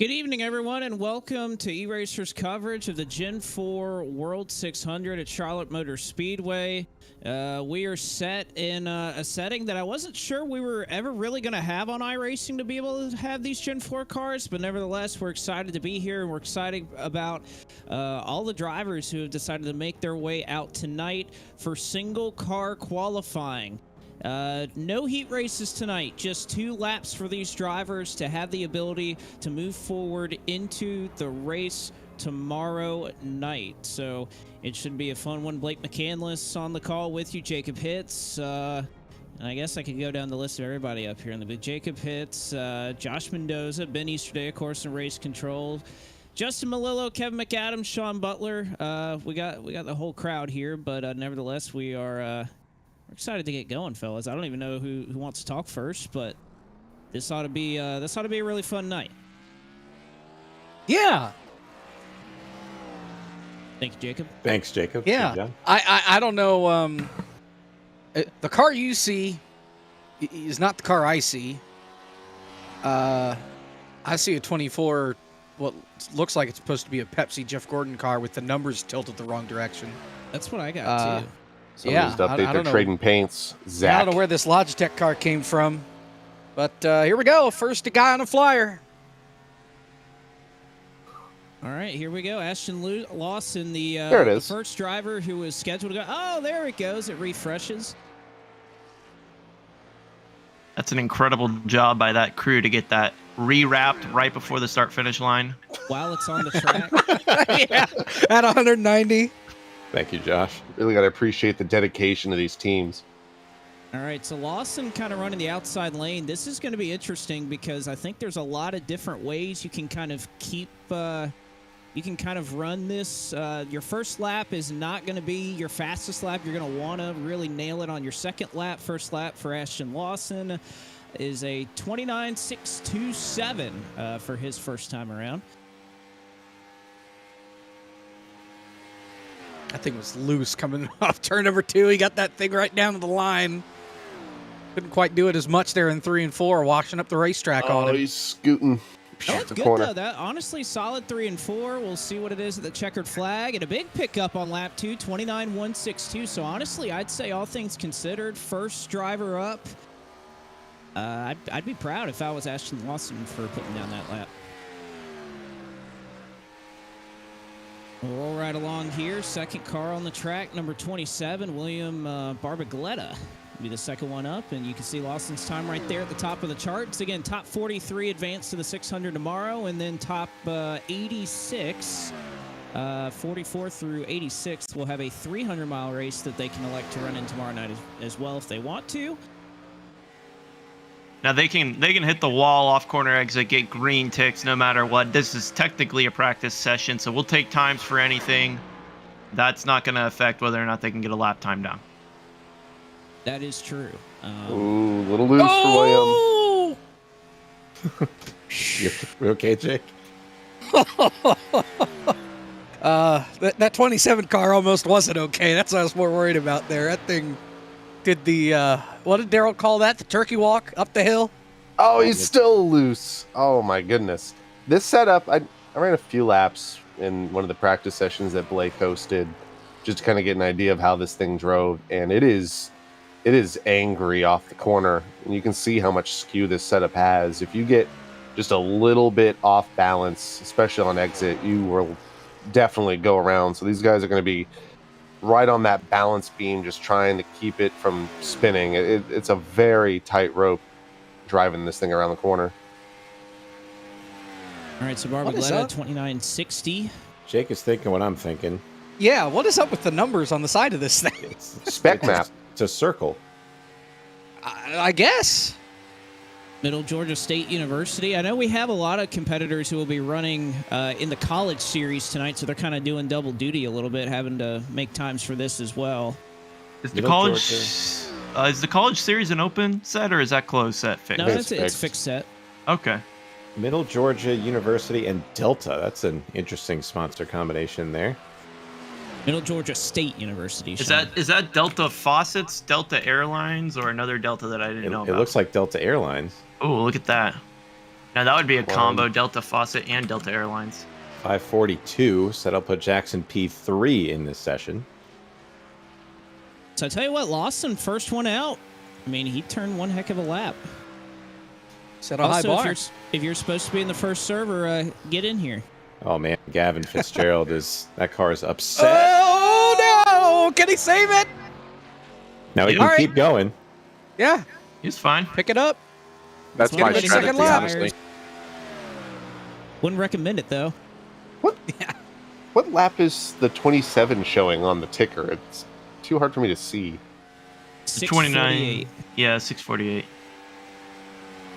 Good evening, everyone, and welcome to iRacers coverage of the Gen 4 World 600 at Charlotte Motor Speedway. We are set in a setting that I wasn't sure we were ever really going to have on iRacing to be able to have these Gen 4 cars, but nevertheless, we're excited to be here, and we're excited about all the drivers who have decided to make their way out tonight for single car qualifying. No heat races tonight, just 2 laps for these drivers to have the ability to move forward into the race tomorrow night. So it should be a fun one. Blake McCandless on the call with you, Jacob Hitz. And I guess I could go down the list of everybody up here in the booth. Jacob Hitz, Josh Mendoza, Ben Easterday, of course, in race control. Justin Malillo, Kevin McAdams, Sean Butler. We got the whole crowd here, but nevertheless, we are... we're excited to get going, fellas. I don't even know who wants to talk first, but this ought to be a really fun night. Yeah. Thank you, Jacob. Thanks, Jacob. Yeah. I don't know. The car you see is not the car I see. I see a 24. What looks like it's supposed to be a Pepsi Jeff Gordon car with the numbers tilted the wrong direction. That's what I got too. Somebody's to update their trading paints. Zach. I don't know where this Logitech car came from, but here we go. First, a guy on a flyer. All right, here we go. Ashton Lawson, there it is. The first driver who was scheduled to go. Oh, there it goes. It refreshes. That's an incredible job by that crew to get that re-wrapped right before the start-finish line. While it's on the track. Yeah, at 190. Thank you, Josh. Really got to appreciate the dedication of these teams. All right, so Lawson kind of running the outside lane. This is going to be interesting because I think there's a lot of different ways you can kind of keep, you can kind of run this. Your first lap is not going to be your fastest lap. You're going to want to really nail it on your second lap. First lap for Ashton Lawson is a 29.627 for his first time around. That thing was loose coming off turn number 2. He got that thing right down to the line. Couldn't quite do it as much there in 3 and 4, washing up the racetrack on him. He's scooting. That was good, though. That honestly, solid 3 and 4. We'll see what it is at the checkered flag. And a big pickup on lap 2, 29.162. So honestly, I'd say all things considered, first driver up. I'd be proud if I was Ashton Lawson for putting down that lap. We'll roll right along here. Second car on the track, number 27, William Barbagletta will be the second one up. And you can see Lawson's time right there at the top of the charts. Again, top 43 advance to the 600 tomorrow, and then top 86, 44 through 86 will have a 300-mile race that they can elect to run in tomorrow night as well if they want to. Now they can hit the wall off corner exit, get green ticks no matter what. This is technically a practice session, so we'll take times for anything. That's not going to affect whether or not they can get a lap time down. That is true. Ooh, little loose for William. You okay, Jake? That 27 car almost wasn't okay. That's what I was more worried about there. That thing did the, what did Daryl call that? The turkey walk up the hill? Oh, he's still loose. Oh, my goodness. This setup, I ran a few laps in one of the practice sessions that Blake hosted just to kind of get an idea of how this thing drove. And it is angry off the corner. And you can see how much skew this setup has. If you get just a little bit off balance, especially on exit, you will definitely go around. So these guys are going to be right on that balance beam, just trying to keep it from spinning. It's a very tight rope driving this thing around the corner. All right, so Barbagletta, 29.60. Jake is thinking what I'm thinking. Yeah, what is up with the numbers on the side of this thing? Spec map. It's a circle. I guess. Middle Georgia State University. I know we have a lot of competitors who will be running in the college series tonight, so they're kind of doing double duty a little bit, having to make times for this as well. Is the college series an open set, or is that closed set fixed? No, it's fixed set. Okay. Middle Georgia University and Delta. That's an interesting sponsor combination there. Middle Georgia State University. Is that Delta Faucets, Delta Airlines, or another Delta that I didn't know about? It looks like Delta Airlines. Oh, look at that. Now that would be a Wow. combo, Delta Faucet and Delta Airlines. 542. So that'll put Jackson P3 in this session. So I tell you what, Lawson, first one out. I mean, he turned one heck of a lap. Set a high Also, bar. if you're supposed to be in the first server, get in here. Oh man, Gavin Fitzgerald that car is upset. Oh no! Can he save it? Now he Yeah. can All right. keep going. Yeah, He's fine. pick it up. That's Let's my get it in second strategy, lap. honestly. Wouldn't recommend it, though. What lap is the 27 showing on the ticker? It's too hard for me to see. 6:48. Yeah, 6:48.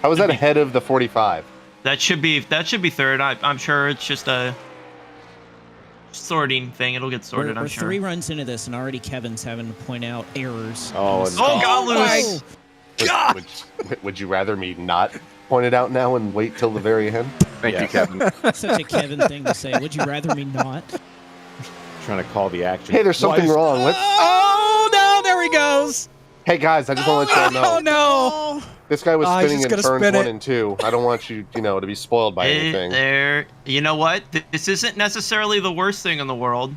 How is that ahead of the 45? That should be third. I'm sure it's just a sorting thing. It'll get sorted. We're I'm sure. 3 runs into this, and already Kevin's having to point out errors. Oh, And Oh, God, Lewis. Would you rather me not point it out now and wait till the very end? Thank you, Yes. Kevin. Such a Kevin thing to say. Would you rather me not? Trying to call the action. Hey, there's something wrong. Let's. Oh no! There he goes. Hey guys, I just want to let y'all Oh know no! this guy was Oh, he's spinning just in gonna turns spin 1 it. and 2. I don't want you, to be spoiled by anything. You know what? This isn't necessarily the worst thing in the world.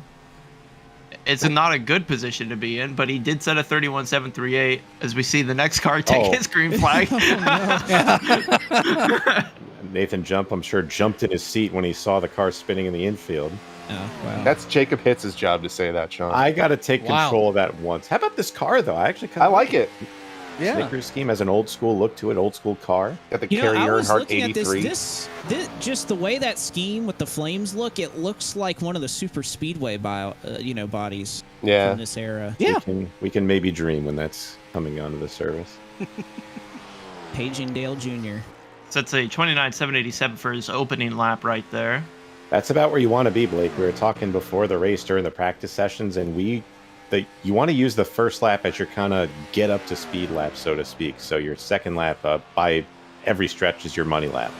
It's not a good position to be in, but he did set a 31.738 as we see the next car take Oh. his green flag. Nathan Jump, I'm sure, jumped in his seat when he saw the car spinning in the infield. Oh, wow. That's Jacob Hitz's job to say that, Sean. I got to take Wow. control of that once. How about this car, though? I actually kind I of like it. Yeah. Snickers scheme has an old school look to it, old school car. Got the You Kerry know, I was Earnhardt looking at 83. this, just the way that scheme with the flames look, it looks like one of the super speedway bodies Yeah. from this era. Yeah. We can maybe dream when that's coming onto the service. Paging Dale Jr. So it's a 29.787 for his opening lap right there. That's about where you want to be, Blake. We were talking before the race during the practice sessions, and you want to use the first lap as your kind of get up to speed lap, so to speak. So your second lap by every stretch is your money lap.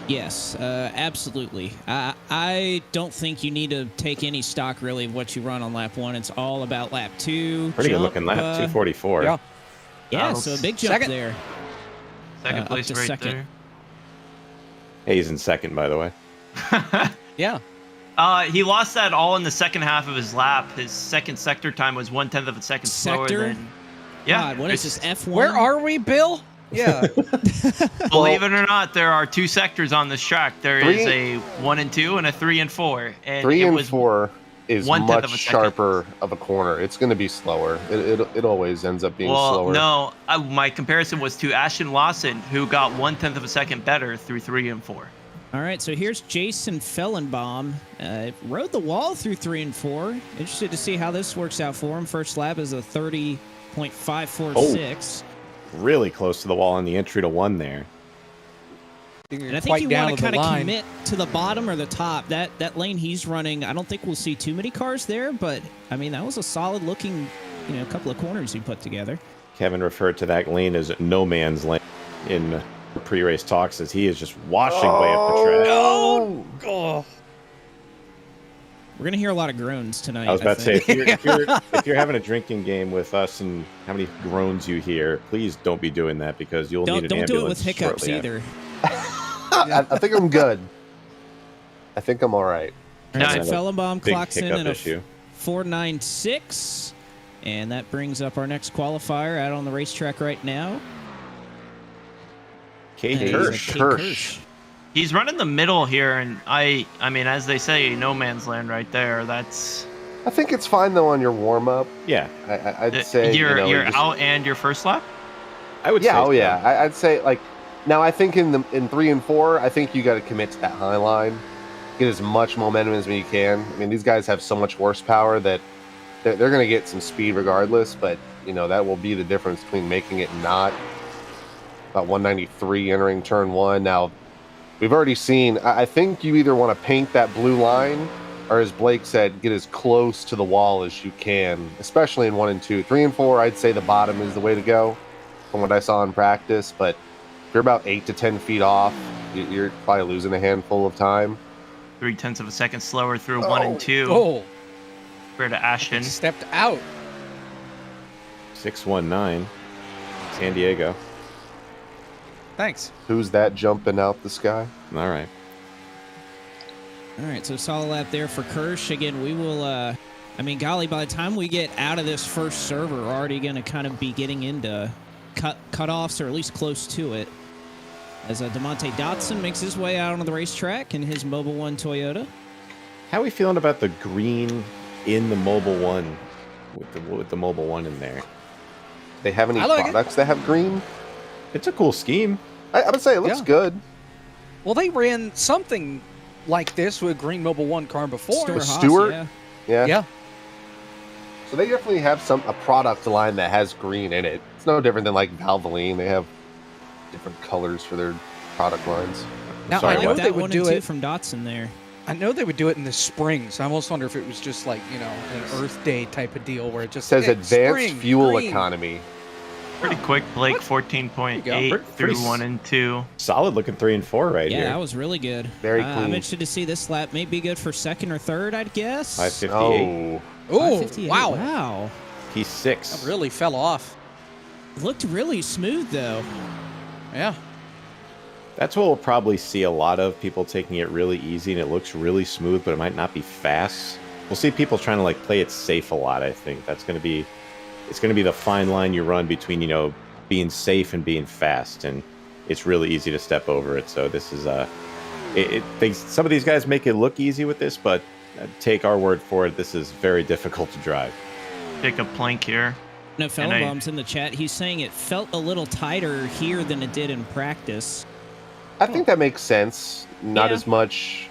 Yes, absolutely. I don't think you need to take any stock really of what you run on lap 1. It's all about lap 2. Pretty good jump, looking lap, 244. yeah. Yeah, so a big jump Second. there. Second Up place to right second. Hey, he's in second, by the way. there. Yeah. He lost that all in the second half of his lap. His second sector time was 1/10 of a second slower Sector? than. Yeah. God, what is it's- this, F1? Where are we, Bill? Yeah. Believe it or not, there are 2 sectors on this track. There is 3 a 1 and 2 and a 3 and 4. And 3 it and was 4 is 1/10 much of a second. sharper of a corner. It's going to be slower. It always ends up being Well, slower. no, my comparison was to Ashton Lawson, who got 1/10 of a second better through 3 and 4. All right, so here's Jason Fellenbaum. Rode the wall through 3 and 4. Interested to see how this works out for him. First lap is a 30.546. Really close to the wall on the entry to 1 there. And I think Quite you down want to to the kind of line. commit to the bottom or the top. That lane he's running, I don't think we'll see too many cars there, but I mean that was a solid looking, couple of corners he put together. Kevin referred to that lane as no man's lane in pre-race talks as he is just washing way up the track. Oh. We're gonna hear a lot of groans tonight. I was about to say, think. if you're having a drinking game with us and how many groans you hear, please don't be doing that because you'll need an Don't do it with ambulance hiccups shortly either. I think I'm good. I think I'm all right. All right, Yeah, so Fellenbaum Big clocks in hiccup at a issue. 4.96, and that brings up our next qualifier out on the racetrack right now. Kate And Kirsch. Kate Kirsch. He's running the middle here, and I mean, as they say, no man's land right there. That's I think it's fine though on your warm up. Yeah, I'd say you're just- out and your first lap. I would say. Yeah, oh so. yeah. I'd say like now. I think in 3 and 4, I think you got to commit to that high line, get as much momentum as you can. I mean, these guys have so much horsepower that they're going to get some speed regardless. But that will be the difference between making it and not. About 193 entering turn 1. Now, we've already seen. I think you either want to paint that blue line, or as Blake said, get as close to the wall as you can, especially in 1 and 2. 3 and 4, I'd say the bottom is the way to go, from what I saw in practice. But if you're about 8 to 10 feet off, you're probably losing a handful of time. 0.3 of a second slower through 1 and 2. Oh. Compared to Ashton. Stepped out. 619, San Diego. Thanks. Who's that jumping out the sky? All right. All right, so solid lap there for Kirsch. Again, we will, I mean, golly, by the time we get out of this first server, we're already going to kind of be getting into cutoffs, or at least close to it. As DeMonte Dotson makes his way out onto the racetrack in his Mobile One Toyota. How are we feeling about the green in the Mobile One with the Mobile One in there? They have any like products that have green? It's a cool scheme. I would say it looks good. Well, they ran something like this with a green Mobile One car before. With Stewart? Yeah. Yeah. So they definitely have a product line that has green in it. It's no different than like Valvoline. They have different colors for their product lines. Now, Sorry, I know what? they That would one do and two it. from Dotson there. I know they would do it in the spring, so I almost wonder if it was just like, you know, an Earth Day type of deal where it It just says hey, advanced spring, fuel green. economy. Pretty quick, Blake. There you 14.8 go. through Pretty 1 and 2. Solid looking 3 and 4 right Yeah, here. that was really good. Very I'm clean. interested to see this lap. May be good for second or third, I'd guess. 558. Oh, Ooh, 558. wow. Wow. He's 6. That really fell off. Looked really smooth, though. Yeah. That's what we'll probably see a lot of, people taking it really easy and it looks really smooth, but it might not be fast. We'll see people trying to like play it safe a lot, I think. It's going to be the fine line you run between, you know, being safe and being fast, and it's really easy to step over it. So this is some of these guys make it look easy with this, but take our word for it, this is very difficult to drive. Jacob Plank here. No, And Fellenbaum's in the chat. He's saying it felt a little tighter here than it did in practice. I think that makes sense. Not Yeah. as much,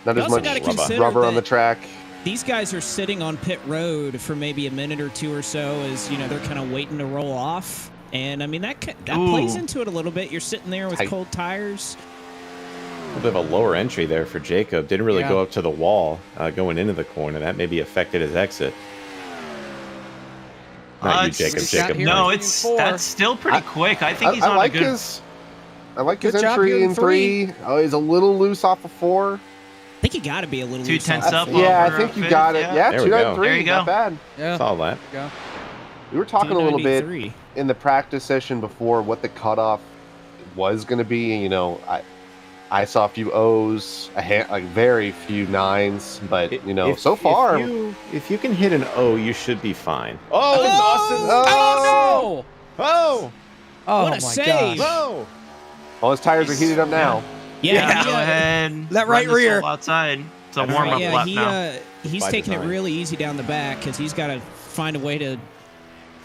You also gotta consider rubber on the that track. These guys are sitting on pit road for maybe a minute or two or so as, you know, they're kind of waiting to roll off. And, I mean, that plays into it a little bit. You're sitting there with Tight. cold tires. A little bit of a lower entry there for Jacob. Didn't really Yeah. go up to the wall going into the corner. That maybe affected his exit. Not you, it's- Jacob. He's got Jacob. here. no. No, Three it's and 4. that's still pretty quick. I think he's I on like a good. I like his Good job entry getting in 3. Oh, he's a little loose off of 4. I think you got to be a little 2 loose tenths off up. the field. Yeah, I over think you fifth, got it. yeah. Yeah, There we go. 293. There you Not go. bad. Yeah. Saw that. Go. We were talking a little bit 293. in the practice session before what the cutoff was going to be. You know, I saw a few O's, like very few 9s, but you know, so far, if you can hit an O, you should be fine. Oh, Oh, no! Oh! Oh, What a my save. gosh. Oh! all his tires are heated up now. Yeah, Go ahead. That right run this rear. all outside. It's a That's warm up right. yeah, lap now. he's By taking it design. really easy down the back because he's got to find a way to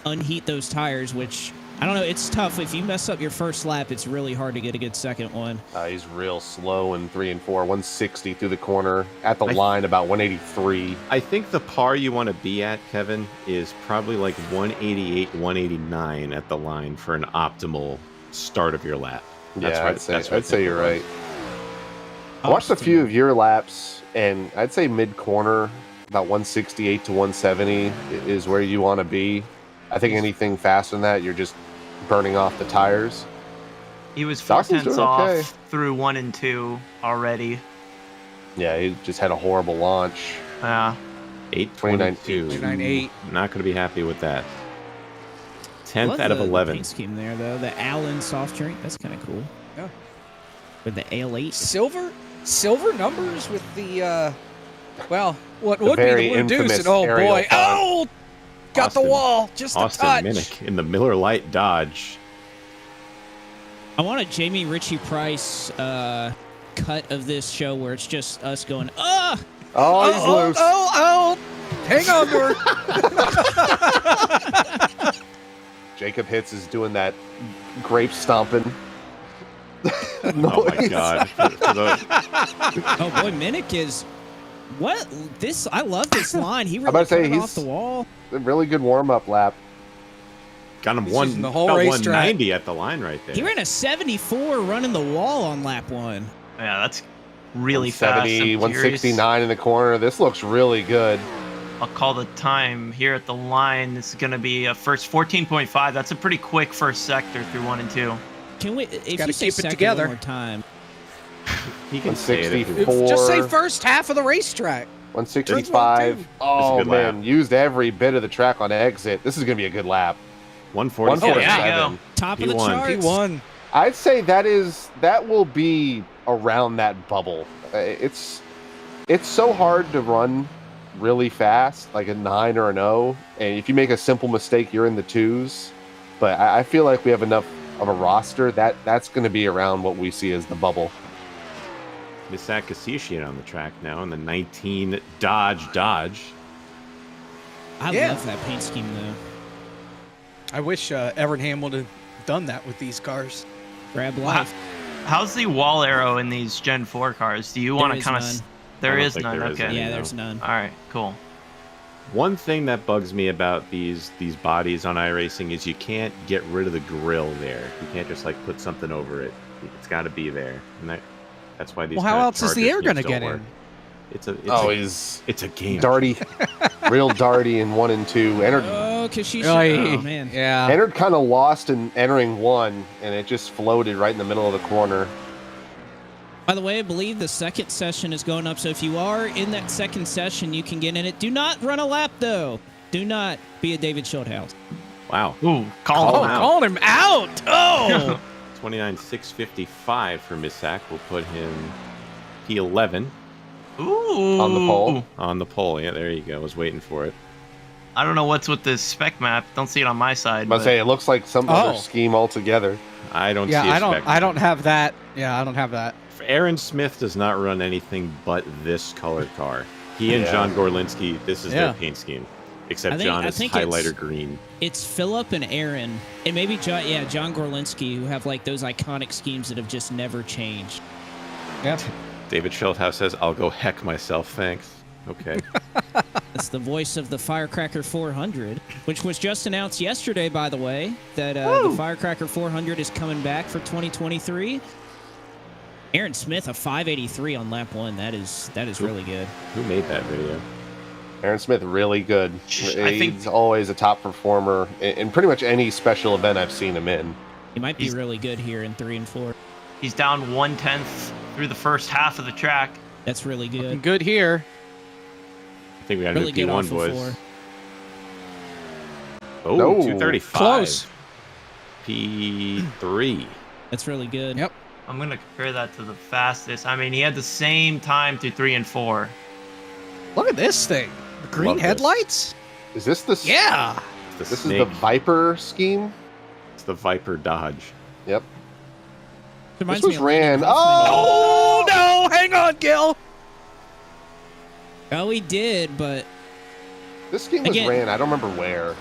unheat those tires, which, I don't know, it's tough. If you mess up your first lap, it's really hard to get a good second one. He's real slow in 3 and 4, 160 through the corner at the I- line, about 183. I think the par you want to be at, Kevin, is probably like 188, 189 at the line for an optimal start of your lap. That's Yeah, right. I'd say, That's what I I'd say think you're it was. right. I watched a few of your laps, and I'd say mid corner, about 168 to 170 is where you want to be. I think anything faster than that, you're just burning off the tires. He was 4 Dawson's tenths doing off okay. through 1 and 2 already. Yeah, he just had a horrible launch. Yeah. 822. 298. Not going to be happy with that. I 10th love out of the 11. paint scheme there, though. The Allen soft drink, that's kind of cool. Yeah. With the Ale 8. Silver numbers with the, well, what The would be very the blue deuce, infamous and oh aerial boy. font. Oh! Got Austin- the wall. Just a Austin touch. Minnick in the Miller Lite Dodge. I want a Jamie Ritchie Price cut of this show where it's just us going, ah! Oh, he's oh, loose. oh, oh. Hang on to her. Jacob Hitz is doing that grape stomping. Oh my noise. God. Oh boy, Minnick is what this? I love this line. He really about to say, cut it he's- off the wall. A really good warm up lap. Got him He's one, using the whole about racetrack. 190 at the line right there. He ran a 74 running the wall on lap 1. Yeah, that's really fast. 170, I'm 169 in the corner. This looks really good. I'll call the time here at the line. This is going to be a first 14.5. That's a pretty quick first sector through 1 and 2. Can we? If gotta you say keep it second together. one more time, He can say it if he 164. Just say first half of the racetrack. 165. That's Oh, a good man. lap. Used every bit of the track on exit. This is going to be a good lap. 147. Oh, yeah. 147. top of the P1. charts. P1. I'd say that will be around that bubble. It's so hard to run really fast, like a 9 or an 0, and if you make a simple mistake, you're in the 2s. But I feel like we have enough of a roster that's going to be around what we see as the bubble. Misak Kasishian on the track now in the 19 Dodge. I love that paint scheme, though. I wish Evernham would have done that with these cars. Grab life. How's the wall arrow in these Gen 4 cars? Do you want to kind of... There I don't is think none, there is okay. any, Yeah, no. there's none. All right, cool. One thing that bugs me about these bodies on iRacing is you can't get rid of the grill there. You can't just like put something over it. It's got to be there, and that's why these. Well, how kind of else is the Charger air going to schemes don't get work. in? It's a game. Darty, real Darty in 1 and 2. Entered Oh, Kashisha. Oh, Man. Yeah. entered kind of lost in entering 1, and it just floated right in the middle of the corner. By the way, I believe the second session is going up, so if you are in that second session, you can get in it. Do not run a lap, though. Do not be a David Schulthouse. Wow. Ooh, call him out. Calling him out. Oh. 29,655 for Misak will put him P11 Ooh. On the pole. on the pole. Yeah, there you go. I was waiting for it. I don't know what's with this spec map. Don't see it on my side. I say it looks like some other Oh. scheme altogether. I don't Yeah, see a I don't. spec. I don't have that. Yeah, I don't have that. Aaron Smith does not run anything but this colored car. He and Yeah. John Gorlinski, this is Yeah. their paint scheme. Except I think- John I is think highlighter it's- green. It's Philip and Aaron, and maybe John Gorlinski, who have like those iconic schemes that have just never changed. Yeah. David Schulthouse says, I'll go heck myself, thanks. Okay. It's the voice of the Firecracker 400, which was just announced yesterday, by the way, that the Firecracker 400 is coming back for 2023. Aaron Smith, a 583 on lap 1. That is really good. Who made that video? Aaron Smith, really good. I think- He's always a top performer in pretty much any special event I've seen him in. He might be He's- really good here in 3 and 4. He's down 1/10 through the first half of the track. That's really Looking good. good here. I think we got a Really new good P1, off of boys. 4. Oh, No. 235. Close. P3. That's really good. Yep. I'm going to compare that to the fastest. I mean, he had the same time through 3 and 4. Look at this thing. The green Love this. headlights. Is this the Yeah. The This snake. is the Viper scheme? It's the Viper Dodge. Yep. Reminds This me was of Landon ran. Hoffman. Oh no! Hang on, Gil. Oh, he did, but This scheme was Again- ran. I don't remember where.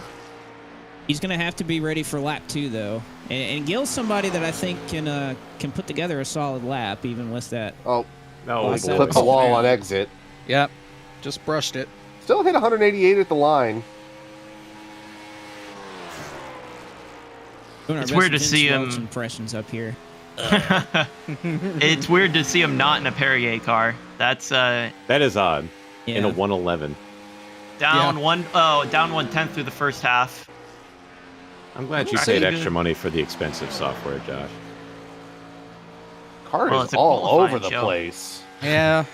he's going to have to be ready for lap 2, though. And Gil's somebody that I think can put together a solid lap, even with that. Oh, No, Well, boy. clipped the Oh, wall man. on exit. Yep. Just brushed it. Still hit 188 at the line. Doing our It's best weird to Vince see Welch him- impressions up here. It's weird to see him not in a Perrier car. That's That is odd. Yeah. In a 111. down Yeah. down 1/10 through the first half. I'm glad you Actually paid good. extra money for the expensive software, Josh. Car Well, is it's a all qualifying over the show. place. Yeah.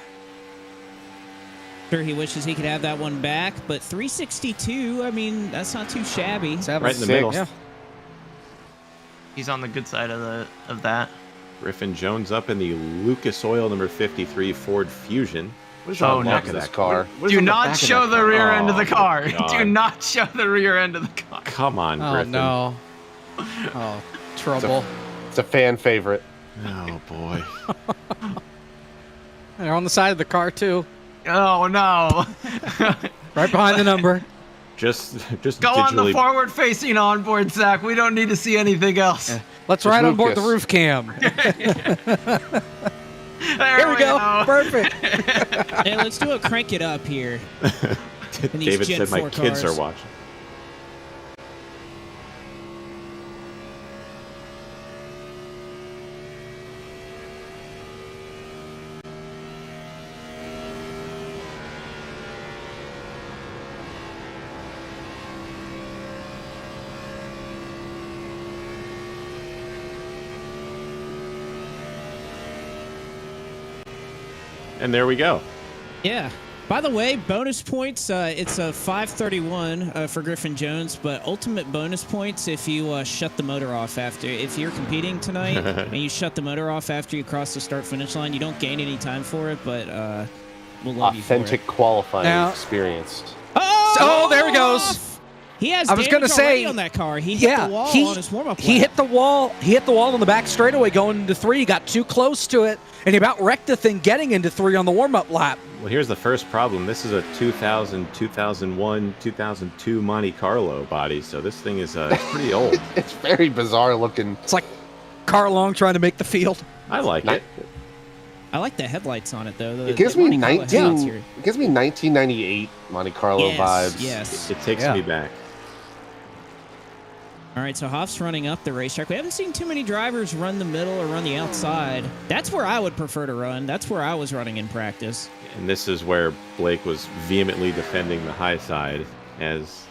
Sure, he wishes he could have that one back, but 362, I mean, that's not too shabby. Right in the Six. middle. Yeah. He's on the good side of that. Griffin Jones up in the Lucas Oil number 53 Ford Fusion. What is Oh, on the back no. of This that car. What is Do on the not back of show that the car? rear end of Oh, the car. my God. Do not show the rear end of the car. Come on, Oh Griffin. no. Oh, trouble. It's a fan favorite. Oh, boy. They're on the side of the car too, Oh no! right behind the number. Just Go on the digitally. forward-facing onboard, Zach. We don't need to see anything else. Yeah. Let's ride on board the Lucas. roof cam. There Here we go. Perfect. Hey, let's do a crank it up here. in these David Gen said my 4 kids cars. are watching. And there we go. Yeah. By the way, bonus points. It's a 531 for Griffin Jones, but ultimate bonus points if you shut the motor off after. If you're competing tonight and you shut the motor off after you cross the start-finish line, you don't gain any time for it, but we'll love you for it. Authentic qualifying Now- experienced. Oh, there he goes. He has I was damage gonna say, already on that car. He hit the wall on his warm-up lap. He hit the wall. He hit the wall on the back straightaway going into 3. He got too close to it, and he about wrecked the thing getting into 3 on the warm-up lap. Well, here's the first problem. This is a 2000, 2001, 2002 Monte Carlo body, so this thing is pretty old. It's very bizarre looking. It's like Carl Long trying to make the field. I like it. I like the headlights on it, though. It gives me Monte Carlo headlights here. It gives me 1998 Monte Carlo vibes. Yes. It takes me back. All right, so Hoff's running up the racetrack. We haven't seen too many drivers run the middle or run the outside. That's where I would prefer to run. That's where I was running in practice. And this is where Blake was vehemently defending the high side as,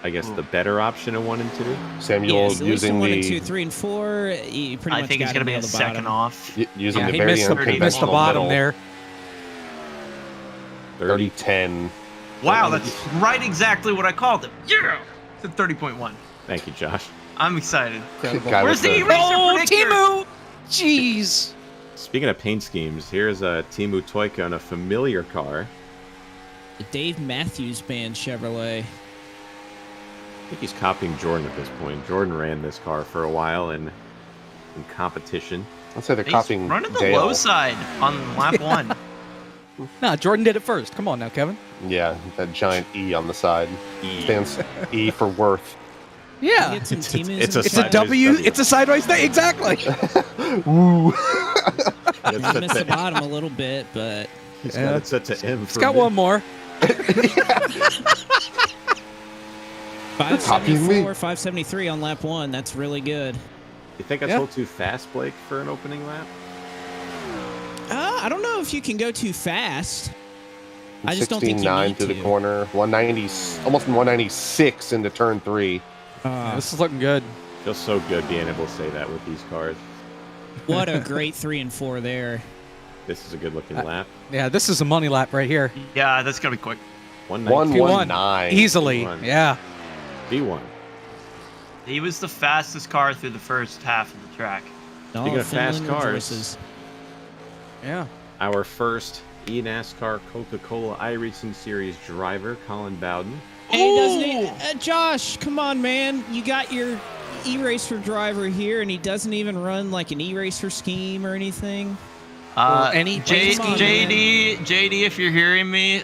I guess, the better option in 1 and 2. Samuel Yes, at least in using 1 the and 2, 3 and 4. You pretty I much think he's got going to be nail a the second bottom. off. using Yeah, the he very missed the unconventional bottom middle. there. 30-10. Wow, that's right exactly what I called him. Yeah! It's a 30.1. Thank you, Josh. I'm excited. Guy Where's with the Oh, predictor? Timu! Jeez. Speaking of paint schemes, here's a Timu Toyka on a familiar car. The Dave Matthews Band Chevrolet. I think he's copying Jordan at this point. Jordan ran this car for a while in competition. Let's say they're He's copying running the Dale. low side on lap 1. Nah, Jordan did it first. Come on now, Kevin. Yeah, that giant E on the side. E. Stands E for worth. Yeah. Get some Timus it's in a the It's a car. W. It's a sideways thing. Exactly. Woo. He missed the bottom a little bit, but He's Yeah. got it set to M. It's got one more. 574, 573 on lap 1. That's really good. You think that's Yeah. a little too fast, Blake, for an opening lap? I don't know if you can go too fast. I just don't think you 69 need through to. the corner. 190, almost 196 into turn 3. This is looking good. Feels so good being able to say that with these cars. What a great 3 and 4 there. This is a good looking lap. Yeah, this is a money lap right here. Yeah, that's going to be quick. 119. Easily. P1. Yeah. B1. He was the fastest car through the first half of the track. All Speaking of fast Finland cars. rejoices. Yeah. Our first eNASCAR Coca-Cola iRacing Series driver, Colin Bowden. And he doesn't. Josh, come on, man. You got your e-racer driver here, and he doesn't even run like an e-racer scheme or anything. any JD, if you're hearing me,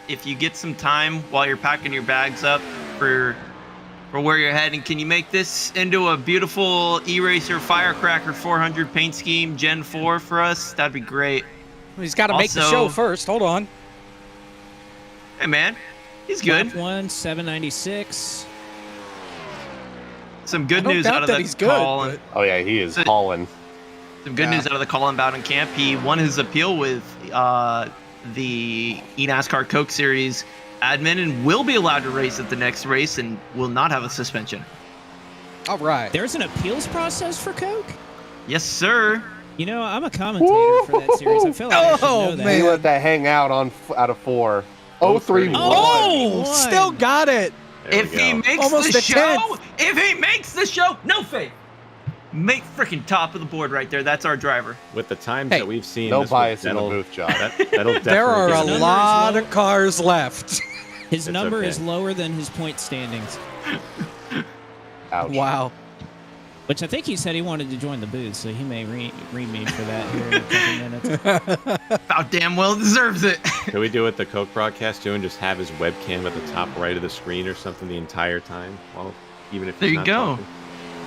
if you get some time while you're packing your bags up for where you're heading, can you make this into a beautiful e-racer Firecracker 400 paint scheme Gen 4 for us? That'd be great. He's got to make the Also- show first. Hold on. Hey man, he's good. Lap 1, 796. Some I good don't news doubt out of that the he's good, Colin. Oh, yeah, he is So- hauling. Some good news out of the Colin Bowden camp. He won his appeal with the eNASCAR Coke Series admin and will be allowed to race at the next race and will not have a suspension. All right. There's an appeals process for Coke? Yes, sir. You know, I'm a commentator for that series. I feel like I should Oh, know that. man. He let that hang out out of 4. 031. Oh, One. still got it. There If we he go. makes Almost the a show, no faith. Make freaking top of the board right there. That's our driver. With the times Hey, that we've seen, No this will- bias in the that'll- booth, Josh. That'll definitely There are get a him. number is lot low. of cars left. His It's number okay. is lower than his point standings, Ouch. Wow. which I think he said he wanted to join the booth, so he may read me for that here in a couple minutes. About damn well deserves it. Could we do it the Coke broadcast too and just have his webcam at the top right of the screen or something the entire time? Well, even if There he's you not go. talking?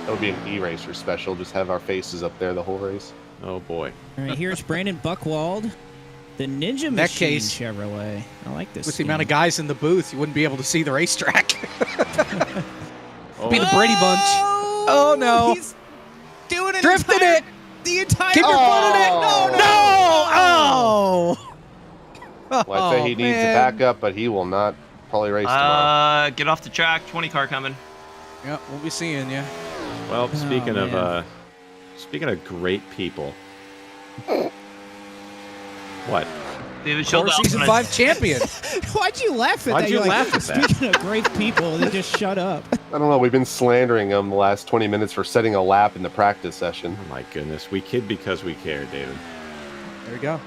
That would be an e-racer special. Just have our faces up there the whole race. Oh boy. All right, here's Brandon Buchwald, the Ninja that Machine case- Chevrolet. I like this. With the amount of guys in the booth, you wouldn't be able to see the racetrack. Oh, Be the Brady Bunch. Oh, no. He's doing it. Drifting it. The entire. Keep your foot in it. Oh. No. Oh. Well, I'd say he needs to back up, but he will not probably race tomorrow. Get off the track. 20 car coming. Yeah, we'll be seeing you. Well, speaking man. of great people. What? David Core Schultz. Season 5 champion. Why'd you laugh at Why'd that? you You're laugh at that? Speaking of great people, they just shut up. I don't know. We've been slandering him the last 20 minutes for setting a lap in the practice session. Oh my goodness, we kid because we care, David. There we go.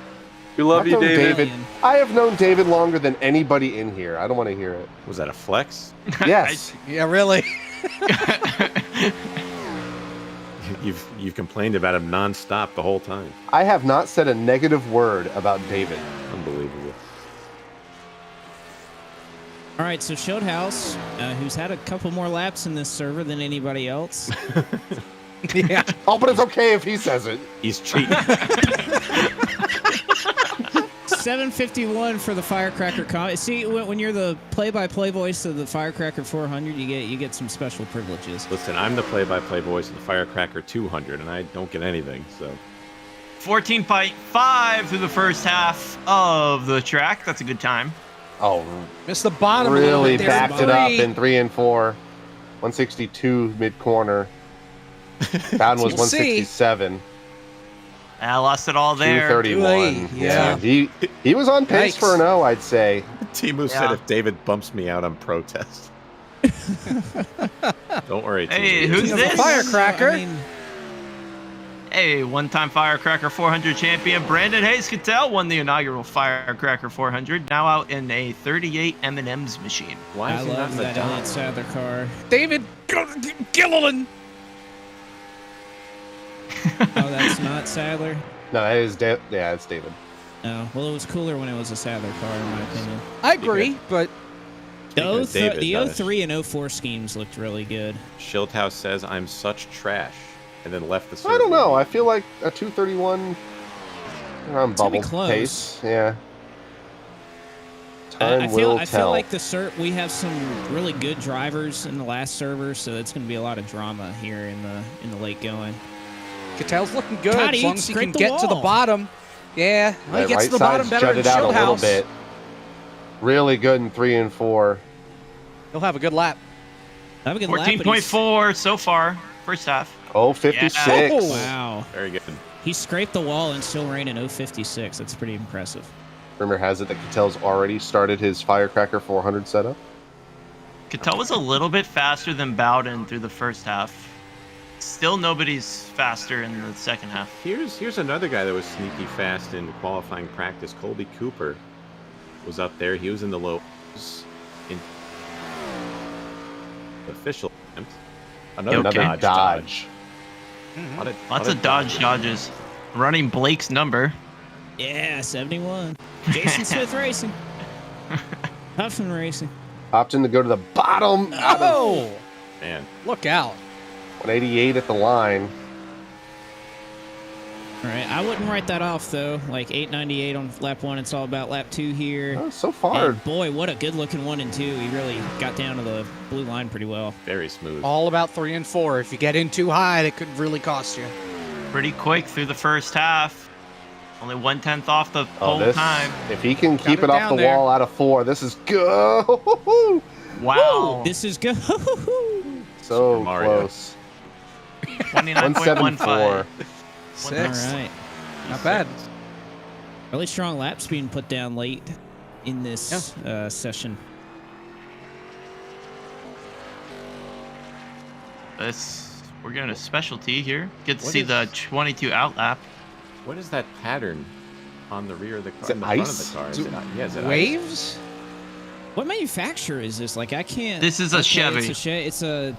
We love I've you, known David. I have known David longer than anybody in here. I don't want to hear it. Was that a flex? Yes. Yeah, really. You've complained about him nonstop the whole time. I have not said a negative word about David. Unbelievable. All right, so Showhouse, who's had a couple more laps in this server than anybody else. Yeah. Oh, but it's okay if he says it. He's cheating. 751 for the Firecracker. See, when you're the play-by-play voice of the Firecracker 400, you get some special privileges. Listen, I'm the play-by-play voice of the Firecracker 200, and I don't get anything, so... 14.5 through the first half of the track. That's a good time. Oh, Missed the bottom. a little really bit there. backed it up Three. in 3 and 4. 162 mid-corner. That one was We'll see. 167. I lost it all there. 231. Yeah. He was on pace Yikes. for an O, I'd say. Timu said Yeah. if David bumps me out on protest. Don't worry, Hey, Timu. who's You know, the this? Firecracker. I mean, Hey, one-time Firecracker 400 champion Brandon Hayes Cattell won the inaugural Firecracker 400. Now out in a 38 M&M's machine. Why I is he not love in the that dot? Elliott Sadler car. David Gilliland. Oh, that's not Sadler? No, that is yeah, it's David. No. Well, it was cooler when it was a Sadler car, in my opinion. I agree, but The, Speaking of David, the Dutch. 03 and 04 schemes looked really good. Schildhaus says, I'm such trash, and then left the server. I don't know. I feel like a 231 around gonna be bubble close. pace. Yeah. Time I will feel tell. like we have some really good drivers in the last server, so it's going to be a lot of drama here in the late going. Cattell's looking good God, as he long as he can scraped the get to the wall. bottom. Yeah, well, That he gets right to the bottom side's better than jutted out a little Schildhaus. bit. Really good in 3 and 4. He'll have a good lap. Have a good lap, but he's- 14.4 so far, first half. Oh, 56. Oh. Wow. Very good. He scraped the wall and still ran in 056. That's pretty impressive. Rumor has it that Cattell's already started his Firecracker 400 setup. Cattell was a little bit faster than Bowden through the first half. Still nobody's faster in the second half. Here's another guy that was sneaky fast in qualifying practice. Colby Cooper was up there. He was in the lows in the official attempt. Another Another Dodge. Lots of dodges. Running Blake's number. Yeah, 71. Jason Smith Racing. Huffman Racing. Opting to go to the bottom. Out of Oh, Man, look out. 188 at the line. All right, I wouldn't write that off, though. Like 898 on lap 1. It's all about lap 2 here. Oh, so far. And boy, what a good-looking 1 and 2. He really got down to the blue line pretty well. very smooth. All about 3 and 4. If you get in too high, that could really cost you. Pretty quick through the first half. Only 1/10 off the Oh, whole this, time. if he can keep it it off down the there. wall out of 4, this is good. Wow. This is good. So Super Mario. close. 29.15. 174. 6. All right. Not bad. Really strong laps being put down late in this session. We're getting a specialty here. Get to What see is- the 22 out lap. What is that pattern on the rear of the car? Is it in the front ice? of the car? Is it, yeah, is it ice? Waves? What manufacturer is this? Like, I can't. This is a Chevy. It's a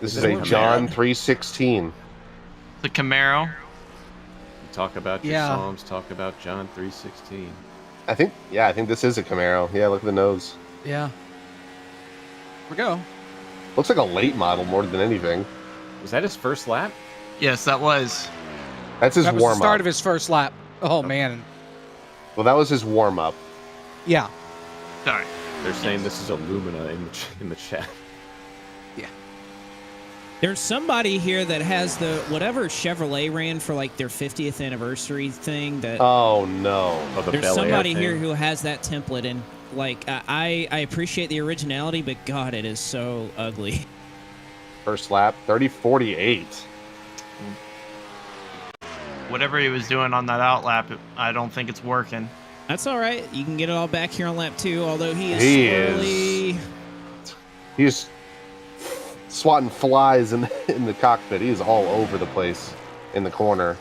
This Is is it a a John Camaro? 316. The Camaro. You talk about your Yeah. Psalms, talk about John 3:16. I think this is a Camaro. Yeah, look at the nose. Yeah. Here we go. Looks like a late model more than anything. Was that his first lap? Yes, that was. That's his That was the warm start up. of his first lap. Oh, man. Well, that was his warm up. Yeah. Sorry. They're saying this is Illumina in the chat. There's somebody here that has the whatever Chevrolet ran for like their 50th anniversary thing. That Oh no. Oh, the there's Bel Air somebody thing. here who has that template, and like I appreciate the originality, but God, it is so ugly. First lap, 30:48. whatever he was doing on that outlap, I don't think it's working. That's all right. You can get it all back here on lap 2, although he is swatting flies in the cockpit. He is all over the place in the corner.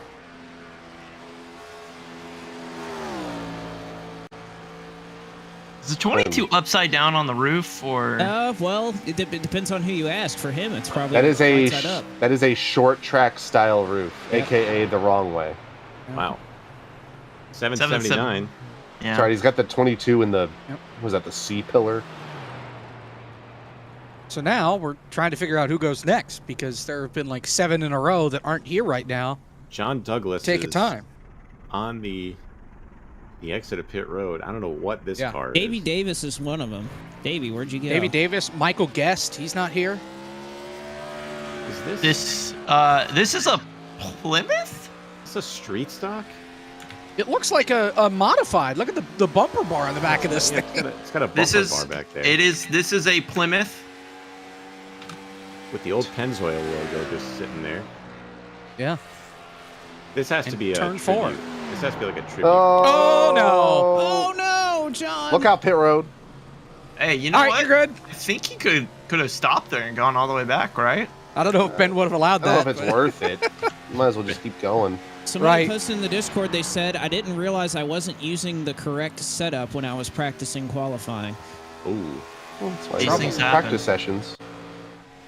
Is the 22 upside down on the roof, or? Well, it depends on who you ask. For him, it's probably That is right side up. that is a short track style roof, Yep. aka the wrong way. Wow. 779. Yeah. Sorry, he's got the 22 in the was that the C pillar? So now we're trying to figure out who goes next because there have been like 7 in a row that aren't here right now. John Douglas Take a is time. on the exit of pit road. I don't know what this car Davey is. Davis is one of them. Davey, where'd you go? Davey Davis, Michael Guest, he's not here. Is this This is a Plymouth? is a street stock? It looks like a modified. Look at the bumper bar on the back of this Yeah, thing. it's got a This bumper is bar back there. This is a Plymouth. With the old Pennzoil logo just sitting there. Yeah. This has to And be a turn tribute. 4. This has to be like a tribute. Oh, no. Oh no, John! Look out, pit road. Hey, you know All right, what? you're good. I think he could have stopped there and gone all the way back, right? I don't know if Ben would have allowed I don't that. know if it's worth it. You might as well just keep going. Somebody Right. posted in the Discord, they said, I didn't realize I wasn't using the correct setup when I was practicing qualifying. Ooh. Well, that's why These you have things practice happen. sessions.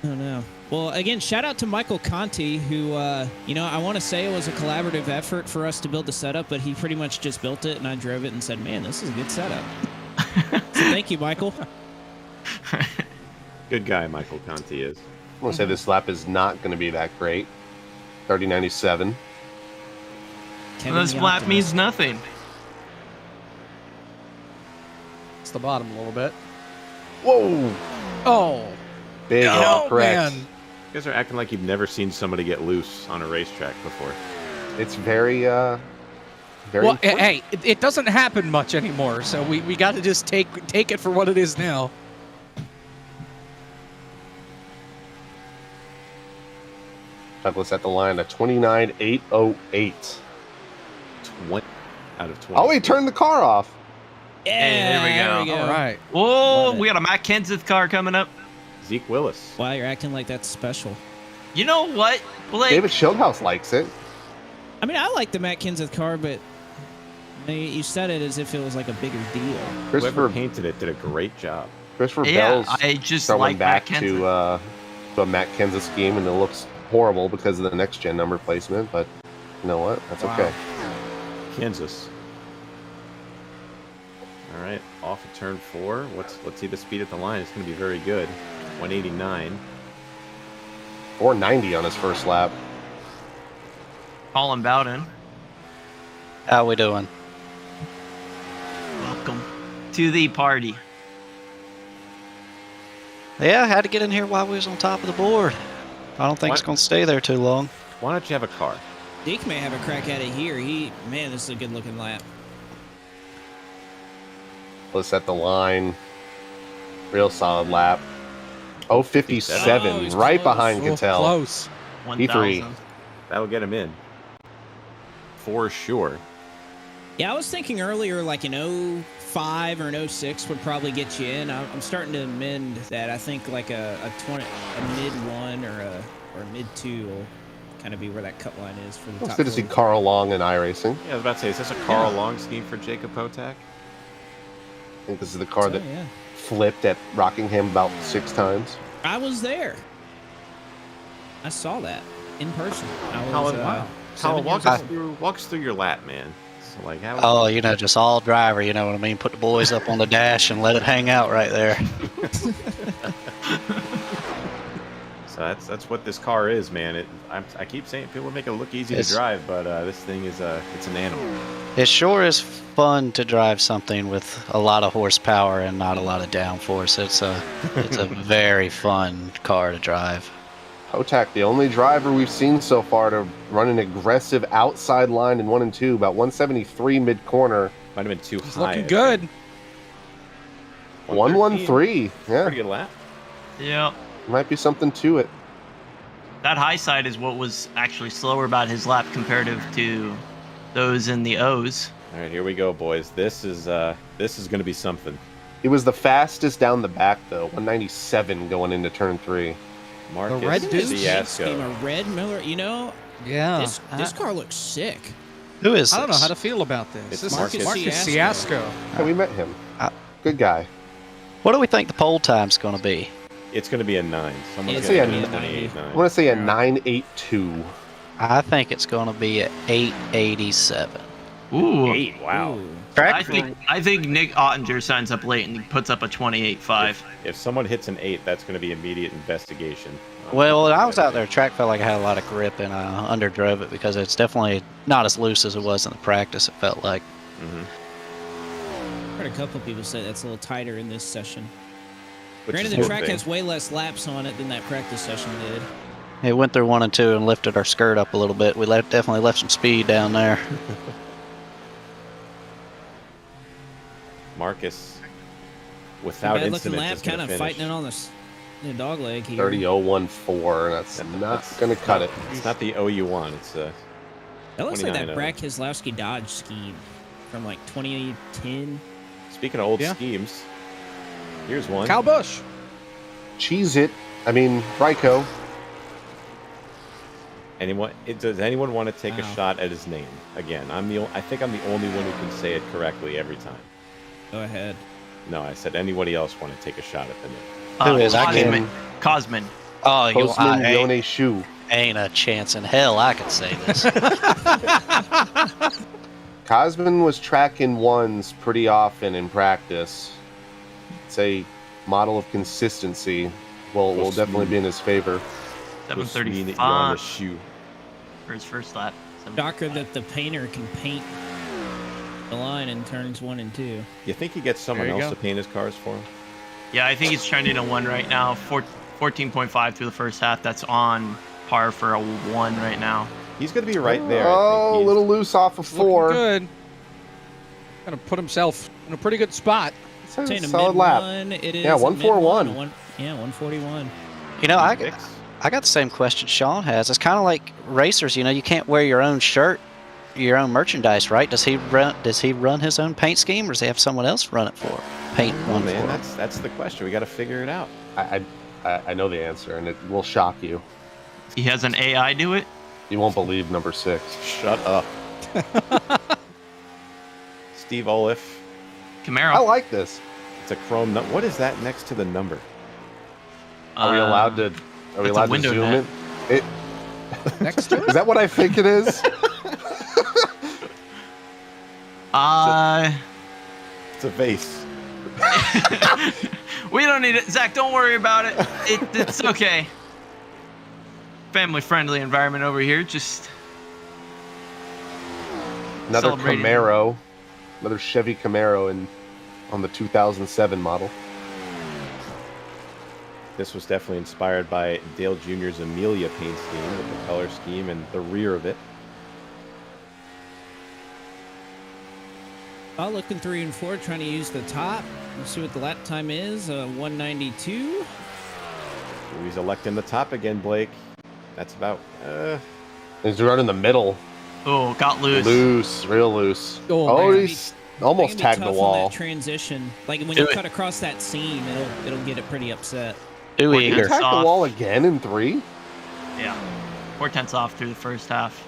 I don't know. Well, again, shout out to Michael Conti, who, I want to say it was a collaborative effort for us to build the setup, but he pretty much just built it, and I drove it and said, man, this is a good setup. So thank you, Michael. Good guy, Michael Conti is. I'm going to say this lap is not going to be that great. 30.97. Kevin This the flap Optimist. means nothing. It's the bottom a little bit. Whoa! Oh. Big Oh, correct. man. You guys are acting like you've never seen somebody get loose on a racetrack before. It's very, very Well, important. hey, it doesn't happen much anymore, so we got to just take it for what it is now. Douglas at the line at 29.808. 20 out of 20. Oh, he turned the car off. Yeah, Hey, there we go. All right. Whoa, Love it. we got a Matt Kenseth car coming up. Zeke Willis. Wow, you're acting like that's special. You know what? Blake, David Schildhouse likes it. I mean, I like the Matt Kenseth car, but you said it as if it was like a bigger deal. Whoever Christopher painted it did a great job. yeah, Bell's I just throwing like back Matt Kenseth. to a Matt Kenseth scheme, and it looks horrible because of the next gen number placement. But you know what? That's Wow. okay. Kansas. All right, off of turn 4. Let's see the speed at the line. It's going to be very good. 189. 490 on his first lap. Colin Bowden, How we doing? welcome to the party. Yeah, I had to get in here while we was on top of the board. I don't think What? it's going to stay there too long. Why don't you have a car? Deke may have a crack at it here. Man, this is a good looking lap. Let's at the line. Real solid lap. Oh, 57, Oh, he's right close. behind Oh, Cattell. close. 1,000. That'll get him in. For sure. Yeah, I was thinking earlier, like an 05 or an 06 would probably get you in. I'm starting to amend that. I think like a mid 1 or a mid 2 will kind of be where that cut line is for the It's top good to see 40. Carl Long in iRacing. Yeah, I was about to say, is this a Carl Long scheme for Jacob Potak? I think this is the car So, that yeah. flipped at Rockingham about 6 times. I was there. I saw that in person. I was, Colin, Colin, 7 walk years us through your lap, man. So, like, how? Oh, just all driver, you know what I mean? Put the boys up on the dash and let it hang out right there. So that's what this car is, man. I keep saying people make it look easy to It's- drive, but this thing is it's an animal. It sure is fun to drive something with a lot of horsepower and not a lot of downforce. It's a very fun car to drive. Potak, the only driver we've seen so far to run an aggressive outside line in 1 and 2, about 173 mid corner. Might have been too He's high. looking I good. think. 113. Yeah, Pretty good lap. Yeah. might be something to it. that high side is what was actually slower about his lap comparative to those in the O's. All right, here we go, boys. This is going to be something. He was the fastest down the back, though. 197 going into turn 3. Marcus red dude? Scheme, Fiasco. a red Miller. You know, Yeah. this car looks sick. Who is I don't know this? how to feel about this. It's This Marcus is Marcus Fiasco. Fiasco. Yeah, we met him. Uh, Good guy. What do we think the pole time's going to be? It's going to be a 9. Someone's It's going to gonna be be a 28 I 9. want to say a 982. I think it's going to be at 887. Ooh. 8, wow. Ooh. I think Nick Ottinger signs up late and he puts up a 28.5. If someone hits an 8, that's going to be immediate investigation. Well, when I was out there, track felt like I had a lot of grip, and I underdrove it because it's definitely not as loose as it was in the practice. It felt like. I heard a couple people say that's a little tighter in this session. Which Granted, is the a track good thing. has way less laps on it than that practice session did. It went through 1 and 2 and lifted our skirt up a little bit. We definitely left some speed down there. Marcus, without Bad looking incident, lap, is going kind to of finish. fighting it on the dog leg here. 30014. That's not That's going to cut it. It's not the O you want. It's That looks like that 29-0. Brad Keselowski Dodge scheme from like 2010. Speaking of old Yeah. schemes, here's one. Kyle Busch. Cheese it. I mean, Ryko. Does anyone want to take a Wow. shot at his name again? I think I'm the only one who can say it correctly every time. Go ahead. No, I said anybody else want to take a shot at the name. Who is? I Cosman. Cosman. Oh, you Postman ain't, Yone Shu. ain't a chance in hell I could say this. Cosman was tracking ones pretty often in practice. It's a model of consistency. Will definitely be in his favor. Does mean that you're on the 735 shoe. for his first lap. Shocker that the painter can paint the line in turns 1 and 2. You think he gets someone There you else go. to paint his cars for him? Yeah, I think he's trending a 1 right now. 14.5 through the first half. That's on par for a 1 right now. He's going to be right there. I Oh, think a he's- little loose off of Looking 4. good. Gonna put himself in a pretty good spot. It's a Saying a solid mid lap. one, it is Yeah, a mid 141. one, yeah, 141. You know, I Six. got the same question Sean has. It's kind of like racers. You know, you can't wear your own shirt, your own merchandise, right? Does he run his own paint scheme, or does he have someone else run it for him? Paint Oh, one man, for him. that's the question. We got to figure it out. I know the answer, and it will shock you. He has an AI do it. You won't believe number 6. Shut up. Steve Olaf. Camaro. I like this. It's a chrome. What is that next to the number? Are we allowed to? Are we that's a allowed to window zoom net. in? It Next to is it. that what I think it is? It's a vase. We don't need it. Zach, don't worry about it. It's okay. Family-friendly environment over here. Just Another Celebrating. Camaro, another Chevy Camaro on the 2007 model. This was definitely inspired by Dale Jr.'s Amelia paint scheme with the color scheme and the rear of it. All looking 3 and 4, trying to use the top. Let's see what the lap time is. 192. He's electing the top again, Blake. That's about. He's running the middle, oh, got loose. loose, real loose. Oh, Oh, man. he's almost It can be tagged the tough on wall. that transition. Like when Do you it. cut across that seam, it'll get it pretty upset. Too What He you eager. tagged the Off. wall again in 3. Yeah. 4/10 off through the first half.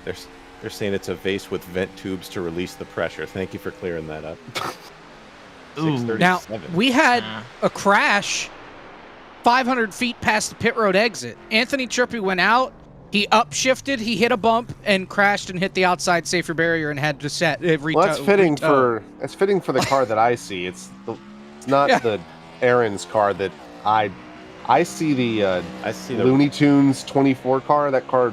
They're saying it's a vase with vent tubes to release the pressure. Thank you for clearing that up. Ooh. 637. Now we had Uh, a crash 500 feet past the pit road exit. Anthony Trippi went out. He upshifted. He hit a bump and crashed and hit the outside safer barrier and had to set. Well, that's fitting for the car that I see. It's not Yeah. the Aaron's car that I see the I see the. Looney Tunes 24 car. That car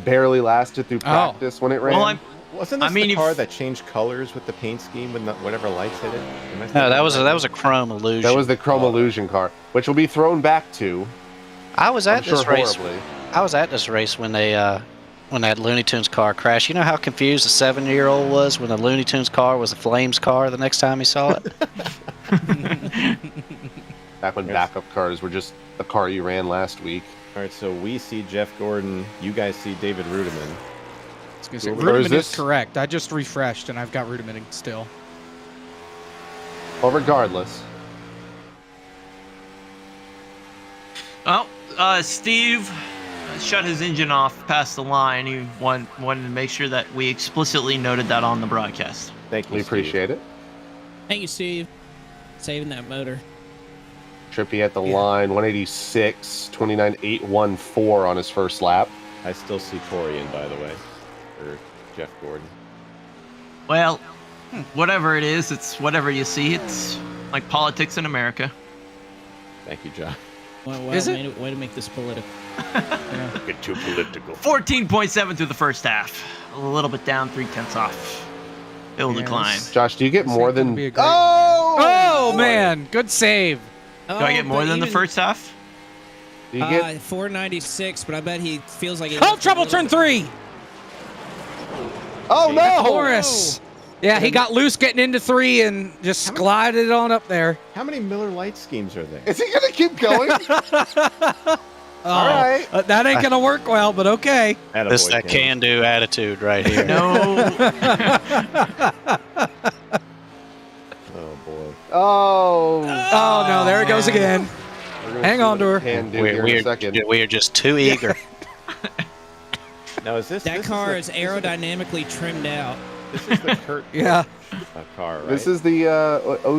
barely lasted through practice when it ran. well, Wasn't this I mean, the if- car that changed colors with the paint scheme with whatever lights hit it? Am I No, thinking that was right? a chrome illusion. That was the Chrome Illusion car, which will be thrown back to. I was I'm at sure this race. horribly. I was at this race when when that Looney Tunes car crashed. You know how confused a 7-year-old was when the Looney Tunes car was a Flames car the next time he saw it? Back when Yes. backup cars were just the car you ran last week. All right, so we see Jeff Gordon. You guys see David Rudiman. I was gonna say, Where is Rudiman this? is correct. I just refreshed, and I've got Rudiman still. Well, regardless. Oh, Steve shut his engine off past the line. He wanted to make sure that we explicitly noted that on the broadcast. Thank you, We appreciate it. Thank you, Steve. Saving that motor. Trippy at the line, 186, 29.814 on his first lap. I still see Torian, by the way, or Jeff Gordon. Well, whatever it is, it's whatever you see. It's like politics in America. Thank you, John. Well, Is it? way to make this political. Get too political. 14.7 through the first half. A little bit down, 0.3 off. It'll Yes. decline. Josh, do you get This more ain't gonna than... be a great- Oh! Oh, man. Good save. Do I get more than the first half? Do you get... 496, but I bet he feels like... Oh, trouble turn 3. Oh, no! Morris. Yeah, he got loose getting into 3 and just glided on up there. How many Miller Lite schemes are there? Is he going to keep going? All right. That ain't going to work well, but okay. This Attaboy, that Ken. can-do attitude right here. No. Oh, boy. Oh. Oh, no, there it goes again. We're gonna Hang see on what to her. it can do here in a second. We are just too eager. Now, is this... That this car is is aerodynamically trimmed out. This is the Kurt Yeah. car, right? This is the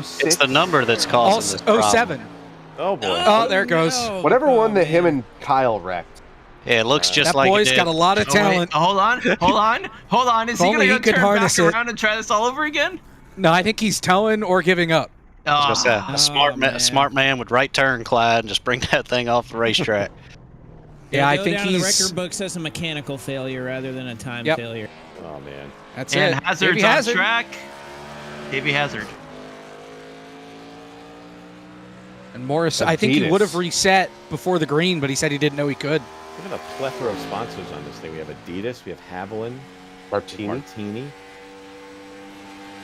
06. It's the number that's causing this problem. 07. Oh, boy. Oh, there it goes. no. Whatever Oh, one that him man. and Kyle wrecked. Yeah, it looks just That like boy's it did. got a lot of Oh, wait. talent. Hold on. Is If he going only to he could turn harness back it. around and try this all over again? No, I think he's towing or giving up. I was gonna say, Ah. a smart, man. a smart man would right turn, Clyde, and just bring that thing off the racetrack. Yeah, I go think down to the he's... record books as a mechanical failure rather than a time Yep. failure. Oh, man. That's And it. Hazard's Davey on Hazard. track. Davey Hazard. And Morris, I think he Adidas. would have reset before the green, but he said he didn't know he could. We have a plethora of sponsors on this thing. We have Adidas, we have Haviland, Martini. Martini.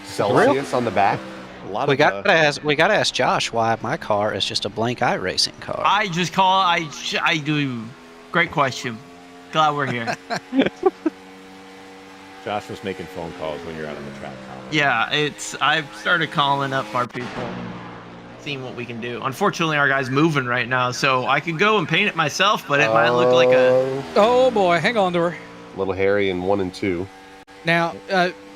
Celsius on the back. A lot we of gotta ask Josh why my car is just a blank iRacing car. I do. Great question. Glad we're here. Josh was making phone calls when you're out on the track. Colin. Yeah, I've started calling up our people and seeing what we can do. Unfortunately, our guy's moving right now, so I could go and paint it myself, but it might look like a... Oh, boy. Hang on to her. Little Harry in 1 and 2. Now,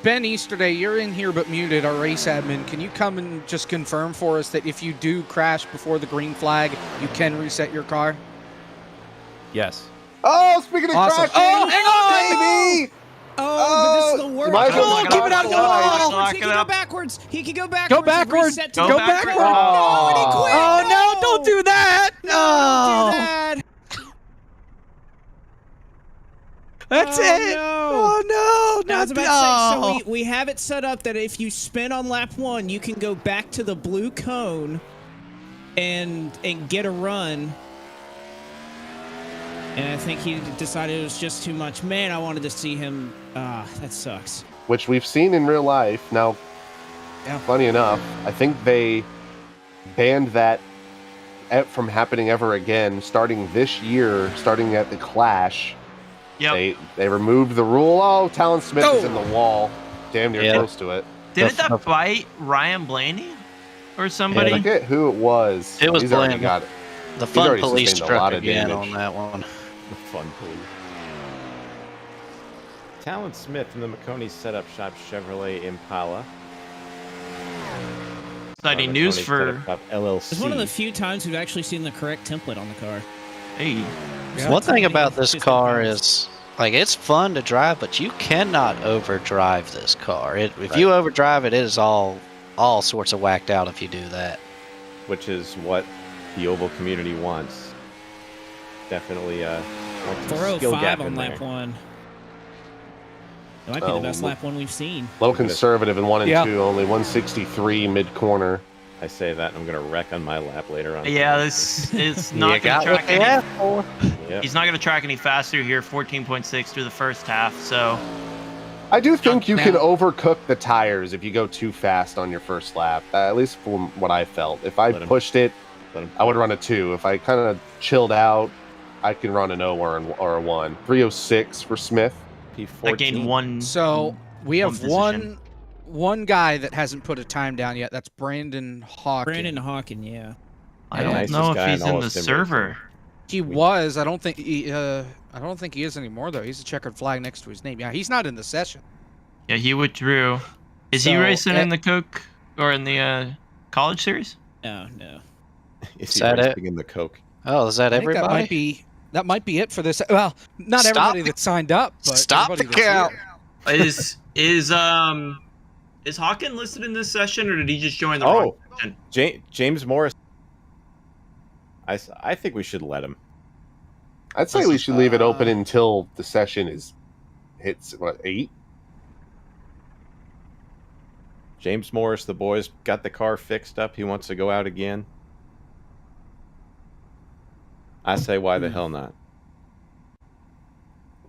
Ben Easterday, you're in here but muted, our race admin. Can you come and just confirm for us that if you do crash before the green flag, you can reset your car? Yes. Oh, speaking of Awesome. crashing, Oh, hang on! baby! Oh, but this is the worst. might as well Oh, keep it out he of can the go wall. backwards. He can go Lock it backwards. He can go backwards. Go and backwards. reset to Go the backwards. No, and he quit. Oh, no, don't do that! Don't No! do that. That's Oh, it! no. Oh, no! I was Not about to say, oh. so we have it set up that if you spin on lap 1, you can go back to the blue cone and get a run. And I think he decided it was just too much. Man, I wanted to see him. That sucks. Which we've seen in real life. Now, Yeah. funny enough, I think they banned that from happening ever again starting this year, starting at the Clash. Yep. They removed the rule. Oh, Talon Smith is Oh. in the wall. Damn near Yeah. close to it. Didn't that bite Ryan Blaney or somebody? I forget who it was. It was He's already Blaney. got it. The He's fun already police sustained a lot struck of again damage. on that one. The fun police. Talon Smith from the McConey Setup Shop Chevrolet Impala. Exciting McConey news for... Setup Shop LLC. It's one of the few times we've actually seen the correct template on the car. Hey. Yeah. One thing about this Just car depends. is, like, it's fun to drive, but you cannot overdrive this car. If you overdrive it, it is all sorts of whacked out if you do that. Which is what the oval community wants. Definitely wants a skill 405 gap on in lap there. 1. It might be the Oh, best lap 1 we've seen. A little conservative in 1 and Yeah. 2, only 163 mid corner. I say that, and I'm going to wreck on my lap later on. Yeah, it's You not going got to what track they any... asked for. Yep. He's not going to track any faster here, 14.6 through the first half, so... I do think you can Now- overcook the tires if you go too fast on your first lap. At least from what I felt. If I Let him- pushed it, Let him- I would run a 2. If I kind of chilled out, I can run an O or a 1. 306 for Smith. P14. That gained one. So we have position. one guy that hasn't put a time down yet. That's Brandon Hawkins. Brandon Hawkins, yeah. I don't Nicest know if guy he's in all in the of Sim server. Racing. He was. I don't think he is anymore though. He's a checkered flag next to his name. Yeah, he's not in the session. Yeah, he withdrew. Is he So, racing in the Coke or in the college series? No. Is Is he that it? racing in the Coke? Oh, is that I think everybody? that might be it for this. Well, not Stop everybody the- that signed up, but Stop the everybody that's count. here. Is Hawken listed in this session, or did he just join the Oh. wrong session? James Morris. I think we should let him. I'd say we should leave it open until the session hits 8. James Morris, the boys got the car fixed up. He wants to go out again. I say, why the hell not?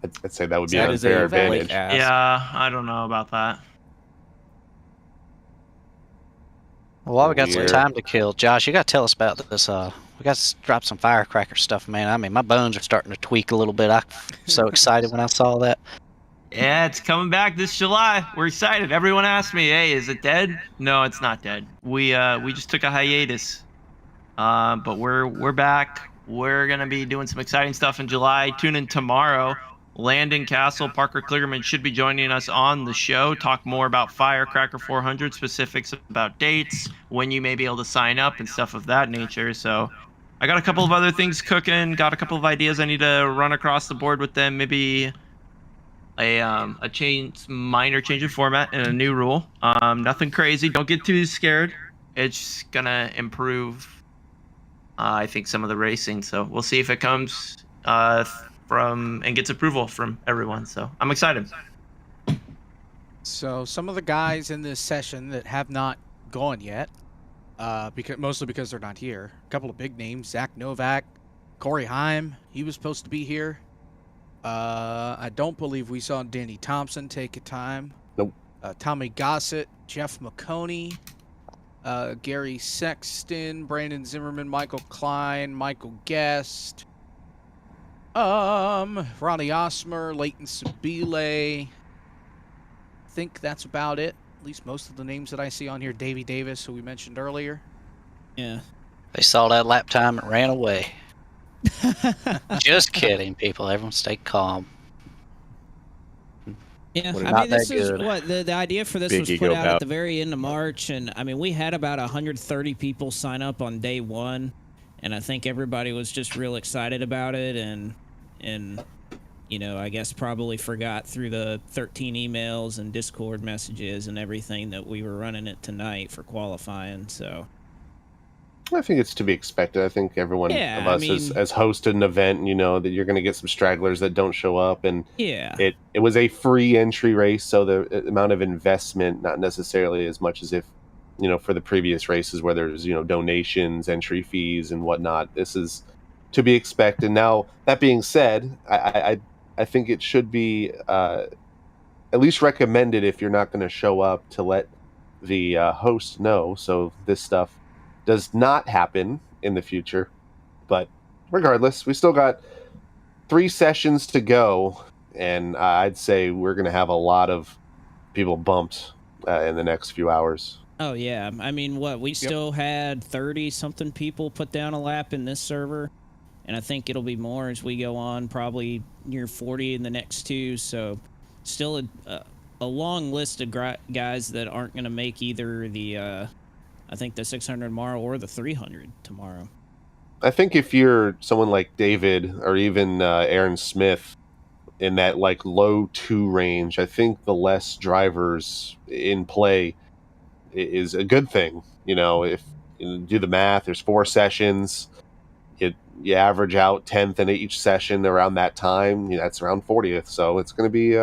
I'd say that would be That an is a unfair valid advantage. ask. Yeah, I don't know about that. Well, while we got some Weird. time to kill, Josh, you got to tell us about this. We got to drop some firecracker stuff, man. I mean, my bones are starting to tweak a little bit. I'm so excited when I saw that. Yeah, it's coming back this July. We're excited. Everyone asked me, "Hey, is it dead?" No, it's not dead. We just took a hiatus, but we're back. We're gonna be doing some exciting stuff in July. Tune in tomorrow. Landon Castle, Parker Kligerman should be joining us on the show. Talk more about Firecracker 400, specifics about dates, when you may be able to sign up, and stuff of that nature. So, I got a couple of other things cooking. Got a couple of ideas I need to run across the board with them. Maybe a minor change of format and a new rule. Nothing crazy. Don't get too scared. It's gonna improve, I think, some of the racing. So we'll see if it comes from and gets approval from everyone. So I'm excited. So some of the guys in this session that have not gone yet, mostly because they're not here. A couple of big names: Zach Novak, Corey Heim. He was supposed to be here. I don't believe we saw Danny Thompson take a time. Nope. Tommy Gossett, Jeff McConey, Gary Sexton, Brandon Zimmerman, Michael Klein, Michael Guest, Ronnie Osmer, Leighton Sabile. I think that's about it. At least most of the names that I see on here. Davey Davis, who we mentioned earlier. Yeah. They saw that lap time and ran away. Just kidding, people. Everyone stay calm. Yeah, What I not mean, this that is good. what the idea for this Big was ego put out at bout. the very end of March, and I mean, we had about 130 people sign up on day one, and I think everybody was just real excited about it, and you know, I guess probably forgot through the 13 emails and Discord messages and everything that we were running it tonight for qualifying. So I think it's to be expected. I think everyone Yeah, of I us mean- has hosted an event, you know, that you're going to get some stragglers that don't show up. And yeah, it was a free entry race, so the amount of investment, not necessarily as much as if, you know, for the previous races where there's, you know, donations, entry fees and whatnot. This is to be expected. Now, that being said, I think it should be at least recommended, if you're not going to show up, to let the host know, so this stuff does not happen in the future. But regardless, we still got 3 sessions to go, and I'd say we're going to have a lot of people bumped in the next few hours. oh yeah. I mean, what we still had 30 something people put down a lap in this server, and I think it'll be more as we go on, probably near 40 in the next 2. So still a long list of guys that aren't going to make either the I think the 600 tomorrow or the 300 tomorrow. I think if you're someone like David or even Aaron Smith in that like low 2 range, I think the less drivers in play is a good thing. You know, if you do the math, there's 4 sessions. You average out 10th in each session around that time. You know, that's around 40th. So it's going to be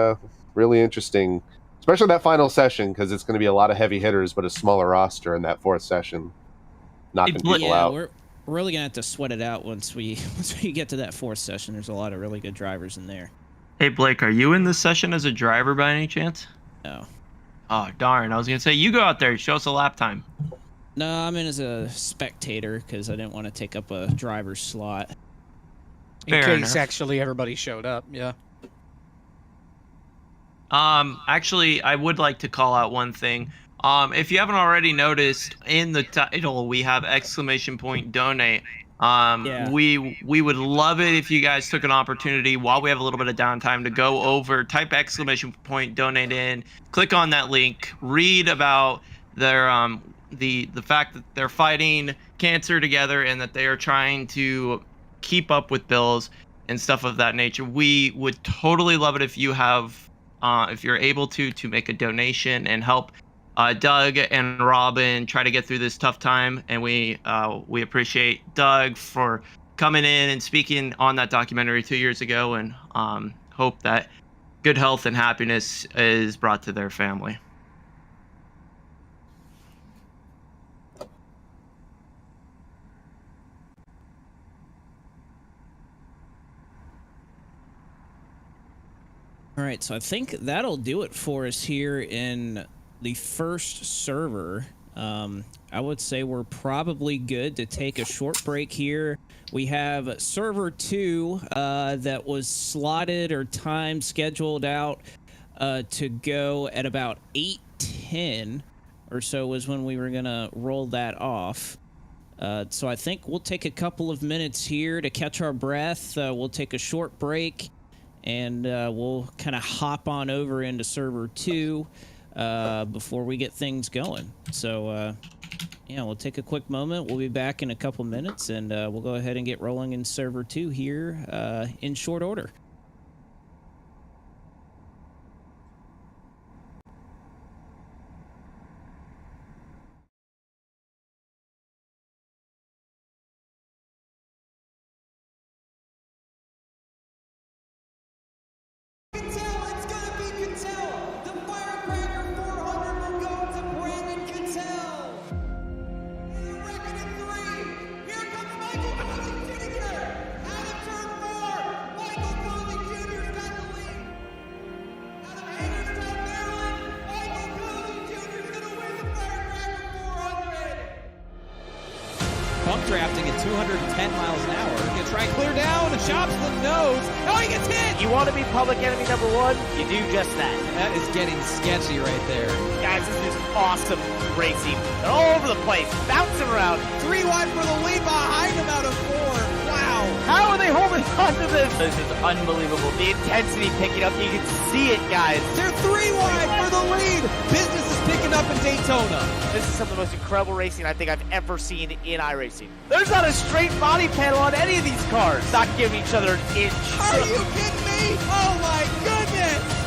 really interesting, especially that final session, because it's going to be a lot of heavy hitters, but a smaller roster in that 4th session, knocking people out. We're really gonna have to sweat it out once we get to that 4th session. There's a lot of really good drivers in there. Hey Blake, are you in this session as a driver by any chance? No, Oh darn! I was gonna say you go out there, show us a lap time. I'm in as a spectator because I didn't want to take up a driver's slot. In Fair case enough. actually everybody showed up. Yeah. Actually, I would like to call out one thing. If you haven't already noticed, in the title we have exclamation point donate. Yeah. We would love it if you guys took an opportunity while we have a little bit of downtime to go over, type exclamation point donate in, click on that link, read about their the fact that they're fighting cancer together and that they are trying to keep up with bills and stuff of that nature. We would totally love it if you're able to make a donation and help Doug and Robin try to get through this tough time. And we appreciate Doug for coming in and speaking on that documentary 2 years ago, and hope that good health and happiness is brought to their family. All right, so I think that'll do it for us here in the first server. I would say we're probably good to take a short break here. We have server 2 that was slotted or time scheduled out to go at about 8:10 or so was when we were going to roll that off. So I think we'll take a couple of minutes here to catch our breath. We'll take a short break, and we'll kind of hop on over into server 2 before we get things going. So yeah, we'll take a quick moment. We'll be back in a couple minutes, and we'll go ahead and get rolling in server 2 here in short order. Pump drafting at 210 miles an hour. Gonna try and clear down. Chops the nose. Oh, he gets hit. You want to be public enemy number one? You do just that. That is getting sketchy right there. Guys, this is awesome racing. They're all over the place, bouncing around. 3 wide for the lead behind him out of 4. Wow. How are they holding on to this? This is unbelievable. The intensity picking up. You can see it, guys. They're 3 wide for the lead. Business is picking up in Daytona. This is some of the most incredible racing I think I've ever seen in iRacing. There's not a straight body panel on any of these cars. Not giving each other an inch. Are you kidding me? Oh my goodness.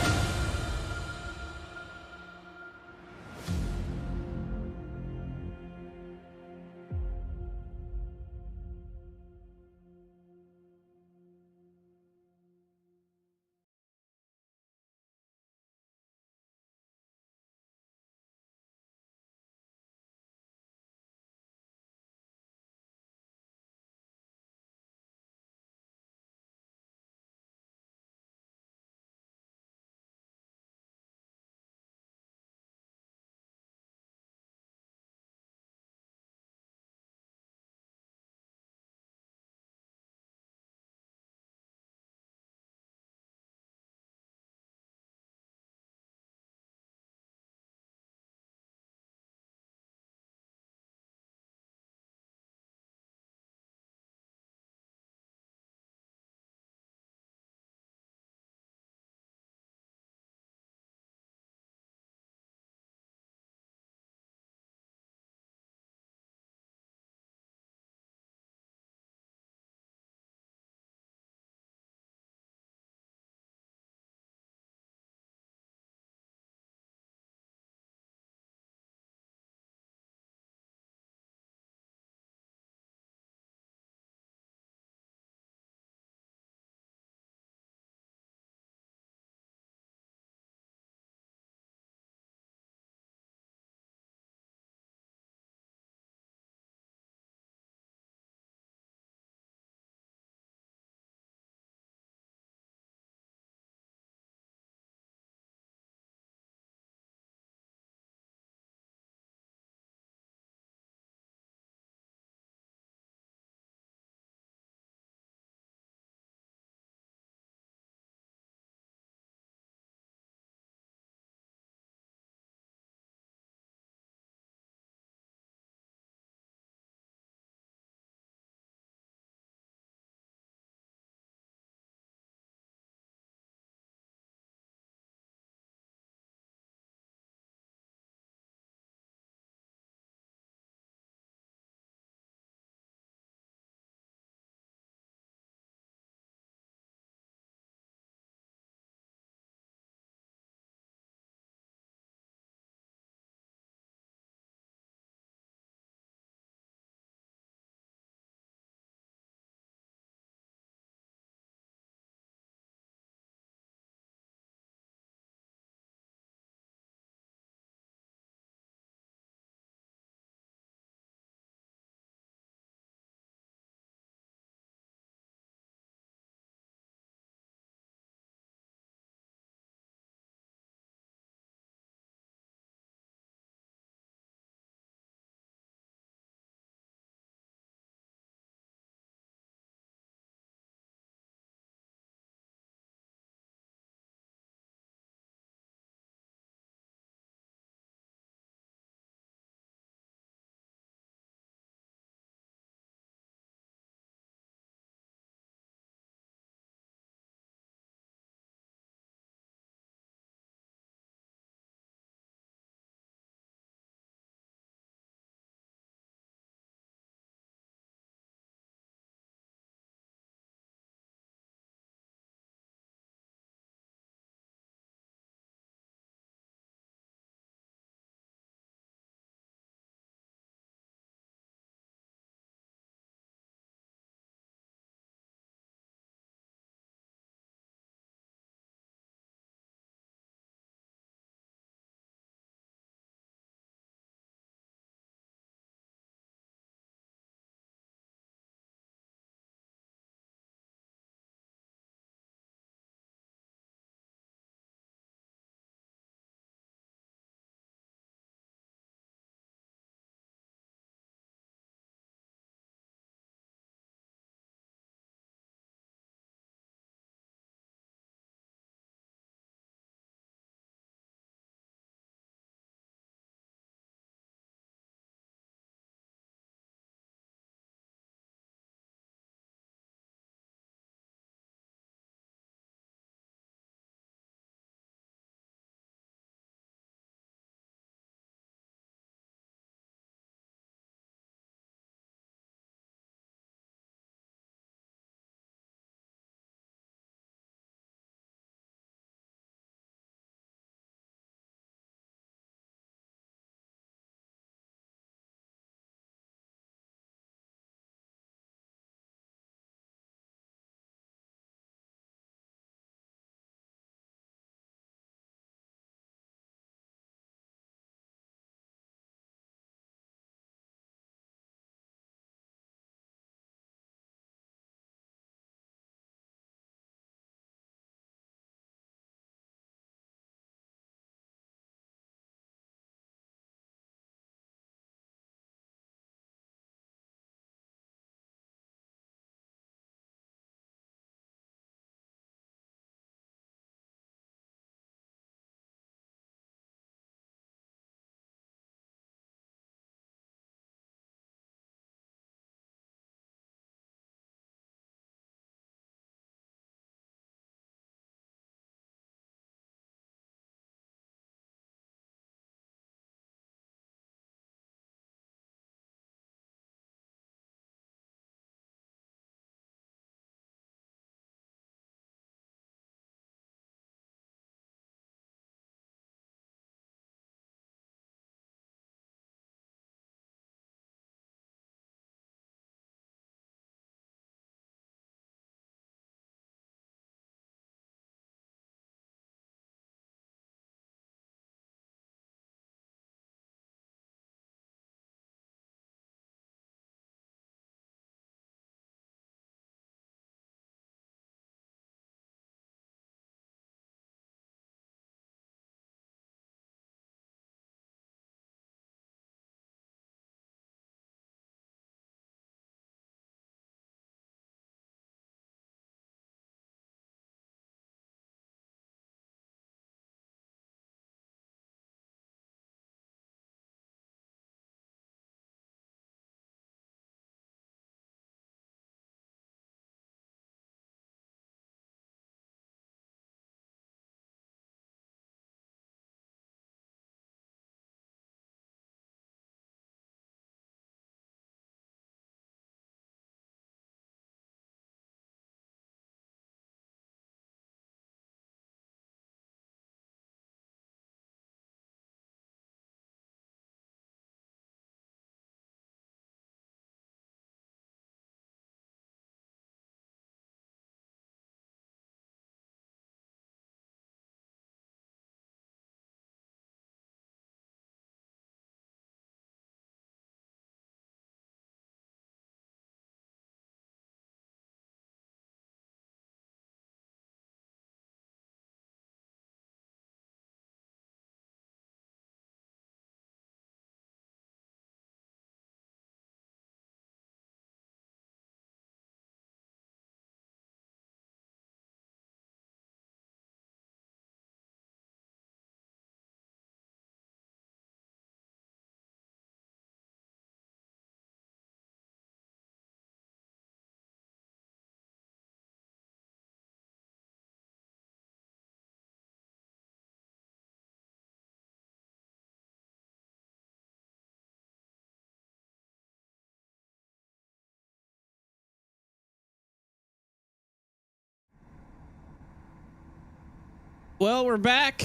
Well, we're back.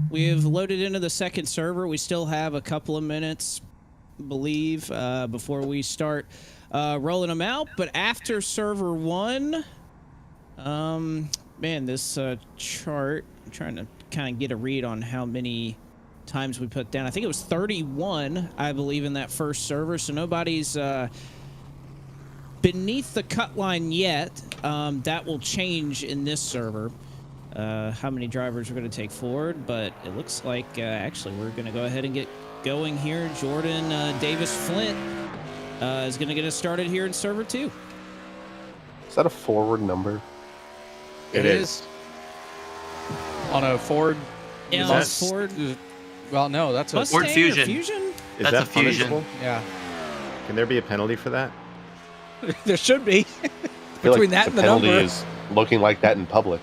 We've loaded into the second server. We still have a couple of minutes, I believe, before we start rolling them out. But after server 1, man, this chart, I'm trying to kind of get a read on how many times we put down. I think it was 31, I believe, in that first server. So nobody's beneath the cut line yet. That will change in this server. How many drivers we're going to take forward, but it looks like actually we're going to go ahead and get going here. Jordan Davis Flint is going to get us started here in server 2. Is that a forward number? It is. On a Ford. Yeah, That's Ford. Well, no, that's a Mustang Ford or Fusion. Fusion? Is That's that a Fusion. punishable? Yeah. Can there be a penalty for that? There should be. I feel Between like that the and the penalty number. is looking like that in public.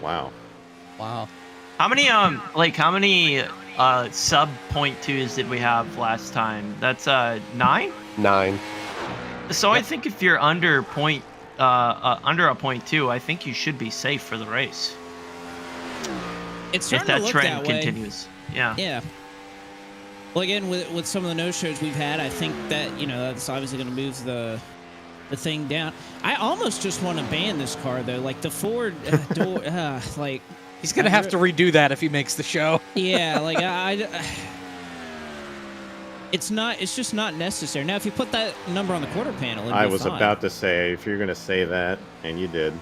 Wow. Wow. How many sub .2s did we have last time? That's 9. 9. So I think if you're under a .2, I think you should be safe for the race. It's If starting that to look trend that way. continues. Yeah. Yeah. Well, again, with some of the no-shows we've had, I think that, you know, that's obviously going to move the thing down. I almost just want to ban this car, though. Like, the Ford door, like... He's going to have to redo that if he makes the show. Yeah, like, it's just not necessary. Now, if you put that number on the quarter panel, it'd I be was fine. about to say, if you're going to say that, and you did.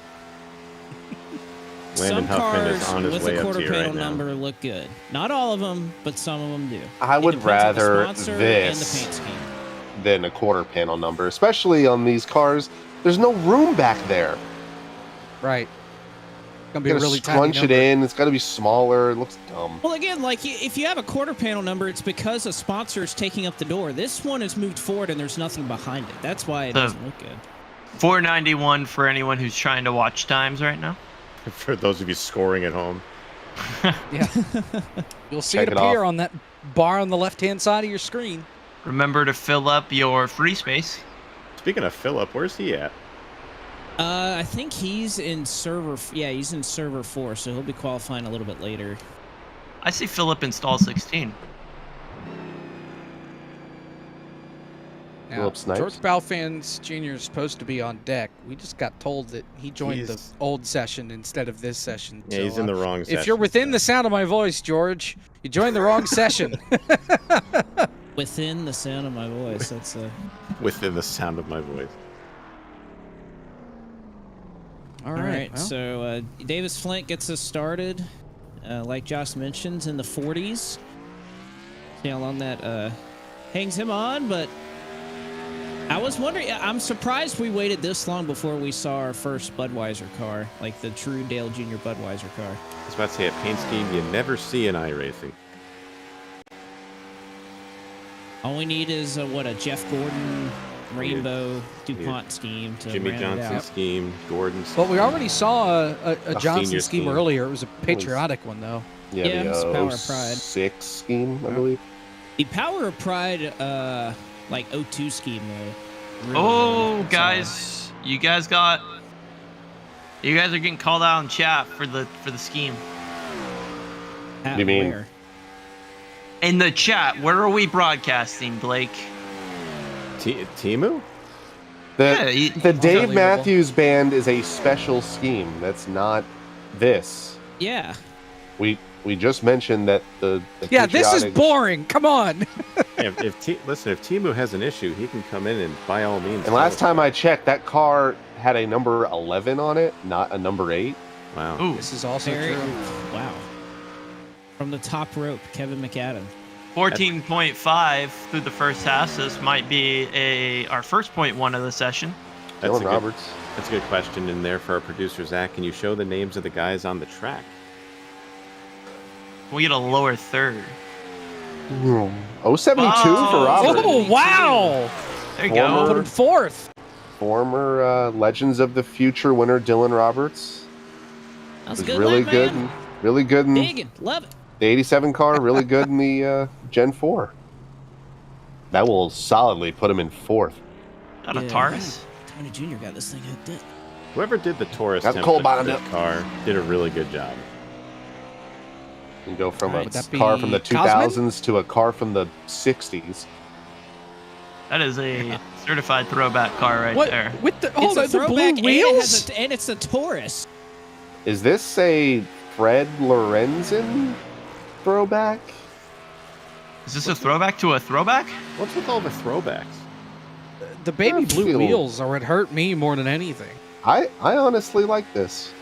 Landon Some Huffman cars is on his with way a up quarter to you panel right now. number look good. Not all of them, but some of them do. I It would depends on the rather sponsor and the this paint scheme. than a quarter panel number, especially on these cars. There's no room back there. Right. Gonna be You a gotta really tiny scrunch it number. in. It's got to be smaller. It looks dumb. Well, again, like if you have a quarter panel number, it's because a sponsor is taking up the door. This one is moved forward and there's nothing behind it. That's why it doesn't look good. 491 for anyone who's trying to watch times right now. For those of you scoring at home. Yeah. You'll see Check it it appear off. on that bar on the left-hand side of your screen. Remember to fill up your free space. Speaking of Philip, where's he at? I think he's in server. Yeah, he's in server 4, so he'll be qualifying a little bit later. I see Philip install 16. Now, Philip Snipes. George Balfans Jr. is supposed to be on deck. We just got told that he joined the He's- old session instead of this session. Yeah, So, he's in the wrong session. If you're within the sound of my voice, George, you joined the wrong session. Within the sound of my voice, that's Within the sound of my voice. all right. well. So Davis Flint gets us started, like Josh mentions, in the 40s. See how long that hangs him on, but I was wondering. I'm surprised we waited this long before we saw our first Budweiser car, like the true Dale Jr. Budweiser car. I was about to say a paint scheme you never see in iRacing. All we need is a Jeff Gordon rainbow DuPont scheme to Jimmy round it Johnson out. scheme, Gordon's. Well, we already saw a A Johnson senior scheme scheme. earlier. It was a patriotic one, though. Yeah, the it's Power of Pride. 06 scheme, I believe. The Power of Pride, like 02 scheme though. Really, Oh, really guys, you guys are getting called out in chat for the scheme. solid. You mean- Where? In the chat, where are we broadcasting, Blake? Timu? Yeah, The Dave Unbelievable. Matthews Band is a special scheme. That's not this. Yeah. We just mentioned that the Yeah, this is patriotic- boring. Come on. Listen, if Timu has an issue, he can come in and by all means. And last time I checked, that car had a number 11 on it, not a number 8. Wow. Ooh, This is also Very, true. wow. From the top rope, Kevin McAdam. 14.5 through the first half. So this might be our first .1 of the session. That's Dylan a Roberts. That's a good question in there for our producer, Zach. Can you show the names of the guys on the track? We get a lower third. 072 for Oh. Roberts. Oh, wow. There you Former- Put go. him fourth. Former Legends of the Future winner Dylan Roberts. That was Was a good really lap, good. man. Really good in Digging. Love it. the 87 car. Really good in the Gen 4. That will solidly put him in 4th. Got a Yeah. Taurus. Tony Jr. got this thing hooked up. Whoever did the Taurus Got template Cole for Bond this up. car did a really good job. And go from Would a that car be from the Cosman? 2000s to a car from the 60s. That is a certified throwback car right What there. with the It's a the throwback, blue wheels? and it's a Taurus. Is this a Fred Lorenzen throwback? Is this a throwback to a throwback? What's with all the throwbacks? The baby I blue feel- wheels are what hurt me more than anything. I honestly like this.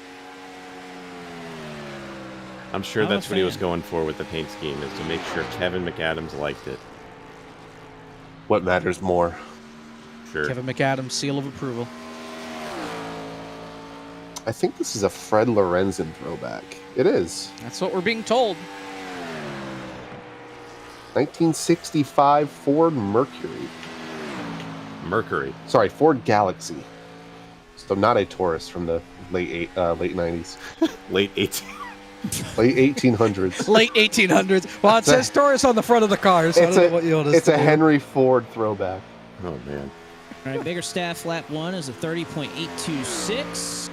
I'm sure I'm a that's what he was fan. going for with the paint scheme, is to make sure Kevin McAdams liked it. What matters more? Sure. Kevin McAdams, seal of approval. I think this is a Fred Lorenzen throwback. It is. That's what we're being told. 1965 Ford Mercury. Mercury. Sorry, Ford Galaxy. So not a Taurus from the late 90s, Late 18. late 1800s. Late 1800s. Well, it It's a- says Taurus on the front of the car, so I It's don't a know what you want us it's to a do. Henry Ford throwback. Oh, man. All right, Biggerstaff lap 1 is a 30.826.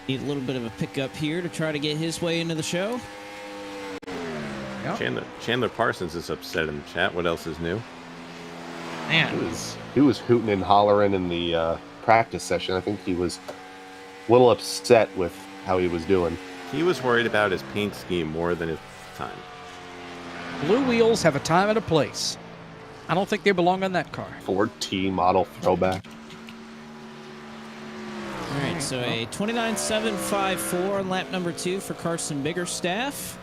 Need a little bit of a pickup here to try to get his way into the show. Yep. Chandler Parsons is upset in the chat. What else is new? Man, He was hooting and hollering in the practice session. I think he was a little upset with how he was doing. He was worried about his paint scheme more than his time. Blue wheels have a time and a place. I don't think they belong on that car. Ford T model throwback. All right, so a 29.754 on lap number 2 for Carson Biggerstaff.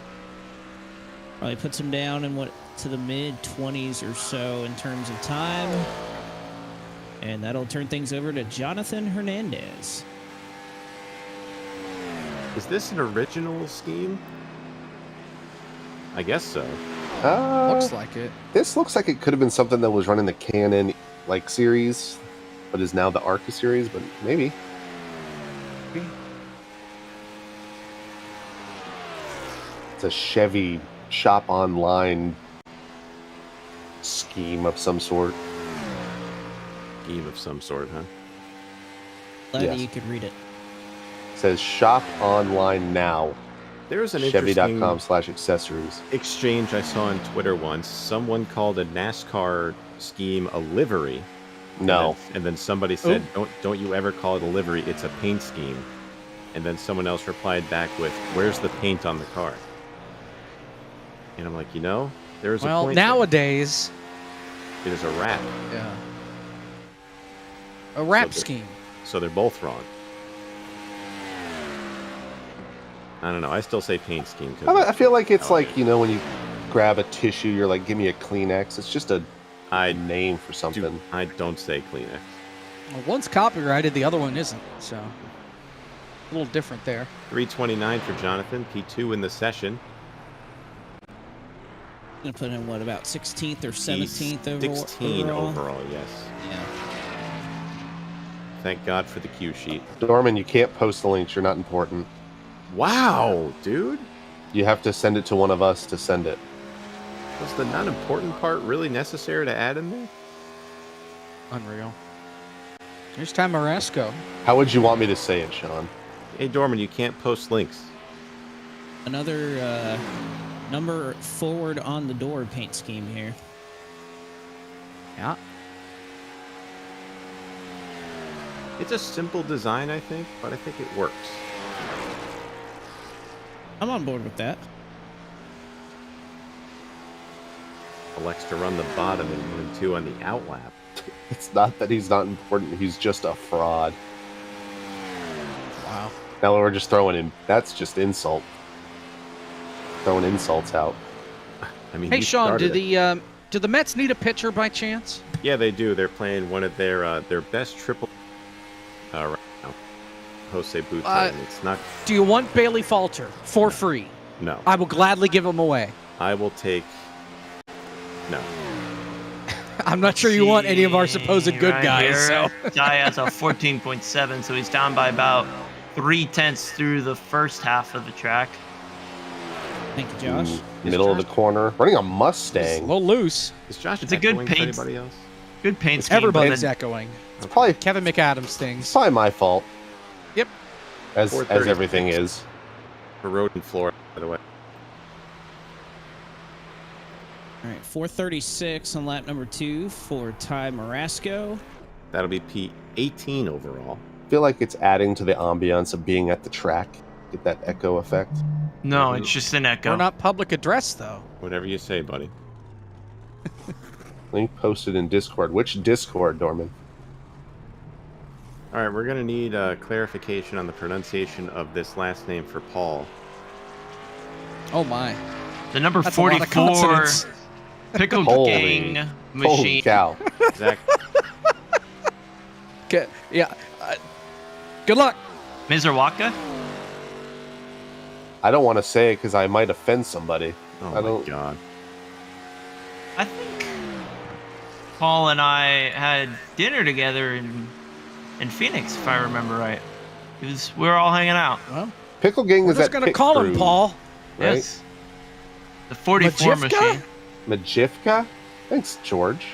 Probably puts him down in to the mid-20s or so in terms of time. And that'll turn things over to Jonathan Hernandez. Is this an original scheme? I guess so. Looks like it. This looks like it could have been something that was running the Canon series, but is now the Arca series. But maybe. It's a Chevy shop online scheme of some sort. Scheme of some sort, huh? Glad that Yes. you could read it. It says shop online now. There's an interesting Chevy.com/accessories. exchange I saw on Twitter once. Someone called a NASCAR scheme a livery. No. And then somebody said, don't you ever call it a livery, it's a paint scheme. And then someone else replied back with, where's the paint on the car? And I'm like, there's a Well, point there. nowadays, It is a wrap. yeah, a rap So scheme. So they're both wrong. I don't know. I still say paint scheme. 'Cause I feel like it's Oh, like, when you grab a tissue, you're like, give me a Kleenex. It's just a name for something. I don't say Kleenex. Well, one's copyrighted, the other one isn't, so a little different there. 329 for Jonathan. P2 in the session. Gonna put in about 16th or 17th overall. 16 overall, yes. Yeah. Thank God for the cue sheet. Dorman, you can't post the links. You're not important. Wow, dude. You have to send it to one of us to send it. Was the not important part really necessary to add in there? Unreal. Here's Tamaresco. How would you want me to say it, Sean? Hey, Dorman, you can't post links. Another number forward on the door paint scheme here. Yeah. It's a simple design, I think, but I think it works. I'm on board with that. Elects to run the bottom in 1 and 2 on the outlap. It's not that he's not important. He's just a fraud. Wow. Now we're just throwing in. That's just insult. Throwing insults out. I mean, Hey, he Sean, started it. do the Mets need a pitcher by chance? Yeah, they do. They're playing one of their best triple right now. Jose Butte. And it's not. Do you want Bailey Falter for free? No. I will gladly give him away. I will take. No. I'm not sure you want any of our supposed See, good right guys. here, So. Guy has a 14.7, so he's down by about 3/10 through the first half of the track. Thank you, Josh. Middle of the corner. Running a It's a Mustang. little loose. Is Josh It's a good echoing for paint- anybody else? Good paint scheme. Everybody's but echoing. It's probably, Kevin McAdams it's things. probably my fault. Yep. As 4:30. everything is. For road in Florida, by the way. All right, 4:36 on lap number 2 for Ty Marasco. That'll be P18 overall. I feel like it's adding to the ambiance of being at the track. Get that echo effect. No, it's just an echo. We're not public address, though. Whatever you say, buddy. Link posted in Discord. Which Discord, Dorman? All right, we're going to need clarification on the pronunciation of this last name for Paul. Oh, my. The number That's a lot of 44 consonants. pickle Holy- gang Holy machine. cow. Zach, Okay, yeah. Good luck. Mizorwaka? I don't want to say it because I might offend somebody. oh I my don't- God. I think Paul and I had dinner together in Phoenix, if I remember right. We were all hanging out. Well, Pickle Gang we're is just that going to pit call him crew, Paul. right? Yes. The 44 Majivka? machine. Majivka? Thanks, George.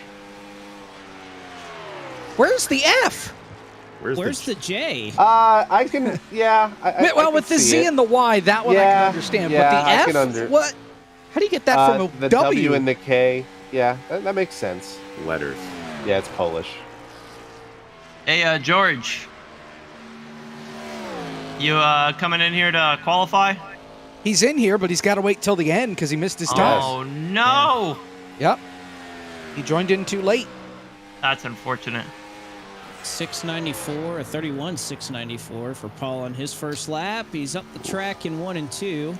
Where's the F? Where's the J? I can, yeah. I Well, can with the see Z it. and the Y, that one I Yeah, can understand. yeah, but I the can F? under- What? How do you get that from a the W? and the K. Yeah, that makes sense. Letters. Yeah, it's Polish. Hey, George. You coming in here to qualify? He's in here, but he's got to wait till the end because he missed his time. Oh, no. Yep. He joined in too late. That's unfortunate. 694, a 31.694 for Paul on his first lap. He's up the track in 1 and 2.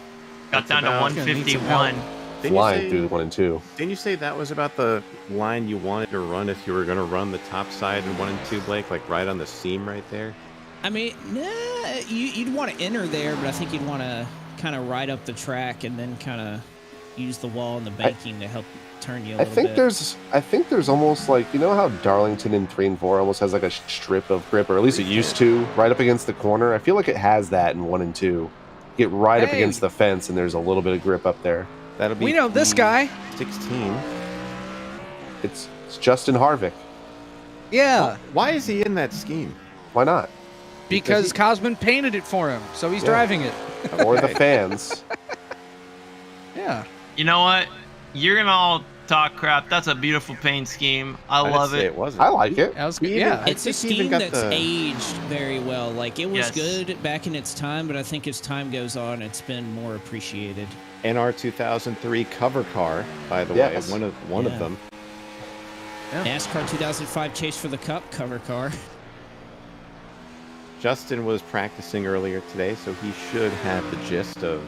Got down to about- gonna need some help. 151. Didn't you Flying say- through the 1 and 2. Didn't you say that was about the line you wanted to run if you were going to run the top side in 1 and 2, Blake? Like right on the seam right there? I mean, nah, you'd want to enter there, but I think you'd want to kind of ride up the track and then kind of use the wall and the banking to help turn you a I little think bit. there's almost like, you know how Darlington in 3 and 4 almost has like a strip of grip, or at least it used to, right up against the corner. I feel like it has that in 1 and 2. Get right up Hey. against the fence, and there's a little bit of grip up there. That'll be We know this guy. 16. It's Justin Harvick. Yeah, Why is he in that scheme? Why not? because Cosman painted it for him, so he's Yeah. driving it. Or the fans. Yeah. You know what? You're going to all talk crap. That's a beautiful paint scheme. I didn't love say it. it wasn't. I like it. That was We good. even- Yeah. I It's a think he even scheme got that's the- aged very well. Like, it was Yes. good back in its time, but I think as time goes on, it's been more appreciated. NR 2003 cover car, by the Yes. way. One of Yeah. them. NASCAR 2005 Chase for the Cup cover car. Justin was practicing earlier today, so he should have the gist of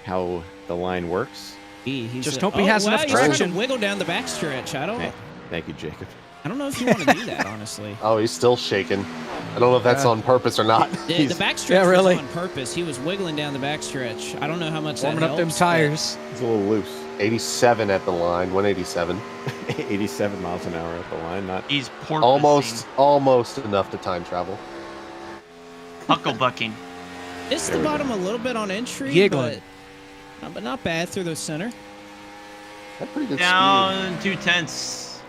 how the line works. He's Just hope he has enough he's trying traction. to wiggle down the backstretch. Hey, thank you, Jacob. I don't know if you want to do that, honestly. Oh, he's still shaking. I don't know if that's Yeah. on purpose or not. The backstretch Yeah, really. was on purpose. He was wiggling down the backstretch. I don't know how much Warming that up them helps, but- tires. He's a little loose. 87 at the line, 187. 87 miles an hour at the line. Not He's porpoising. Almost enough to time travel. Hucklebucking. It's the bottom a little bit on entry, Giggling. but not bad through the center. That's pretty good speed. Down 2/10.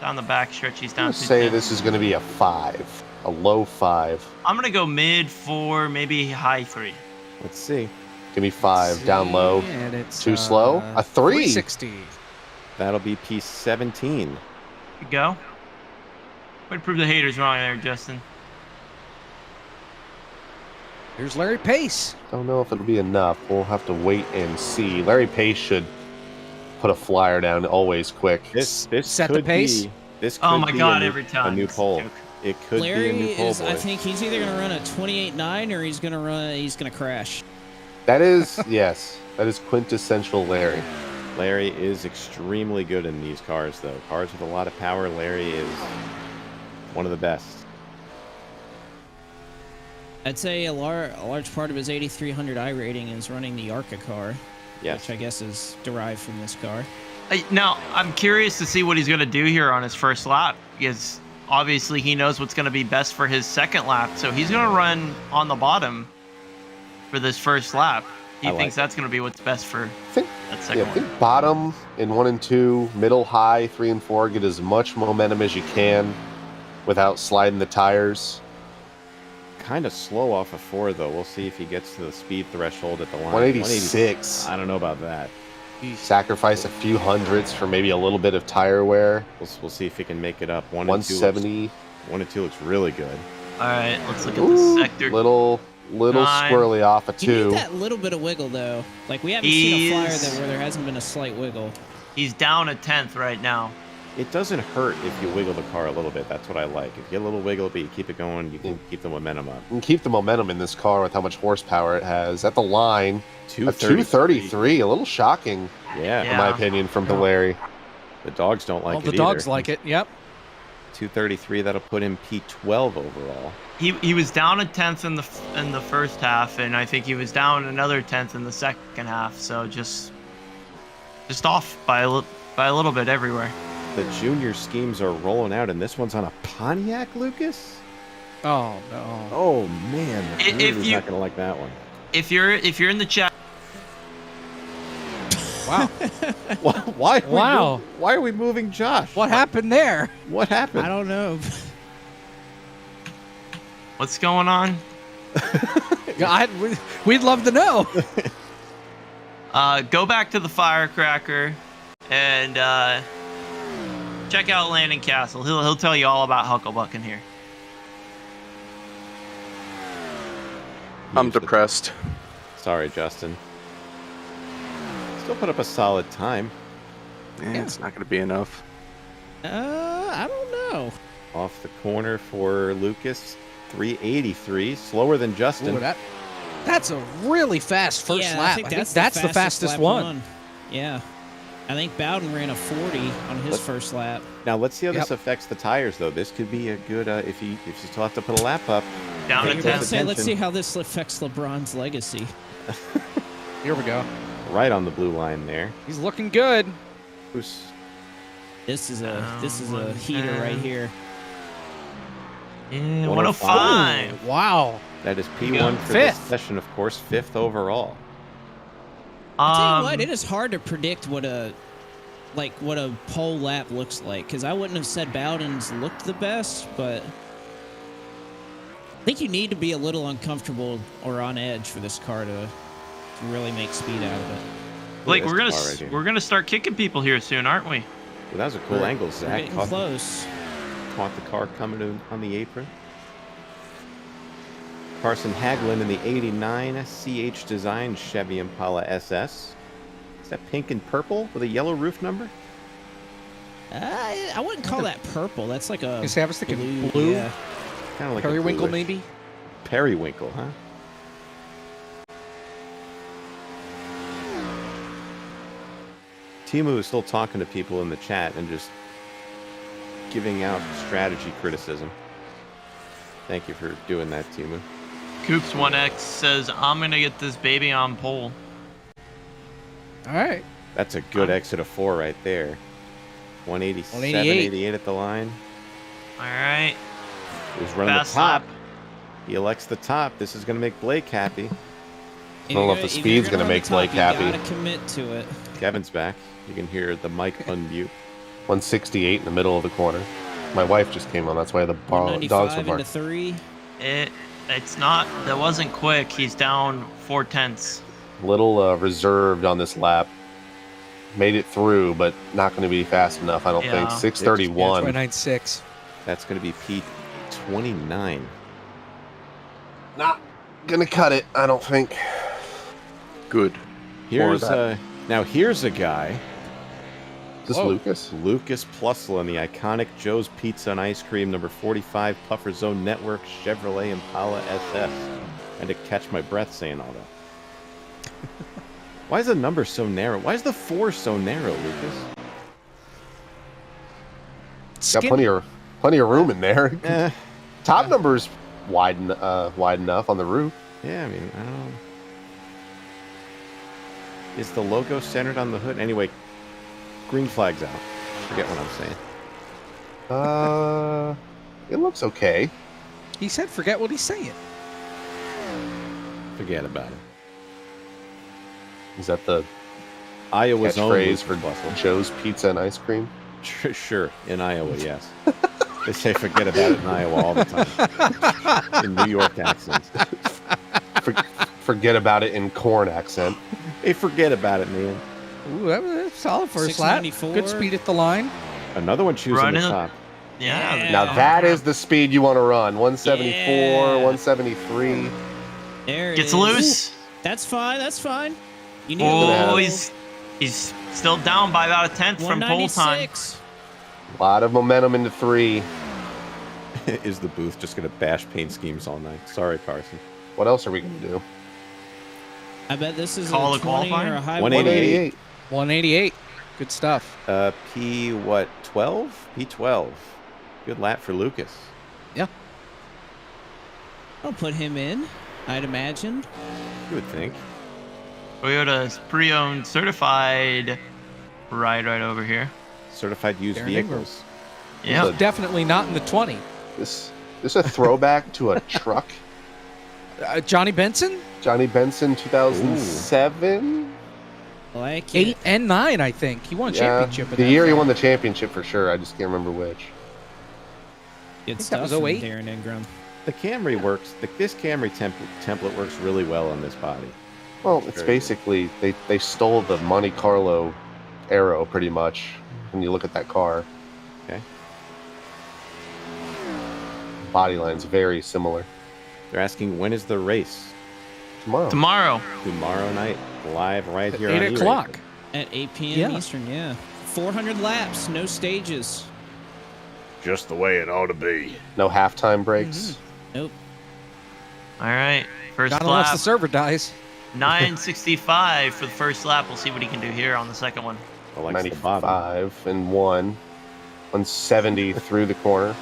Down the back stretch, he's I'm down going 2/10. to say this is going to be a 5. A low 5. I'm going to go mid 4, maybe high 3. let's see. Give me 5. Down low. And it's Too slow? A 3. 360. That'll be P17. You go. Way to prove the haters wrong there, Justin. Here's Larry Pace. Don't know if it'll be enough. We'll have to wait and see. Larry Pace should put a flyer down always quick. This Set the could pace. be. This could Oh my be God, a new, every time. a new It's a pole. joke. It could be a Larry new pole is, boy. I think he's either going to run a 28.9 or he's going to crash. That is, yes, that is quintessential Larry. Larry is extremely good in these cars, though. Cars with a lot of power. Larry is one of the best. I'd say a large part of his 8,300 iRating is running the ARCA car, Yes. which I guess is derived from this car. Now, I'm curious to see what he's going to do here on his first lap, because obviously he knows what's going to be best for his second lap. So he's going to run on the bottom for this first lap. He I like thinks it. that's going to be what's best for I think, that yeah, second I one. think bottom in 1 and 2, middle, high, 3 and 4. Get as much momentum as you can without sliding the tires. Kind of slow off of 4, though. We'll see if he gets to the speed threshold at the line. 186. I don't know about that. sacrifice a few hundredths for maybe a little bit of tire wear. We'll see if he can make it up. 1 and 2 170. 1 and 2 looks really good. All right, let's look at the sector. Little 9. Squirrely off a 2. You need that little bit of wiggle, though. Like, we haven't seen a flyer where there hasn't been a slight wiggle. He's down a 10th right now. It doesn't hurt if you wiggle the car a little bit. That's what I like. If you get a little wiggle, but you keep it going, you can keep the momentum up. You can keep the momentum in this car with how much horsepower it has. At the line, 233. A little shocking, Yeah. in my opinion, from Larry. The dogs don't like it the either. dogs like it. Yep. 233. That'll put him P12 overall. He was down a 10th in the first half, and I think he was down another 10th in the second half. So just off by a little bit everywhere. The junior schemes are rolling out, and this one's on a Pontiac, Lucas? Oh no. Oh man, the If community's you- not gonna like that one. If you're in the chat, Wow. Why are we moving Josh? What happened there? What happened? I don't know. what's going on? We'd love to know. Go back to the firecracker and check out Landon Castle. He'll tell you all about Hucklebuck in here. I'm depressed. Sorry, Justin. Still put up a solid time. It's not going to be enough. I don't know. Off the corner for Lucas, 383, slower than Justin. Ooh, that's a really fast first yeah, lap. I think that's the fastest lap one. Yeah. I think Bowden ran a 40 on his first lap. Now let's see how this affects the tires, though. This could be a good if you still have to put a lap up. Down pay a close 10th. Say, let's attention. see how this affects LeBron's legacy. Here we go. Right on the blue line there. He's looking good. Who's This is a heater right here. Yeah, 105. 105. Wow. that is go. P1 for this Fifth. session, of course, 5th overall. I'll tell you what, it is hard to predict what a pole lap looks like, because I wouldn't have said Bowden's looked the best, but I think you need to be a little uncomfortable or on edge for this car to really make speed out of it. Blake, Look we're at gonna this car right here. we're gonna start kicking people here soon, aren't we? Well, that was a cool angle. We're Zach getting close. caught the car coming on the apron. Carson Hagelin in the 89 CH Design Chevy Impala SS. Is that pink and purple with a yellow roof number? I wouldn't call that purple. That's like a I was thinking blue. Yeah. Kind of like Periwinkle, a bluish. maybe? Periwinkle, huh? Timu is still talking to people in the chat and just giving out strategy criticism. Thank you for doing that, Timu. Coops1X says, I'm gonna get this baby on pole. All right. That's a good exit of 4 right there. 187, 188. 88 at the line. All right. He's running Fast the top. lap. He elects the top. This is going to make Blake happy. I don't know if the speed's going to make Blake happy. You gotta commit to it. Kevin's back. You can hear the mic unmute. 168 in the middle of the corner. My wife just came on. That's why the dogs were 195 into barking. 3. It's not. That wasn't quick. He's down 4/10. Little reserved on this lap. Made it through, but not going to be fast enough, I don't Yeah. think. 631. 0.96. That's going to be P29. Not going to cut it, I don't think. Good. Here's that. now here's a guy, Is this Whoa. Lucas? Lucas Plusl in the iconic Joe's Pizza and Ice Cream number 45 Puffer Zone Network Chevrolet Impala SS. I had to catch my breath saying all that. Why is the number so narrow? Why is the 4 so narrow, Lucas? Got plenty of room in there. Eh, Top number's wide enough on the roof. yeah, I mean, I don't know. Is the logo centered on the hood? Anyway, green flag's out. Forget what I'm saying. It looks okay. He said, forget what he's saying. Forget about it. Is that the Iowa's own catchphrase for Lucas Plusl. Joe's Pizza and Ice Cream? Sure, in Iowa, yes. They say forget about it in Iowa all the time. In New York accents. Forget about it in corn accent. Hey, forget about it, man. Ooh, that was a solid first lap. 694. Good speed at the line. Another one choosing Running the up. top. Yeah. Now that is the speed you want to run. 174, Yeah. 173. There it Gets is. loose. That's fine. That's fine. You need Oh, a he's still down by about a tenth from pole time. 196. A lot of momentum into 3. Is the booth just going to bash paint schemes all night? Sorry, Carson. What else are we going to do? I bet this is Call a it 20 qualifying? or a high 188. 188. Good stuff. P what? 12? P12. Good lap for Lucas. Yeah. I'll put him in, I'd imagine. You would think. Toyota's pre-owned certified right over here. Certified used Darren vehicles. Yeah. Definitely not in the 20. This a throwback to a truck. Johnny Benson? Johnny Benson, 2007. Like it. 8 and 9, I think. He won a championship. The year he won the championship for sure. I just can't remember which. Good that stuff was from 08. Darren Ingram. The Camry works. This Camry template works really well on this body. Well, it's basically they stole the Monte Carlo Aero pretty much when you look at that car. Okay. Body line's very similar. They're asking when is the race? Tomorrow. Tomorrow night, live right here on 8 o'clock. At 8 p.m. Yeah. Eastern, yeah. 400 laps, no stages. Just the way it ought to be. No halftime breaks. Nope. All right. First Not unless lap. the server dies. 965 for the first lap. We'll see what he can do here on the second one. Alexa the bottom. 95 and 170 through the corner.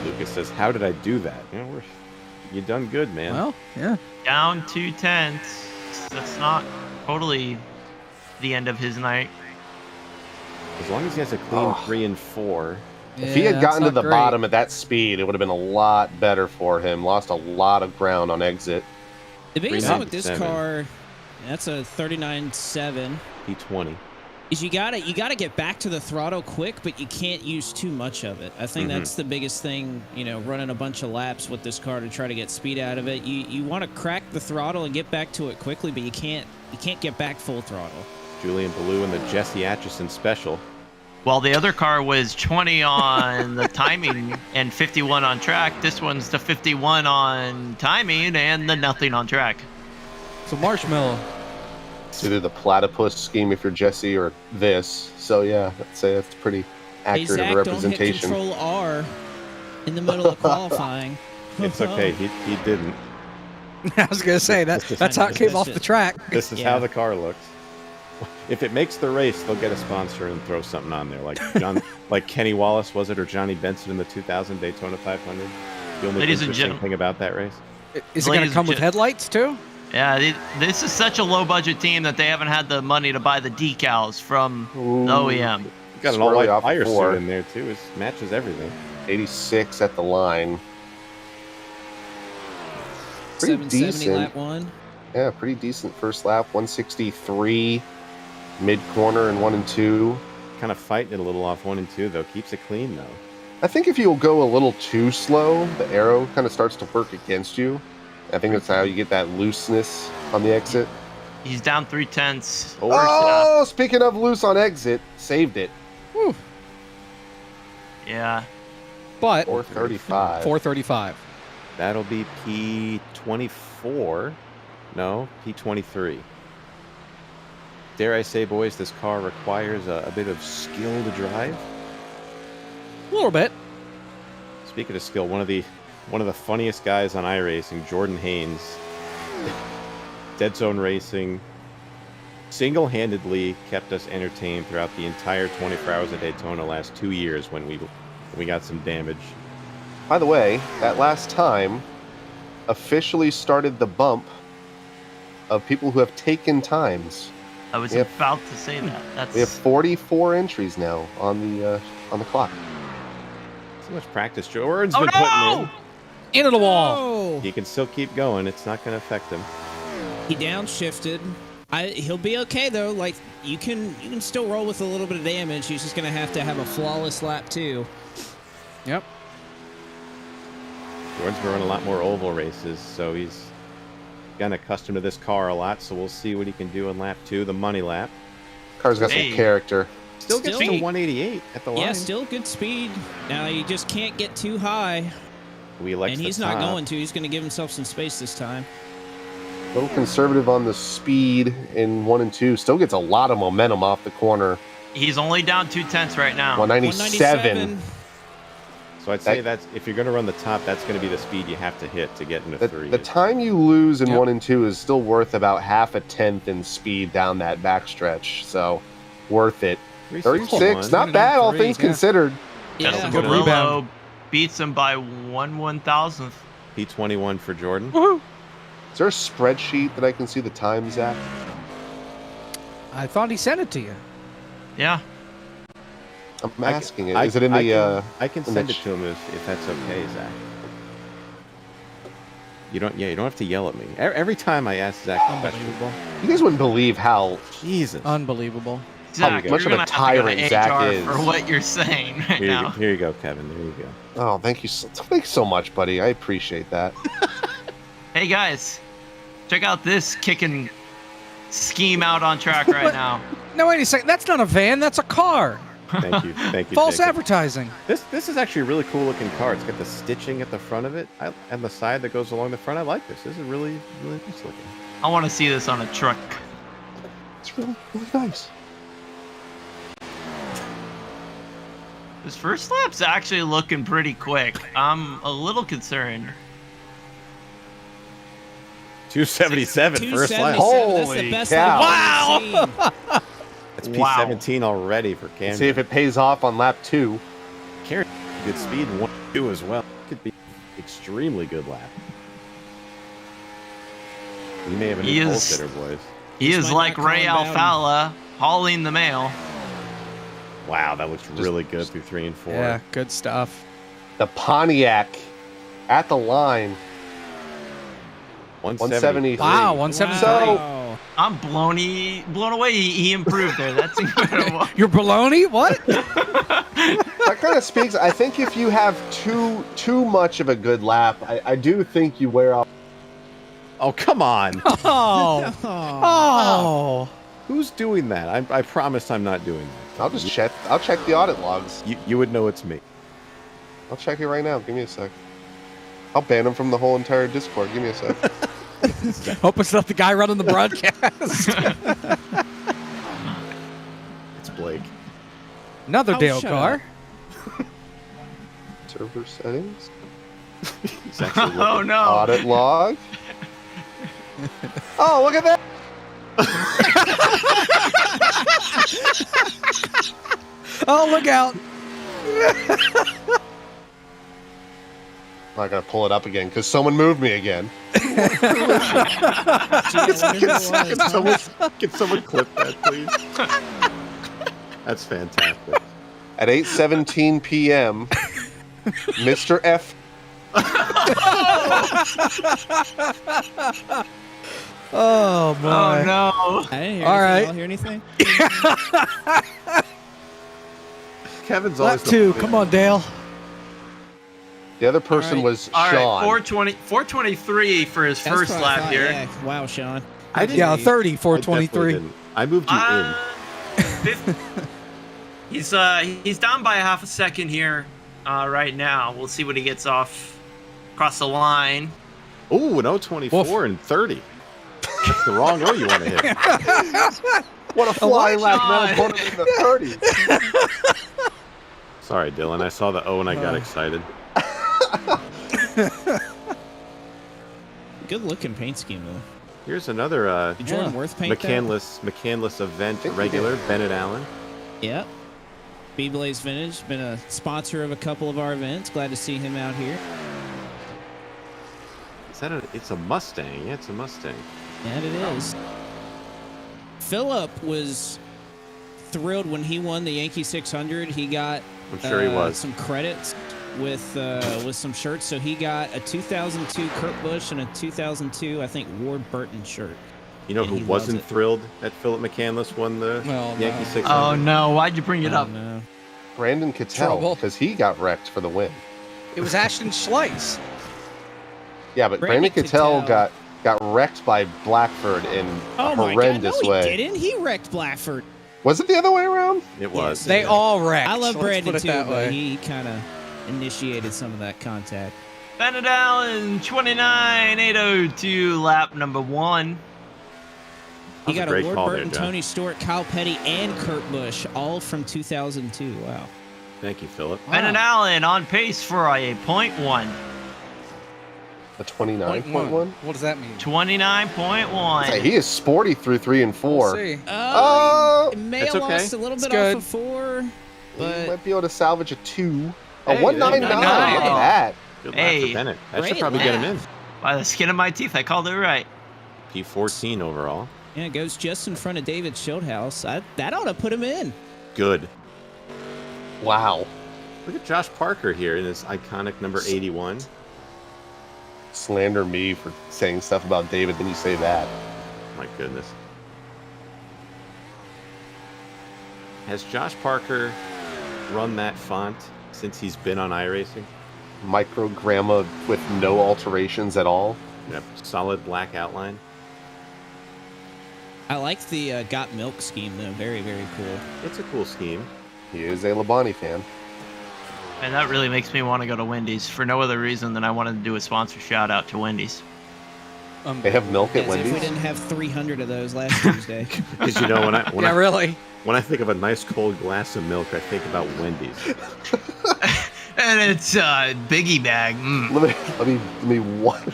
Lucas says, "How did I do that? You know, you done good, man." Well, yeah. Down 2/10. That's not totally the end of his night. As long as he has a clean 3 and 4. If he had gotten to the bottom at that speed, it would have been a lot better for him. Lost a lot of ground on exit. The biggest thing with this 397. car, that's a 39.7, P20. is you gotta get back to the throttle quick, but you can't use too much of it. I think that's the biggest thing, running a bunch of laps with this car to try to get speed out of it. You want to crack the throttle and get back to it quickly, but you can't get back full throttle. Julian Ballou and the Jesse Atchison special. While the other car was 20 on the timing and 51 on track, this one's the 51 on timing and the nothing on track. So Marshmallow. It's either the platypus scheme if you're Jesse or this. So yeah, I'd say that's pretty accurate Hey, Zach, of a representation. Don't hit Control R in the middle of qualifying. It's okay. He didn't. I was going to say, that's how it came off the track. This is how the car looks. If it makes the race, they'll get a sponsor and throw something on there, like Kenny Wallace was it, or Johnny Benson in the 2000 Daytona 500. The only Ladies and interesting gentlemen. thing about that race. Is it going to come with headlights, too? Yeah, this is such a low-budget team that they haven't had the money to buy the decals from the OEM. Got an Swirly all-white off fire four. suit in there too. It matches everything. 86 at the line. Pretty 770 decent. lap 1. Yeah, pretty decent first lap. 163 mid corner and 1 and 2. Kind of fighting it a little off 1 and 2 though. Keeps it clean though. I think if you'll go a little too slow, the arrow kind of starts to work against you. I think that's how you get that looseness on the exit. He's down 3/10. Oh, speaking of loose on exit, saved it. Whew. Yeah. But 435. 435. That'll be P24. No, P23. Dare I say, boys, this car requires a bit of skill to drive. A little bit. Speaking of skill, one of the funniest guys on iRacing, Jordan Haynes, Dead Zone Racing, single-handedly kept us entertained throughout the entire 24 hours of Daytona last 2 years when we got some damage. By the way, that last time officially started the bump of people who have taken times. I was Yep. about to say that. We have 44 entries now on the clock. So much practice Jordan's Oh, been putting no! Into the wall. Oh, in. He can still keep going. It's not going to affect him. he downshifted. He'll be okay though. Like you can still roll with a little bit of damage. He's just gonna have to have a flawless lap 2. Yep. Jordan's been running a lot more oval races, so he's gotten accustomed to this car a lot, so we'll see what he can do in lap 2, the money lap. Car's got Hey. some character. Still gets Still- to 188 at the line. Yeah, still good speed. Now you just can't get too high, We elect and the he's not top. going to. He's going to give himself some space this time. A little conservative on the speed in 1 and 2. Still gets a lot of momentum off the corner. He's only down 2/10 right now. 197. So I'd say that's if you're going to run the top, that's going to be the speed you have to hit to get into The, 3. the time you lose in Yep. 1 and 2 is still worth about half a tenth in speed down that backstretch. So worth it. 36, not bad, all things considered. Justin Yeah. Good Parillo rebound. beats him by 1/1000th. P21 for Jordan. Is there a spreadsheet that I can see the times at? I thought he sent it to you. Yeah. I'm asking it. I- Is it in the? I can in the send it to him if that's okay, Zach. You don't have to yell at me. Every time I ask Zach a question. Unbelievable. You guys wouldn't believe how Jesus. Unbelievable. Zach, much you're of a gonna have to go tyrant to Zach HR is. for what you're saying right Here you, go, now. here you go, Kevin. There you go. Oh, thank you so much, buddy. I appreciate that. Hey guys, check out this kicking scheme out on track right now. No, wait a second. That's not a van. That's a car. Thank you. Thank you. False Jacob. advertising. This is actually a really cool looking car. It's got the stitching at the front of it and the side that goes along the front. I like this. This is really nice looking. I want to see this on a truck. It's really, really nice. This first lap's actually looking pretty quick. I'm a little concerned. 277 first lap. 277. That's the Holy best cow. I've ever seen. That's Wow. P17 already for Camden. See if it pays off on lap 2. Carry good speed in 1-2 as well. Could be extremely good lap. We may have a He new pole is- sitter, boys. He This is might like not Ray calm down. Alfala hauling the mail. Wow, that looks really good through 3 and 4. Yeah, good stuff. The Pontiac at the line. 170. 173. Wow, 173. Wow. I'm blown away. He improved there. That's incredible. You're baloney? What? That kind of speaks. I think if you have too much of a good lap, I do think you wear out. Oh, come on. Oh. Oh. Who's doing that? I promise I'm not doing that. I'll just check. I'll check the audit logs. You would know it's me. I'll check it right now. Give me a sec. I'll ban him from the whole entire Discord. Give me a sec. Hope it's not the guy running the broadcast. It's Blake. Another Oh, Dale shut car. Server settings. He's actually Oh looking- no. Audit log. Oh, look at that. Oh, look out. I gotta pull it up again because someone moved me again. Gee, I wonder who it was. Can someone clip that, please? That's fantastic. At 8:17 p.m., Mr. F. Oh, boy. Oh no. I didn't hear All anything. right. Y'all hear anything? Kevin's Lap always the- 2. Come on, Dale. The other person All right. was All right, Sean. 423 for his That's first what I lap thought, here. Yeah. Wow, Sean. I didn't. Yeah, 30, I 423. definitely didn't. I moved you in. He's down by half a second here right now. We'll see what he gets off across the line. Ooh, an 024 and 30. That's the wrong O you want to hit. What a flying lap! Sean. Now put it in the 30s. Sorry, Dylan. I saw the O and I got excited. Good looking paint scheme though. Here's another Did Jordan Worth paint that? McCandless event think he regular, did. Bennett Allen. Yep. B-Blaze Vintage, been a sponsor of a couple of our events. Glad to see him out here. Is that it's a Mustang? Yeah, it's a Mustang. And it is. Philip was thrilled when he won the Yankee 600. He got I'm sure he was. some credits with some shirts. So he got a 2002 Kurt Busch and a 2002, I think, Ward Burton shirt. You know and who he loves wasn't it. thrilled that Philip McCandless won the Well, Yankee no. 600? Oh no, why'd you bring it Oh, up? no. Brandon Cattell, Trouble. because he got wrecked for the win. It was Ashton Schleiss. Yeah, but Brandon Brandon Cattell Cattell. got wrecked by Blackford in Oh a my horrendous God. No, way. he didn't. He wrecked Blackford. Was it the other way around? It was. They all wrecked. I love Let's Brandon put it too, that but way. he kind of initiated some of that contact. Bennett Allen, 29.802, lap number 1. He That got was a great Ward call there, Burton, John. Tony Stewart, Kyle Petty, and Kurt Busch, all from 2002. Wow. Thank you, Philip. Bennett Allen on pace for a .1. A 29.1. What does that mean? 29.1. He is sporty through 3 and 4. We'll see. Oh, It may it's have okay. lost a little It's bit good. off of 4, He but might be able to salvage a 2. A Hey, 199. Look at that. Good Hey, lap for Bennett. That should great probably get him in. lap. By the skin of my teeth, I called it right. P14 overall. yeah, it goes just in front of David Schildhouse. That ought to put him in. Good. Wow. Look at Josh Parker here in his iconic number 81. Slander me for saying stuff about David, then you say that. My goodness. Has Josh Parker run that font since he's been on iRacing? Microgramma with no alterations at all. Yep. Solid black outline. I like the Got Milk scheme, though. Very, very cool. It's a cool scheme. He is a Labonte fan. And that really makes me want to go to Wendy's for no other reason than I wanted to do a sponsor shout out to Wendy's. They have milk at As if we Wendy's. didn't have 300 of those last Tuesday. Because you know when Yeah, really. when I think of a nice cold glass of milk, I think about Wendy's. And it's a biggie bag. Mm. Let me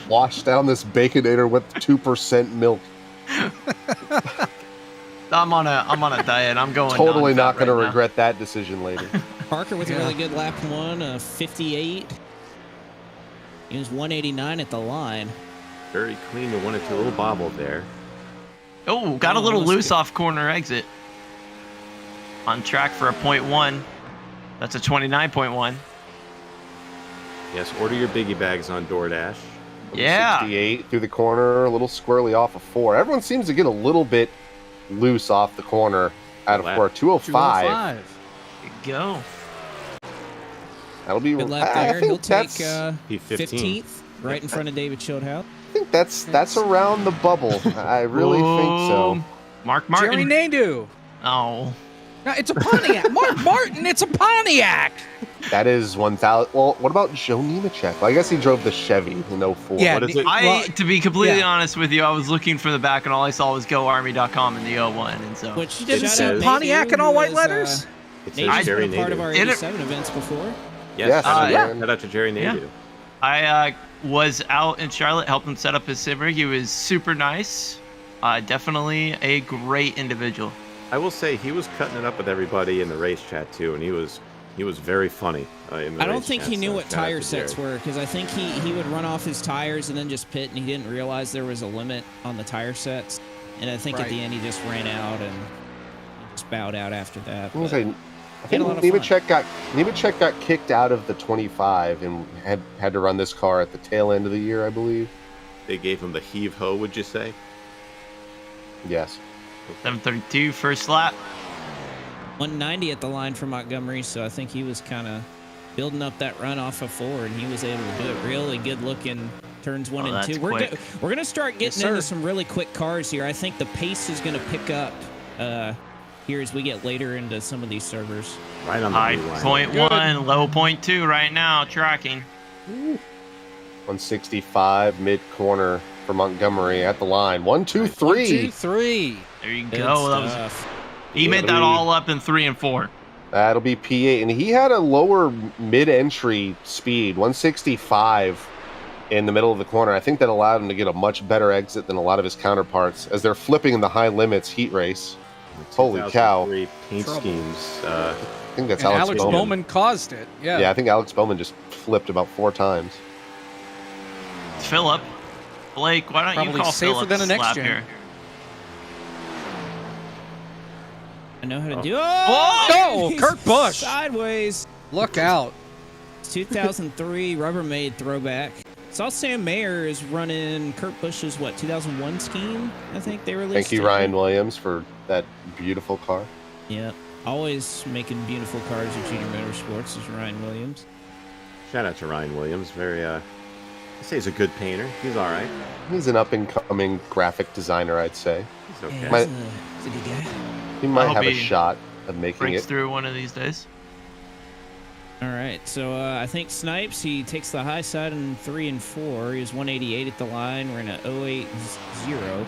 wash down this Baconator with 2% milk. I'm on a diet. I'm going Totally not going going to regret that decision later. Parker with a really good lap 1, 58. He was 189 at the line. Very clean to 1 and 2. A little bobbled there. Oh, got a Oh, little that's loose good. off corner exit. On track for a .1. That's a 29.1. Yes, order your biggie bags on DoorDash. Yeah. 68 through the corner, a little squirrely off of 4. Everyone seems to get a little bit loose off the corner out of Lap. 4. 205. 205. There you go. That'll be. Good lap I there. He'll think take that's. P15. 15th, right in front of David Schildhouse. I think that's around the bubble. I really think so. Boom. Mark Jeremy Martin. Nadeau. Oh. No, it's a Pontiac. Mark Martin, it's a Pontiac. That is 1,000. Well, what about Joe Nemechek? Well, I guess he drove the Chevy in 04. Yeah, What is it? To be completely yeah. honest with you, I was looking for the back and all I saw was GoArmy.com in the 01. And so Which You didn't shout see out Pontiac Nadeau, in all who white was, letters? It Nadeau's says Jerry been a part of Nadeau. our It- 87 events before. Yes, shout yeah. out to Jerry Nadeau. I was out in Charlotte helping set up his sim rig. He was super nice. Definitely a great individual. I will say he was cutting it up with everybody in the race chat too, and he was very funny. In the I don't race think chat, he knew so what shout out tire to sets Jerry. were, because I think he would run off his tires and then just pit, and he didn't realize there was a limit on the tire sets. And I think at Right. the end he just ran out and just bowed out after that. What was but- I think a lot of fun. Nemechek got kicked out of the 25 and had to run this car at the tail end of the year, I believe. They gave him the heave ho, would you say? Yes. 732 first lap. 190 at the line for Montgomery, so I think he was kind of building up that run off of 4, and he was able to do it. Really good looking turns 1 Oh, and that's 2. We're quick. we're gonna start getting sir. into some really quick cars here. I think the pace is gonna pick up here as we get later into some of these servers. Right on the High blue line. .1, low .2 right now, tracking. 165 mid corner for Montgomery at the line. 1, 2, 3. 1, 2, 3. There you Good go. That was, stuff. he made that all up in 3 and 4. That'll be P8, and he had a lower mid-entry speed, 165 in the middle of the corner. I think that allowed him to get a much better exit than a lot of his counterparts as they're flipping in the high limits heat race. Holy cow. 2003 paint Trouble. schemes. I think that's And Alex, Alex Bowman caused it. Yeah. Yeah, I think Alex Bowman just flipped about 4 times. Philip. Blake, why don't Probably you call safer Philip than a next lap gen. here? I know how to do. Oh, he's Kurt Busch. sideways. Look out. 2003 Rubbermaid throwback. Saw Sam Mayer is running Kurt Busch's 2001 scheme. I think they released. Thank you, it. Ryan Williams, for that beautiful car. Yeah, always making beautiful cars at Junior Motorsports is Ryan Williams. Shout out to Ryan Williams. Very, I say he's a good painter. He's all right. He's an up-and-coming graphic designer, I'd say. He's okay. Yeah, My- he's a good guy. He might hope have a he shot of making breaks it. through one of these days. All right, so I think Snipes, he takes the high side in 3 and 4. He was 188 at the line. We're in a 080. I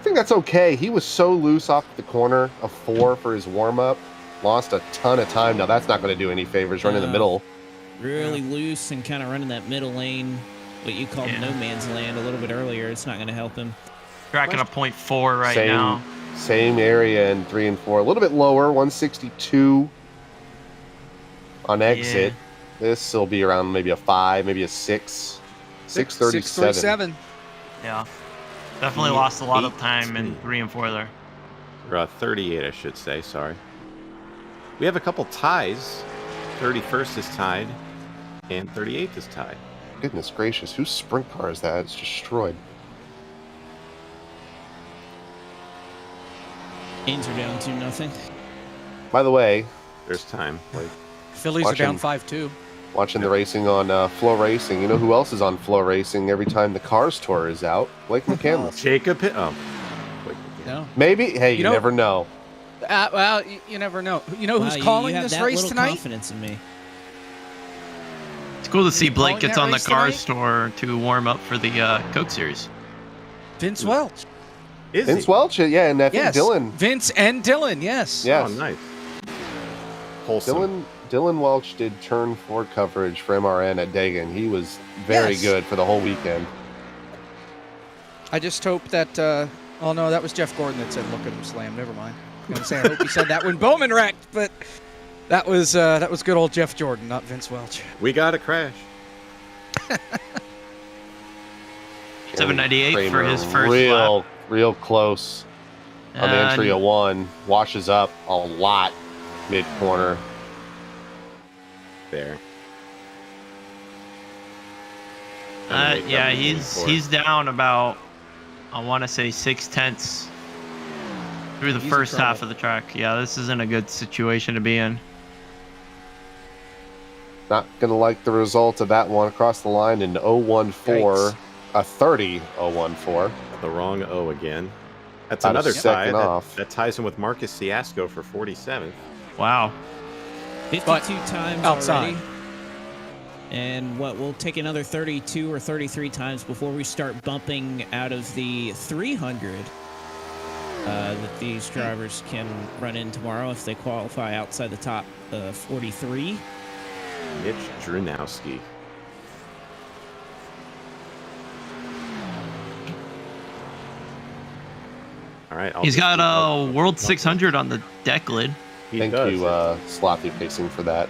think that's okay. He was so loose off the corner, a 4 for his warm-up. Lost a ton of time. Now that's not going to do any favors. Running the middle. Really loose and kind of running that middle lane, what you called no man's land a little bit earlier. It's not going to help him. Tracking a 0.4 right now. Same area in 3 and 4. A little bit lower, 162 on exit. Yeah. This will be around maybe a 5, maybe a 6. 637. Yeah. Definitely lost a lot of time in 8. 3 and 4 there. Or 38, I should say. Sorry. We have a couple ties. 31st is tied, and 38th is tied. Goodness gracious, whose sprint car is that? It's destroyed. Gains are down 2-0. By the way, There's time. Like, Phillies Watching- are down 5-2. watching the racing on Flow Racing, you know who else is on Flow Racing every time the Cars Tour is out? Blake McCandless. Jacob. Wait, No. Maybe. Hey, you know- never know. Well, you never know. You know who's calling you have this that race little tonight? confidence in me. It's cool to see Blake calling gets that on the race Cars tonight? Tour to warm up for the Coke Series. Vince Welch. is Vince he? Welch, yeah, and I think Yes. Dylan. Vince and Dylan, yes. Yes. Oh, nice. Wholesome. Dylan Welch did turn 4 coverage for MRN at Dagan. He was very Yes. good for the whole weekend. I just hope that. Oh no, that was Jeff Gordon that said, "Look at him slam." Never mind. I was gonna say I hope he said that when Bowman wrecked, but that was good old Jeff Jordan, not Vince Welch. We got a crash. 798 for his first real, lap. real close on the entry of 1. Washes up a lot mid corner. There. Yeah, he's down about, I want to say 6/10 through the He's in first half trouble. of the track. Yeah, this isn't a good situation to be in. Not going to like the result of that one across the line in 014, a 30-014. The wrong O again. That's About a another tie. second That, off. that ties him with Marcus Ciasco for 47th. Wow. 52 times outside. already. And we'll take another 32 or 33 times before we start bumping out of the 300 that these drivers can run in tomorrow if they qualify outside the top 43. Mitch Dranowski. All right. He's got a World 600 on the deck lid. He Thank does. you, Sloppy Pacing, for that.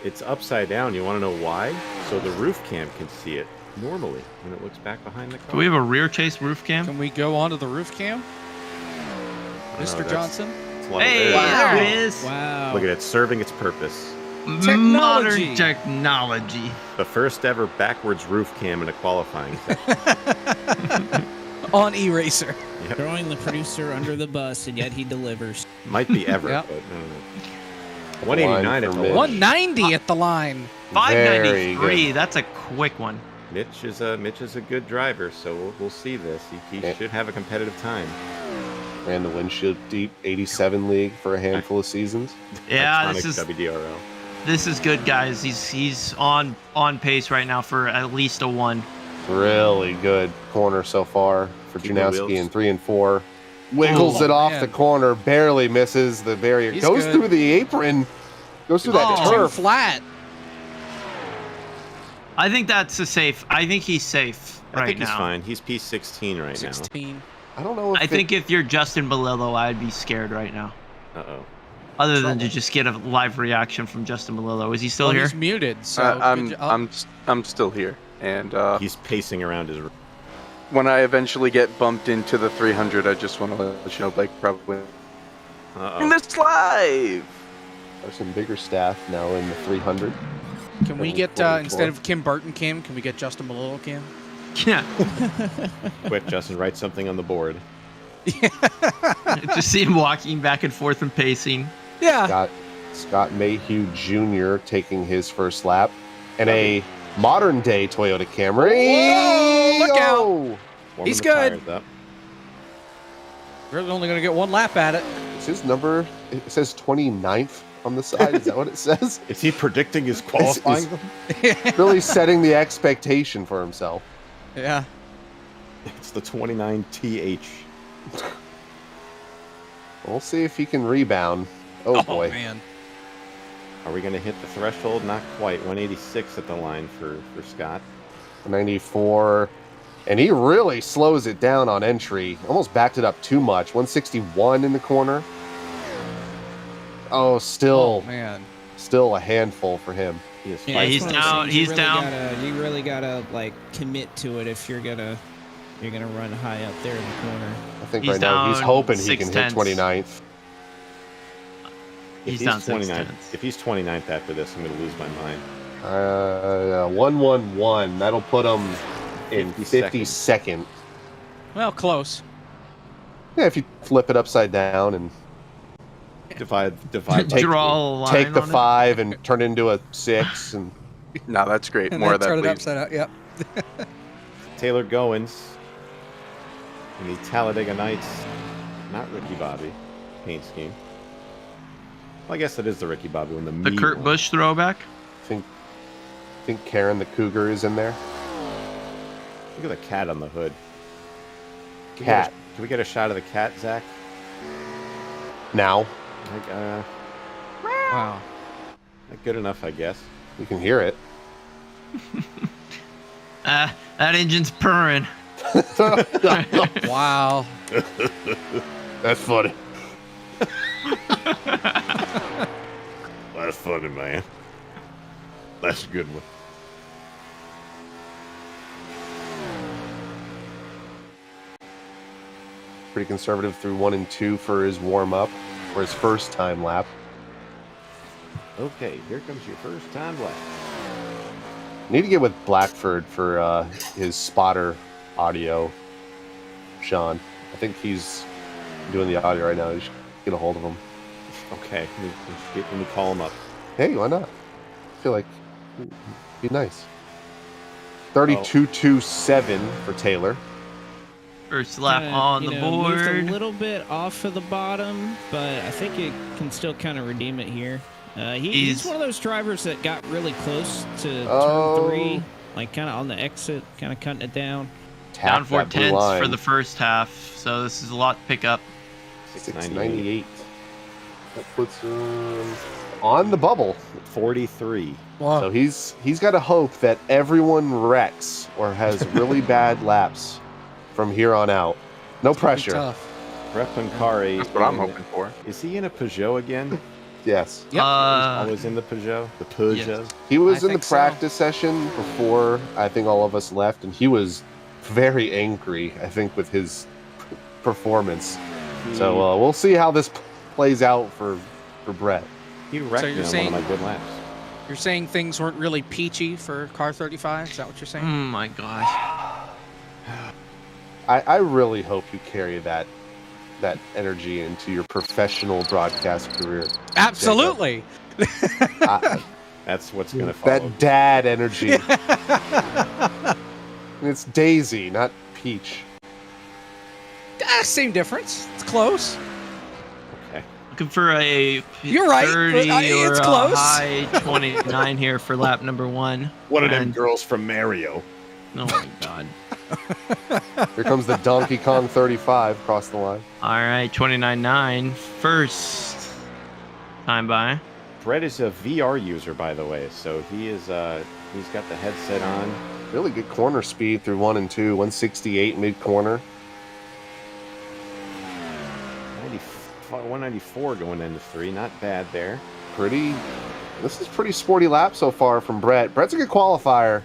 It's upside down. You want to know why? So the roof cam can see it normally when it looks back behind the car. Do we have a rear chase roof cam? Can we go onto the roof cam, I don't know, Mr. that's- Johnson? it's a lot of Hey, air. there it is. Wow. Look at it, serving its purpose. Technology. Modern technology. The first ever backwards roof cam in a qualifying session. On E-Racer. Throwing the producer under the bus, and yet he delivers. Might be ever, Yep. but I don't know. 189 at for the Mitch. line. 190 at the line. 593. Very That's a quick one. Mitch is a good driver, so we'll see this. He Yeah. should have a competitive time. Ran the Windshield Deep 87 League for a handful of seasons. Yeah, Iconic this is WDRL. This is good, guys. He's on pace right now for at least a 1. Really good corner so far for Keep the Janowski wheels. in 3 and 4. Wiggles Oh, it off man. the corner, barely misses the barrier. He's Goes good. through the apron, goes through that Oh. Too turf. flat. I think that's a safe. I think he's safe I right think he's now. fine. He's P16 right 16. I don't know if I think if you're Justin Belillo, I'd be scared right now. now. Uh-oh. Other than to just get a live reaction from Justin Belillo. Is he still Well, here? he's muted, so I'm still here, and He's pacing around his... when I eventually get bumped into the 300, I just want to let you know, Blake probably Uh-oh. this live. there's some bigger staff now in the 300. can we get, 44. instead of Kim Burton Kim, can we get Justin Malillo Kim? Yeah. Quick, Justin, write something on the board. Just see him walking back and forth and pacing. Yeah. Got Scott Mayhew Jr. taking his first lap and a modern day Toyota Camry. Whoa, look out. Oh! Warming He's the good. tires up. We're only going to get one lap at it. Is his number? It says 29th on the side. Is that what it says? Is he predicting his qualifying? Really setting the expectation for himself. Yeah. It's the 29th. We'll see if he can rebound. Oh boy. Man. Are we going to hit the threshold? Not quite. 186 at the line for Scott. 94. And he really slows it down on entry. Almost backed it up too much. 161 in the corner. Oh, still, man. Still a handful for him. Yeah, he's down. He's down. You really gotta like commit to it if you're gonna run high up there in the corner. I think right now he's hoping he can hit 29th. He's down 29th. If he's 29th after this, I'm going to lose my mind. 111. That'll put him in 52nd. Well, close. Yeah, if you flip it upside down and divide, draw a line take the on 5 and turn it into a 6, and No, that's great. And More then of that, turn it please. upside out. Yep. Taylor Goins in the Talladega Nights, not Ricky Bobby paint scheme. Well, I guess it is the Ricky Bobby one. The Kurt Busch throwback. think Karen the Cougar is in there. Look at the cat on the hood. Cat. Can we get a shot of the cat, Zach? Now Wow. Not good enough, I guess. you can hear it. That engine's purring. Wow. That's funny. That's funny, man. That's a good one. Pretty conservative through 1 and 2 for his warm-up, for his first time lap. Okay, here comes your first time lap. Need to get with Blackford for his spotter audio, Sean. I think he's doing the audio right now. You should get a hold of him. Okay, let me call him up. Hey, why not? I feel like it'd be nice. 32.27 for Taylor. First lap Kinda, on the board. Moved a little bit off of the bottom, but I think it can still kind of redeem it here. He's one of those drivers that got really close to turn 3, like kind of on the exit, kind of cutting it down. Down 4/10 for the first half, so this is a lot to pick up. 698. That puts him on the bubble. 43. Wow. So he's got to hope that everyone wrecks or has really bad laps from here on out. No pressure. Tough. Brett Pancari. That's what I'm hoping for. Is he in a Peugeot again? Yes. Yep. Always in the Peugeot? The Peugeot? Yes. He was I in the think so. practice session before I think all of us left, and he was very angry, I think, with his performance. So we'll see how this plays out for Brett. He wrecked me on one of my good laps. You're saying things weren't really peachy for car 35? Is that what you're saying? Oh my gosh. I really hope you carry that energy into your professional broadcast career. Absolutely. That's what's going to follow. That dad energy. It's Daisy, not Peach. Same difference. It's close. Okay. Looking for a You're right, 30 but, or it's a close. high 29 here for lap number 1. One of them And- girls from Mario. Oh my god. Here comes the Donkey Kong 35 across the line. All right, 29.9. First time by. Brett is a VR user, by the way, so he's got the headset on. Really good corner speed through 1 and 2. 168 mid corner. 194 going into 3, not bad there. This is pretty sporty lap so far from Brett. Brett's a good qualifier.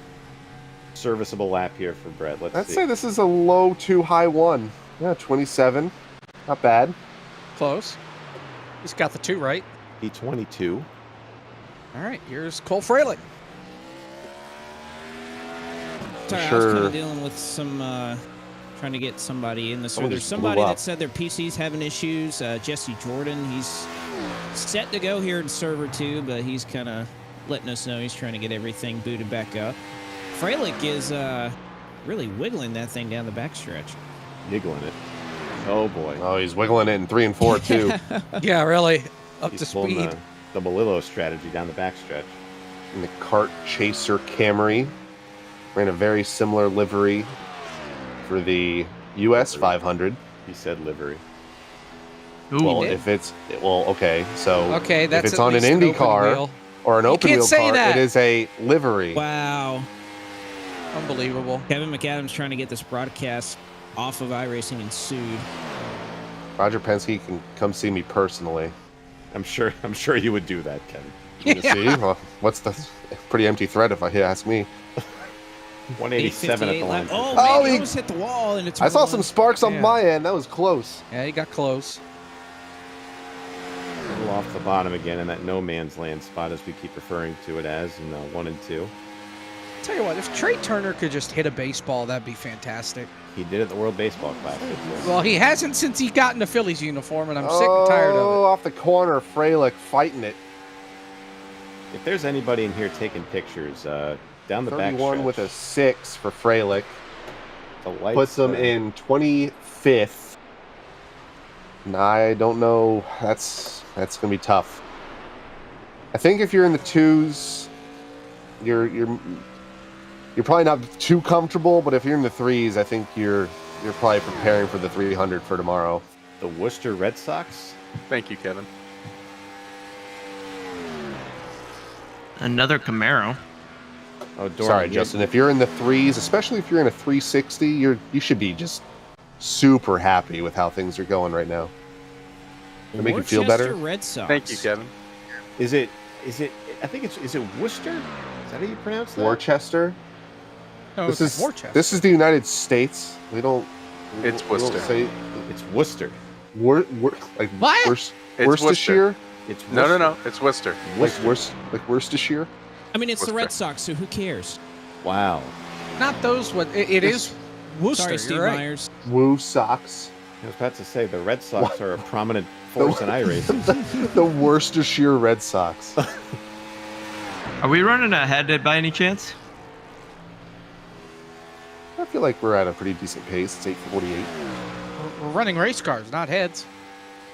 Serviceable lap here for Brett. I'd say this is a low 2, high 1. Yeah, 27. Not bad. Close. He's got the 2 right. P22. All right, here's Cole Fralick. Sorry, I was Sure. kind of dealing with some, trying to get somebody in the server. Somebody There's just somebody blew up. that said their PC's having issues. Jesse Jordan, he's set to go here in server 2, but he's kind of letting us know he's trying to get everything booted back up. Fralick is really wiggling that thing down the backstretch. Niggling it. Oh boy. Oh, he's wiggling it in 3 and 4 too. Yeah, really. Up He's to pulling speed. the Malillo strategy down the backstretch. In the Kart Chaser Camry, ran a very similar livery for the US 500. He said livery. Ooh. Well, did? if it's okay, so Okay, that's if it's at on an least Indy open car wheel. or an You open can't wheel say car, that. it is a livery. Wow. Unbelievable. Kevin McAdams trying to get this broadcast off of iRacing and sued. Roger Penske can come see me personally. I'm sure you would do that, Ken. You see, well, what's the pretty empty threat if I ask me? 187 at the 858 line. lap. Oh, Oh, man, he he- almost hit the wall and it's. I saw some sparks on Yeah. my end. That was close. Yeah, he got close. A little off the bottom again in that no man's land spot, as we keep referring to it as in 1 and 2. Tell you what, if Trey Turner could just hit a baseball, that'd be fantastic. He did at the World Baseball Classic. Well, he hasn't since he got in the Phillies uniform, and I'm sick and tired of Off the corner, Freilich fighting it. If there's anybody in here taking pictures, down the back 31 with a 6 for Freilich. the lights, Puts them in 25th. And I don't know. That's gonna be tough. I think if you're in the 2s, you're probably not too comfortable. But if you're in the 3s, I think you're probably preparing for the 300 for tomorrow. The Worcester Red Sox. Thank you, Kevin. Another Camaro. Oh, Dorman, Sorry, you- Justin. If you're in the 3s, especially if you're in a 360, you should be just super happy with how things are going right now. Does it make you feel better? Red Sox. Thank you, Kevin. Is it? I think is it Worcester? Is that how you pronounce that? Worcester. it. This is Worcester. this is the United States. We don't. It's we don't Worcester. say It's Worcester. like What? Worc- It's Worcestershire. It's No, Worcester. no, no. It's Worcester. Like Worcestershire. I mean, it's the Worcester. Red Sox, so who cares? Wow. Not those. What it is? Worcester. Sorry, Steve you're right. Myers. Woo Sox. I was about to say the Red Sox are a prominent force in iRacing. The Worcestershire Red Sox. Are we running ahead by any chance? I feel like we're at a pretty decent pace. It's 8:48. We're running race cars, not heads.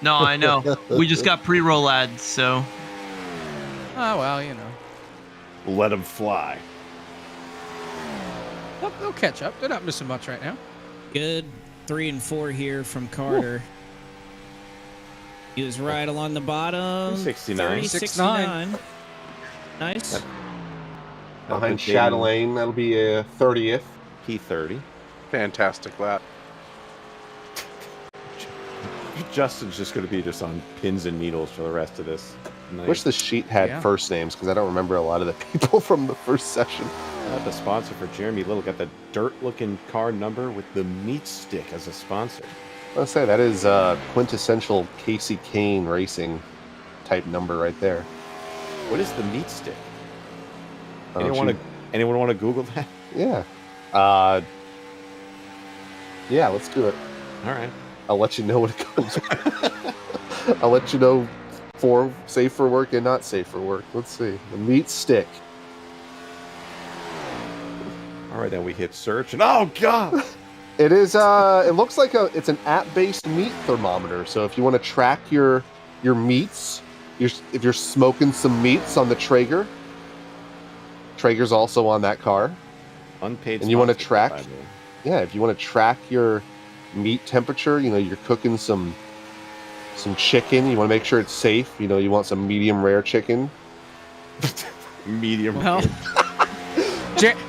No, I know. We just got pre-roll ads, so Oh well, you know. Let them fly. They'll catch up. They're not missing much right now. Good 3 and 4 here from Carter. He was right along the bottom. 69. 69. Nice. Behind put Damon Chatelaine, that'll be a 30th. P30. Fantastic lap. Justin's just going to be just on pins and needles for the rest of this night. Wish the sheet had Yeah. first names because I don't remember a lot of the people from the first session. The sponsor for Jeremy Little got the dirt-looking car number with the meat stick as a sponsor. I'll say that is quintessential Casey Kane racing type number right there. What is the meat stick? Don't Anyone want to Google that? Yeah. Yeah, let's do it. All right. I'll let you know when it comes. I'll let you know for safe for work and not safe for work. Let's see. The meat stick. All right, then we hit search, and oh god! It is. It looks like it's an app-based meat thermometer. So if you want to track your meats, if you're smoking some meats on the Traeger, Traeger's also on that car. Unpaid. And you wanna sponsor, track? by the way. Yeah, if you want to track your meat temperature, you're cooking some chicken. You want to make sure it's safe. You want some medium rare chicken. Medium. Well,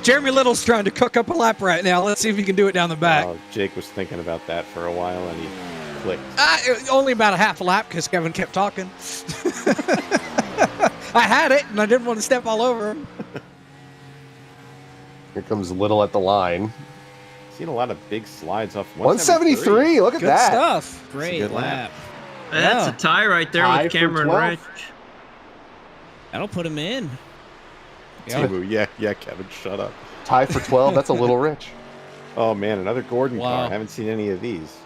Jeremy Little's trying to cook up a lap right now. Let's see if he can do it down the back. Jake was thinking about that for a while, and he clicked. Only about a half a lap because Kevin kept talking. I had it, and I didn't want to step all over him. Here comes Little at the line. Seen a lot of big slides off 173. Look at Good that. stuff. Great good lap. lap. that's Yeah. a tie right there Tie with for Cameron 12th. Rich. That'll put him in. Yeah. Timu, yeah, Kevin, shut up. Tie for 12. That's a little rich. Oh man, another Gordon Wow. car. Haven't seen any of these.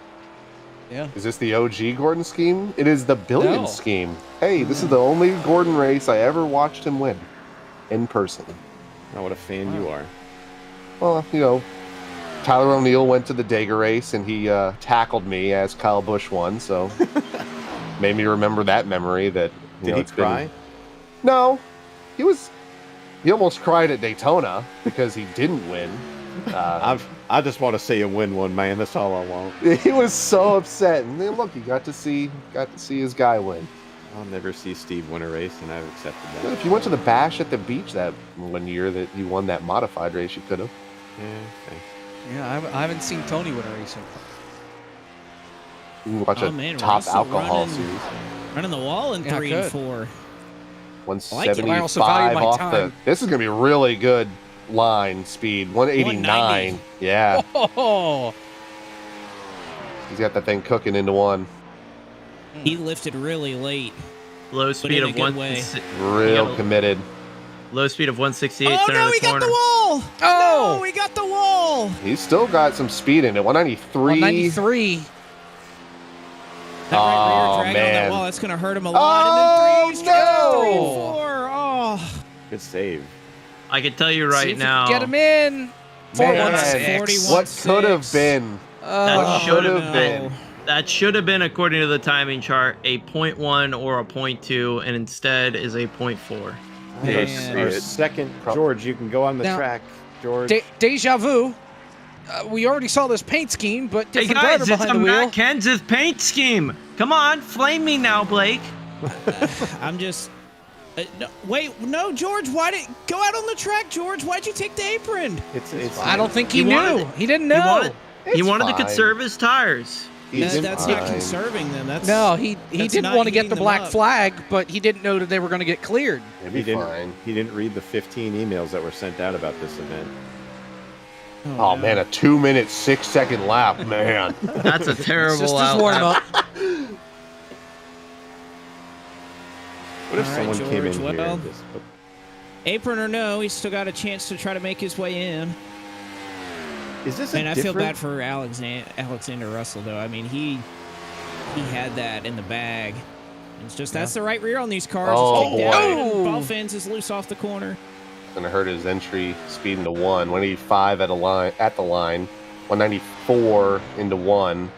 Yeah. Is this the OG Gordon scheme? It is the Billion No. scheme. Hey, this is the only Gordon race I ever watched him win in person. Oh, what a fan you are. Well, Tyler O'Neill went to the Dagger race and he tackled me as Kyle Busch won, so made me remember that memory. That Did he cry? No, he almost cried at Daytona because he didn't win. I just want to see him win one, man. That's all I want. He was so upset, and then look, he got to see his guy win. I'll never see Steve win a race, and I've accepted that. If you went to the Bash at the beach that one year that he won that modified race, you could have. Yeah, thanks. Yeah, I haven't seen Tony win a race. You can watch Oh, a man, top Russell alcohol running- series. Running the wall in Yeah, 3 and good. 4. 175 I also value my off time. This is gonna be really good line speed. 189. 190. Yeah, Oh, he's got that thing cooking into one. He lifted really late. Low But speed in a of good way. Real committed. Low speed of 168. Oh, center no, of he the got corner. the wall. Oh! No, he got the wall. He's still got some speed in it. 193. 193. That right Oh, rear drag on that man. wall, that's going to hurt him a lot. Oh, and then 3 and no. 4. Oh. Good save. I can tell you See right if we now. can get him in. Man, 416. what could have been? That should could have have no. been. That should have been, according to the timing chart, a 0.1 or a 0.2, and instead is a 0.4. Man. Our second, George, you can go on the Now, track, George. Deja vu. We already saw this paint scheme, but Hey different guys, driver it's a behind the wheel. Matt Kenseth paint scheme. Come on, flame me now, Blake. I'm just... no, wait, no, George, why did... Go out on the track, George. Why'd you take the apron? It's I don't think he He knew. wanted- He didn't He know. wanted, he It's wanted to fine. conserve his tires. He's That's not fine. conserving them. That's No, he that's didn't not want to get heating the them black up. flag, but he didn't know that they were going to get cleared. He'll He be didn't. fine. He didn't read the 15 emails that were sent out about this event. Oh, man, a 2-minute, 6-second lap, man. That's a terrible Just out. warm up. What if All right, someone came in George, here well- and just put Apron or no, he's still got a chance to try to make his way in. Is this a And I feel different- bad for Alexander Russell, though. I mean, he had that in the bag. It's just that's the right rear on these cars. Oh, It's kicked down, boy. and ball fins is loose off the corner. Gonna hurt his entry speed into 185 at the line, 194 into 1.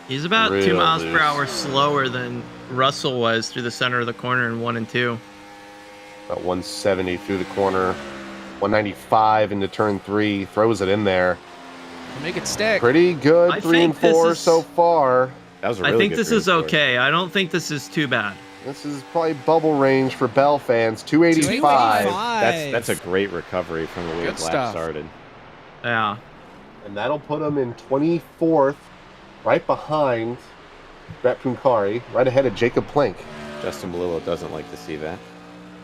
He's about 2 Real miles per loose. hour slower than Russell was through the center of the corner in 1 and 2. About 170 through the corner, 195 into turn 3, throws it in there. Make it stick. Pretty good, I 3 and think this 4 is- so far. That was a I really think good this is reinforce. okay. I don't think this is too bad. This is probably bubble range for Bell fans. 285. 285. That's a great recovery from the way Good the lap stuff. started. Yeah. And that'll put him in 24th, right behind Brett Punkari, right ahead of Jacob Plank. Justin Melillo doesn't like to see that.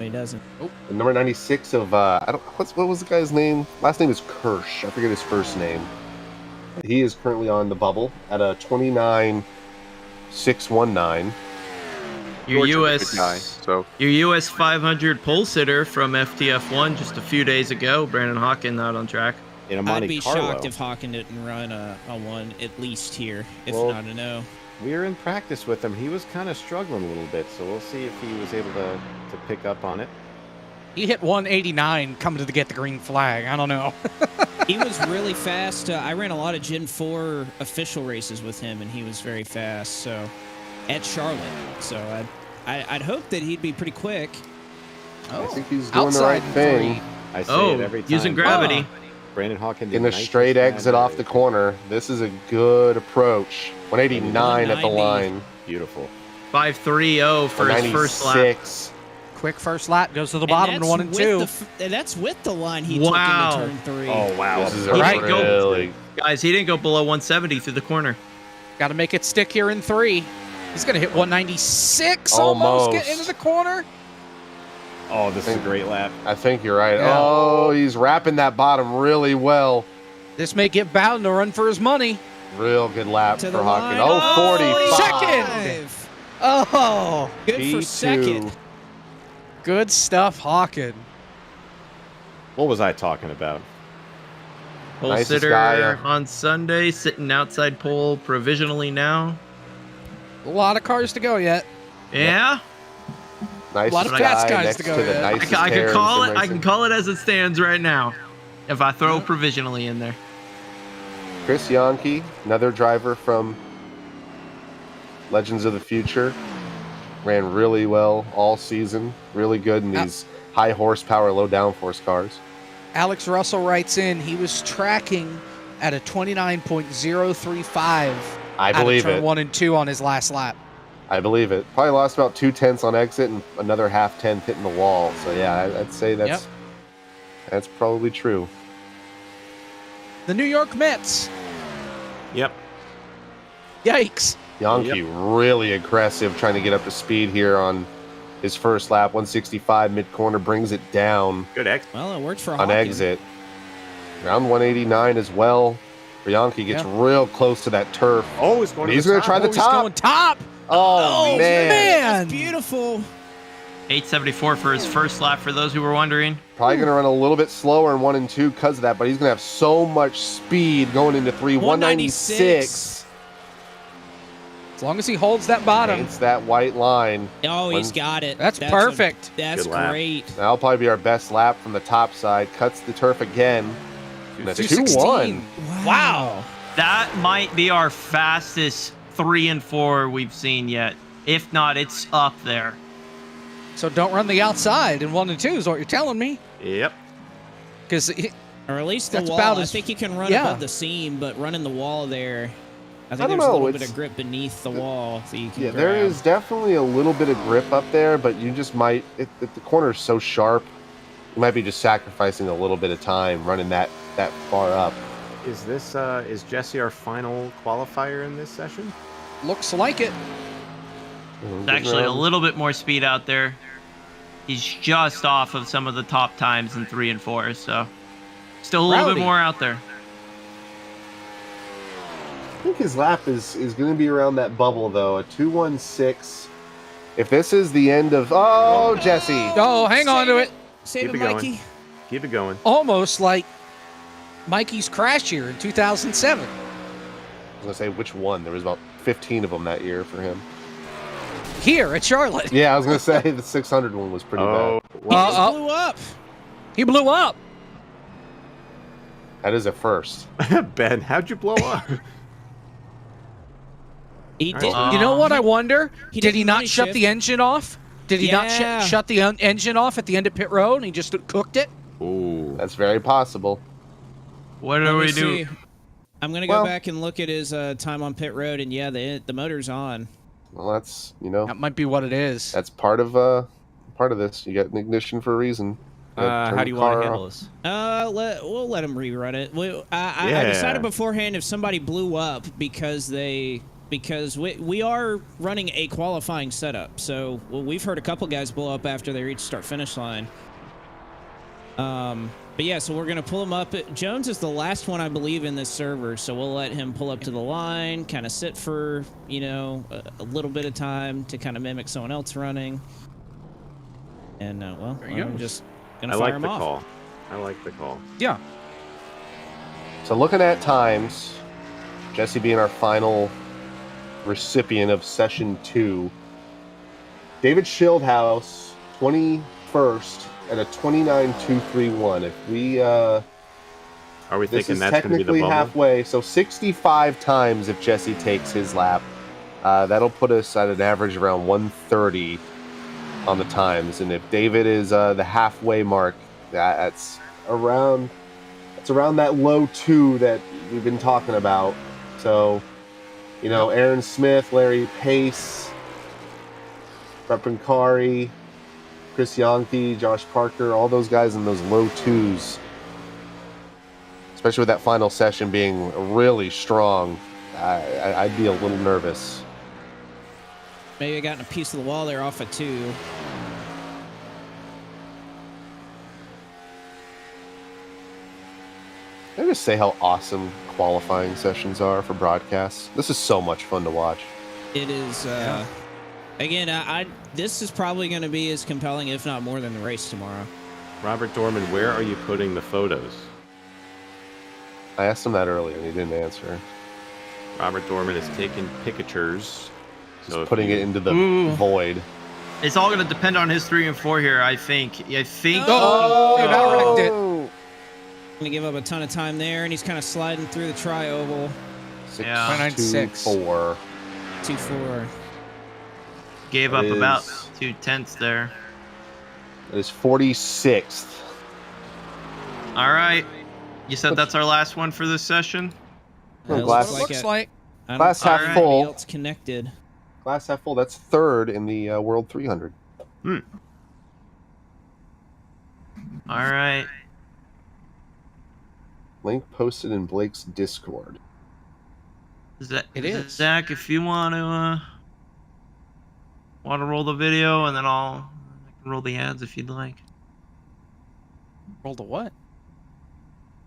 He doesn't. The number 96 of what was the guy's name? Last name is Kirsch. I forget his first name. He is currently on the bubble at a 29.619. Your George is a good guy, US so your US 500 pole sitter from FTF1 just a few days ago, Brandon Hawkin, out on track. In a Monte I'd be Carlo, shocked if Hawken didn't run a 1 at least here, if Well, not a no. we were in practice with him. He was kind of struggling a little bit, so we'll see if he was able to pick up on it. He hit 189 coming to get the green flag. I don't know. He was really fast. I ran a lot of Gen 4 official races with him, and he was very fast. So at Charlotte, so I'd hope that he'd be pretty quick. I think he's doing the Outside right thing. three. I say Oh, it every time. using gravity. Brandon Hawkins did In a nice straight with exit off the that. corner. This is a good approach. 189 at the 190. line. Beautiful. 530 for his first lap. 196. Quick first lap goes to the bottom in 1 and 2. That's with the line he Wow. took into turn 3. Oh wow! This is a Right. really Guys, he didn't go below 170 through the corner. Got to make it stick here in 3. He's going to hit 196 almost. Get Almost. into the corner. Oh, this is a great lap. I think you're right. Yeah. Oh, he's wrapping that bottom really well. This may get Bowden to run for his money. Real good lap To for the Hawkins. line. Oh, 45. Second. Oh, Good for P2. second. good stuff, Hawken. What was I talking about? Pole Nicest sitter guy, on Sunday, sitting outside pole provisionally now. A lot of cars to go yet. Yeah. Nice A lot of fast guys next to go, the yeah. nicest I hair can in call sim it. I can racing. call it as it stands right now. If I throw provisionally in there. Chris Yonke, another driver from Legends of the Future, ran really well all season. Really good in these high horsepower, low downforce cars. Alex Russell writes in, he was tracking at a 29.035 I out of believe turn it. 1 and 2 on his last lap. I believe it. Probably lost about 2/10 on exit and another half tenth hitting the wall. So yeah, I'd say that's probably true. The New York Mets. Yep. Yikes. Yonke really aggressive, trying to get up to speed here on his first lap. 165 mid corner, brings it down Good X. Well, it worked for on Hawkins. exit. Around 189 as well. Yonke gets real close to that turf. Oh, he's going. He's going to try the He's top. going top. Oh, man. Man. Beautiful. 874 for his first lap, for those who were wondering. Probably going to run a little bit slower in 1 and 2 because of that, but he's going to have so much speed going into 3. 196. As long as he holds that bottom. Paints that white line. Oh, he's got it. That's perfect. That's Good lap. great. That'll probably be our best lap from the top side. Cuts the turf again. And that's 2-1. Wow. That might be our fastest 3 and 4 we've seen yet. If not, it's up there. So don't run the outside in 1 and 2 is what you're telling me. Yep. Because Or at least the That's wall. about I as- think you can run yeah. above the seam, but running the wall there, I think don't there's a know, little bit it's- of grip beneath the wall that you can Yeah, grab. there is definitely a little bit of grip up there, but you just might, if the corner is so sharp, you might be just sacrificing a little bit of time running that far up. Is this is Jesse our final qualifier in this session? looks like it. It's actually a little bit more speed out there. He's just off of some of the top times in 3 and 4, so still a little Rowdy. bit more out there. I think his lap is going to be around that bubble, though. A 2:16. If this is the end of... Oh, Jesse. Oh, hang on to it. Save Keep it, it going. Mikey. Keep it going. Almost like Mikey's crash year in 2007. I was going to say which one. There was about 15 of them that year for him. Here at Charlotte. Yeah, I was going to say the 600 one was pretty Oh, bad. He well, just blew up. He blew up. That is a first. Ben, how'd you blow up? He All did. right. You know what I wonder? he Did he didn't not money shut shift. the engine off? Did he not Yeah. shut the engine off at the end of pit road and he just cooked it? Ooh. That's very possible. What Let do me we do? see. I'm gonna go Well- back and look at his time on pit road, and yeah, the motor's on. Well, that's, you know, That might be what it is. that's part of this. You got an ignition for a reason. You gotta turn How the do you want car to handle off. this? We'll let him rerun it. I Yeah. decided beforehand if somebody blew up because we are running a qualifying setup. So we've heard a couple guys blow up after they reach start finish line. But yeah, so we're gonna pull him up. Jones is the last one I believe in this server, so we'll let him pull up to the line, kind of sit for a little bit of time to kind of mimic someone else running. And well, you I'm go. just gonna I fire like him the off. call. I like the call. Yeah. So looking at times, Jesse being our final recipient of session 2, David Schildhouse, 21st at a 29.231. If we Are we this thinking is that's going to be the technically bubble? halfway, so 65 times if Jesse takes his lap, that'll put us at an average around 130 on the times. And if David is the halfway mark, that's around that low 2 that we've been talking about. So, Aaron Smith, Larry Pace, Brett Brincari, Chris Yonke, Josh Parker, all those guys in those low 2s. Especially with that final session being really strong, I'd be a little nervous. Maybe I got in a piece of the wall there off of 2. Can I just say how awesome qualifying sessions are for broadcasts? This is so much fun to watch. It is. Again, this is probably going to be as compelling, if not more, than the race tomorrow. Robert Dorman, where are you putting the photos? I asked him that earlier and he didn't answer. Robert Dorman is taking pictures. So if Putting you- it into the void. It's all going to depend on his 3 and 4 here, I think. Oh, dude, I wrecked it. Gonna give up a ton of time there, and he's kind of sliding through the tri-oval. 0.96. 4. 2-4. Gave up about 2/10 there. It is 46th. All right. You said that's our last one for this session? Glass Looks like. I don't glass see half anybody full. else connected. Glass half full. That's third in the World 300. All right. Link posted in Blake's Discord. It is. Zach, if you want to roll the video, and then I can roll the ads if you'd like. Roll the what?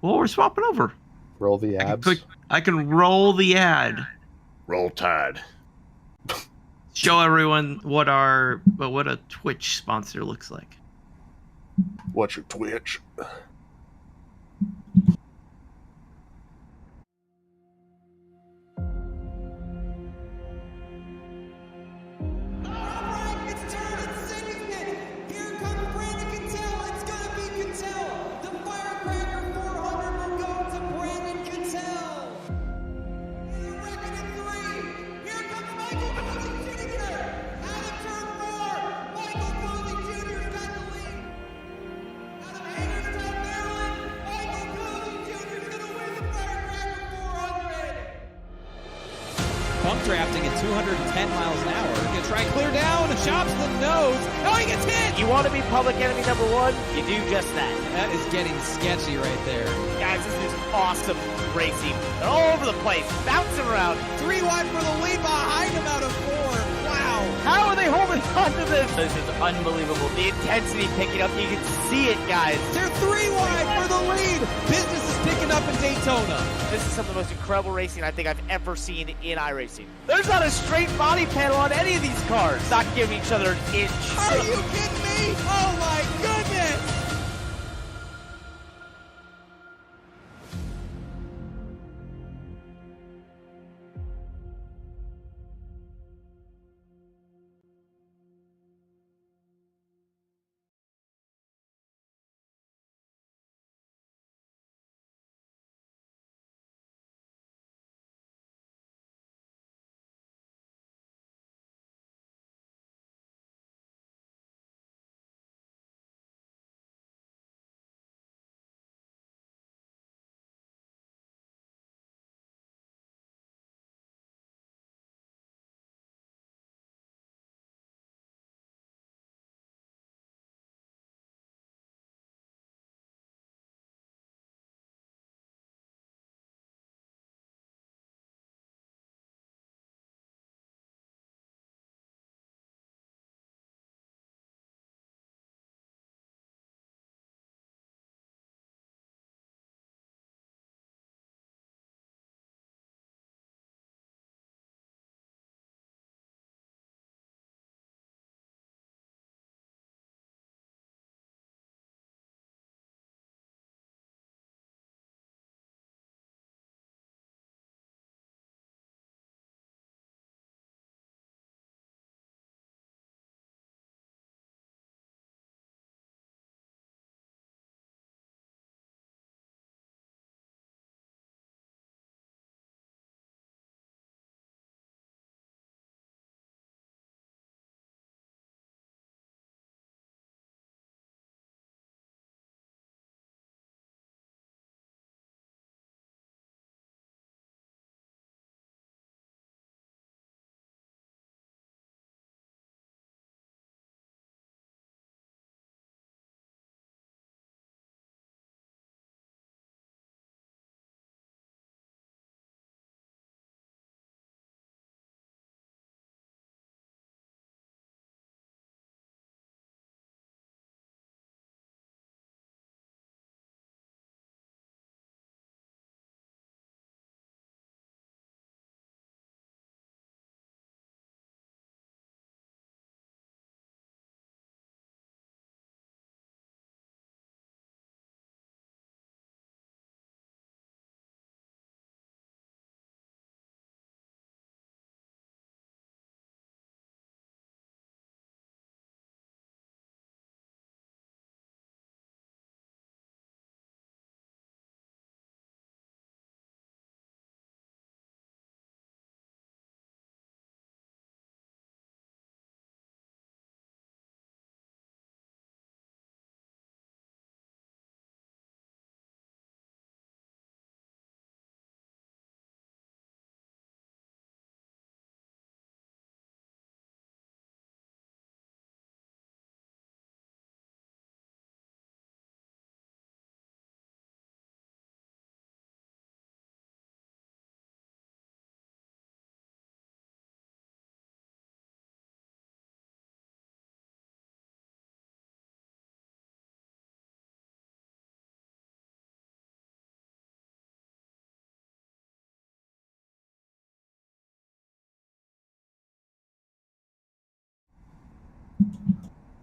Well, we're swapping over. Roll the abs. I can roll the ad. Roll Tide. Show everyone what a Twitch sponsor looks like. What's your Twitch? Pump drafting at 210 miles an hour. Gonna try and clear down. Chops the nose. Oh, he gets hit. You want to be public enemy number 1? You do just that. That is getting sketchy right there. Guys, this is awesome racing. They're all over the place, bouncing around. 3 wide for the lead behind him out of 4. Wow. How are they holding on to this? This is unbelievable. The intensity picking up. You can see it, guys. They're 3 wide for the lead. Business is picking up in Daytona. This is some of the most incredible racing I think I've ever seen in iRacing. There's not a straight body panel on any of these cars. Not giving each other an inch. Are you kidding me? Oh my goodness.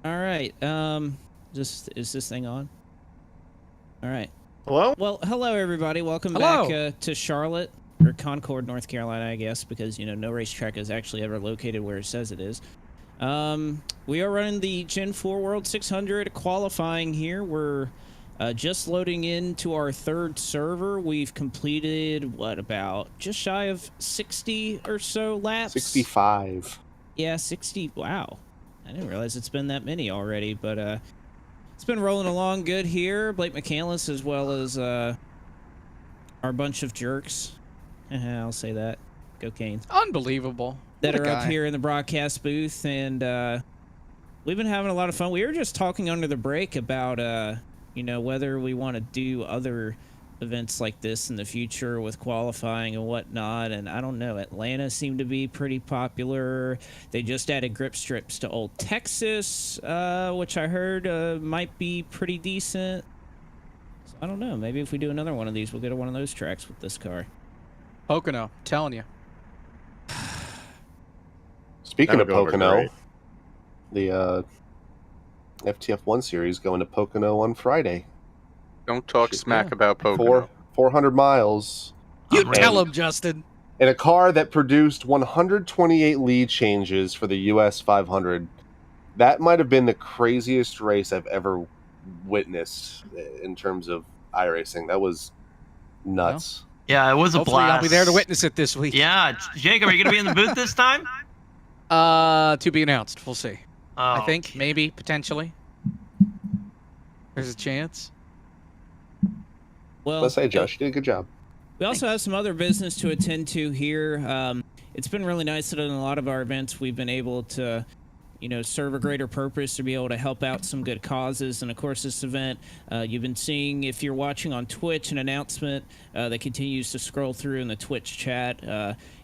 All right. Just is this thing on? All right. Hello? Well, hello everybody. Welcome Hello. back to Charlotte or Concord, North Carolina, I guess, because no racetrack is actually ever located where it says it is. We are running the Gen 4 World 600 qualifying here. We're just loading into our third server. We've completed about just shy of 60 or so laps. 65. Yeah, 60. Wow. I didn't realize it's been that many already, but it's been rolling along good here. Blake McCandless as well as our bunch of jerks. I'll say that. Go Canes. Unbelievable. That What a are up guy. here in the broadcast booth, and we've been having a lot of fun. We were just talking under the break about whether we want to do other events like this in the future with qualifying and whatnot. And I don't know, Atlanta seemed to be pretty popular. They just added grip strips to Old Texas, which I heard might be pretty decent. So I don't know, maybe if we do another one of these, we'll get to one of those tracks with this car. Pocono, telling you. Speaking That'll of go over Pocono, great. the FTF1 series going to Pocono on Friday. Don't talk Shit, smack yeah. about Pocono. 400 miles. You Alright. tell him, Justin. In a car that produced 128 lead changes for the US 500. That might have been the craziest race I've ever witnessed in terms of iRacing. That was nuts. Yeah, it was a Hopefully blast. I'll be there to witness it this week. Yeah, Jacob, are you gonna be in the booth this time? To be announced. We'll see. Oh, I think, okay. maybe, potentially. There's a chance. Well, Let's say, Josh, you did a good job. we also have some other business to attend to here. It's been really nice that in a lot of our events we've been able to, serve a greater purpose, to be able to help out some good causes. And of course, this event, you've been seeing, if you're watching on Twitch, an announcement that continues to scroll through in the Twitch chat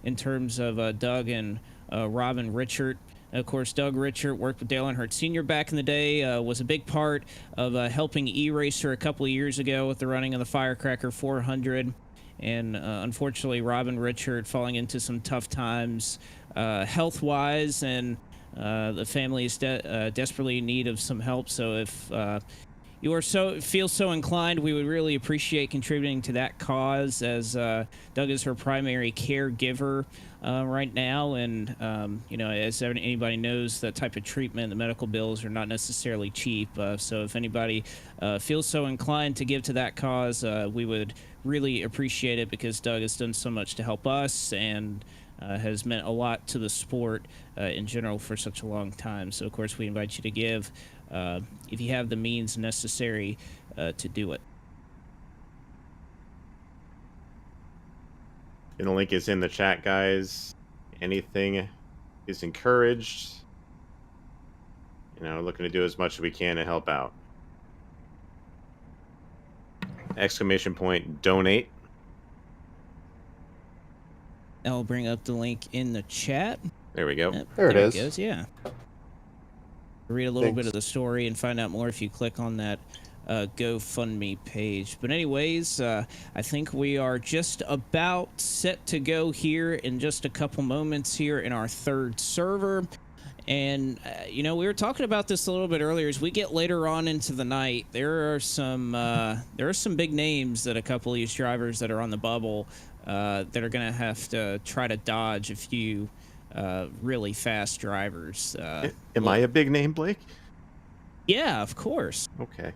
in terms of Doug and Robin Richard. Of course, Doug Richard worked with Dale Earnhardt Sr. back in the day, was a big part of helping E-Racer a couple of years ago with the running of the Firecracker 400. And unfortunately, Robin Richard falling into some tough times health-wise, and the family is desperately in need of some help. So if you are feel so inclined, we would really appreciate contributing to that cause, as Doug is her primary caregiver right now, and as anybody knows, that type of treatment, the medical bills are not necessarily cheap. So if anybody feels so inclined to give to that cause, we would really appreciate it, because Doug has done so much to help us and has meant a lot to the sport in general for such a long time. So of course we invite you to give if you have the means necessary to do it. And the link is in the chat, guys. Anything is encouraged. Looking to do as much as we can to help out. Exclamation point, donate. I'll bring up the link in the chat. There we go. Yep, There it is. goes, yeah. Read a little bit of the story and find out more if you click on that GoFundMe page. But anyways, I think we are just about set to go here in just a couple moments here in our third server. And, we were talking about this a little bit earlier. As we get later on into the night, there are some big names that a couple of these drivers that are on the bubble that are going to have to try to dodge a few really fast drivers. Am I a big name, Blake? Yeah, of course. Okay. I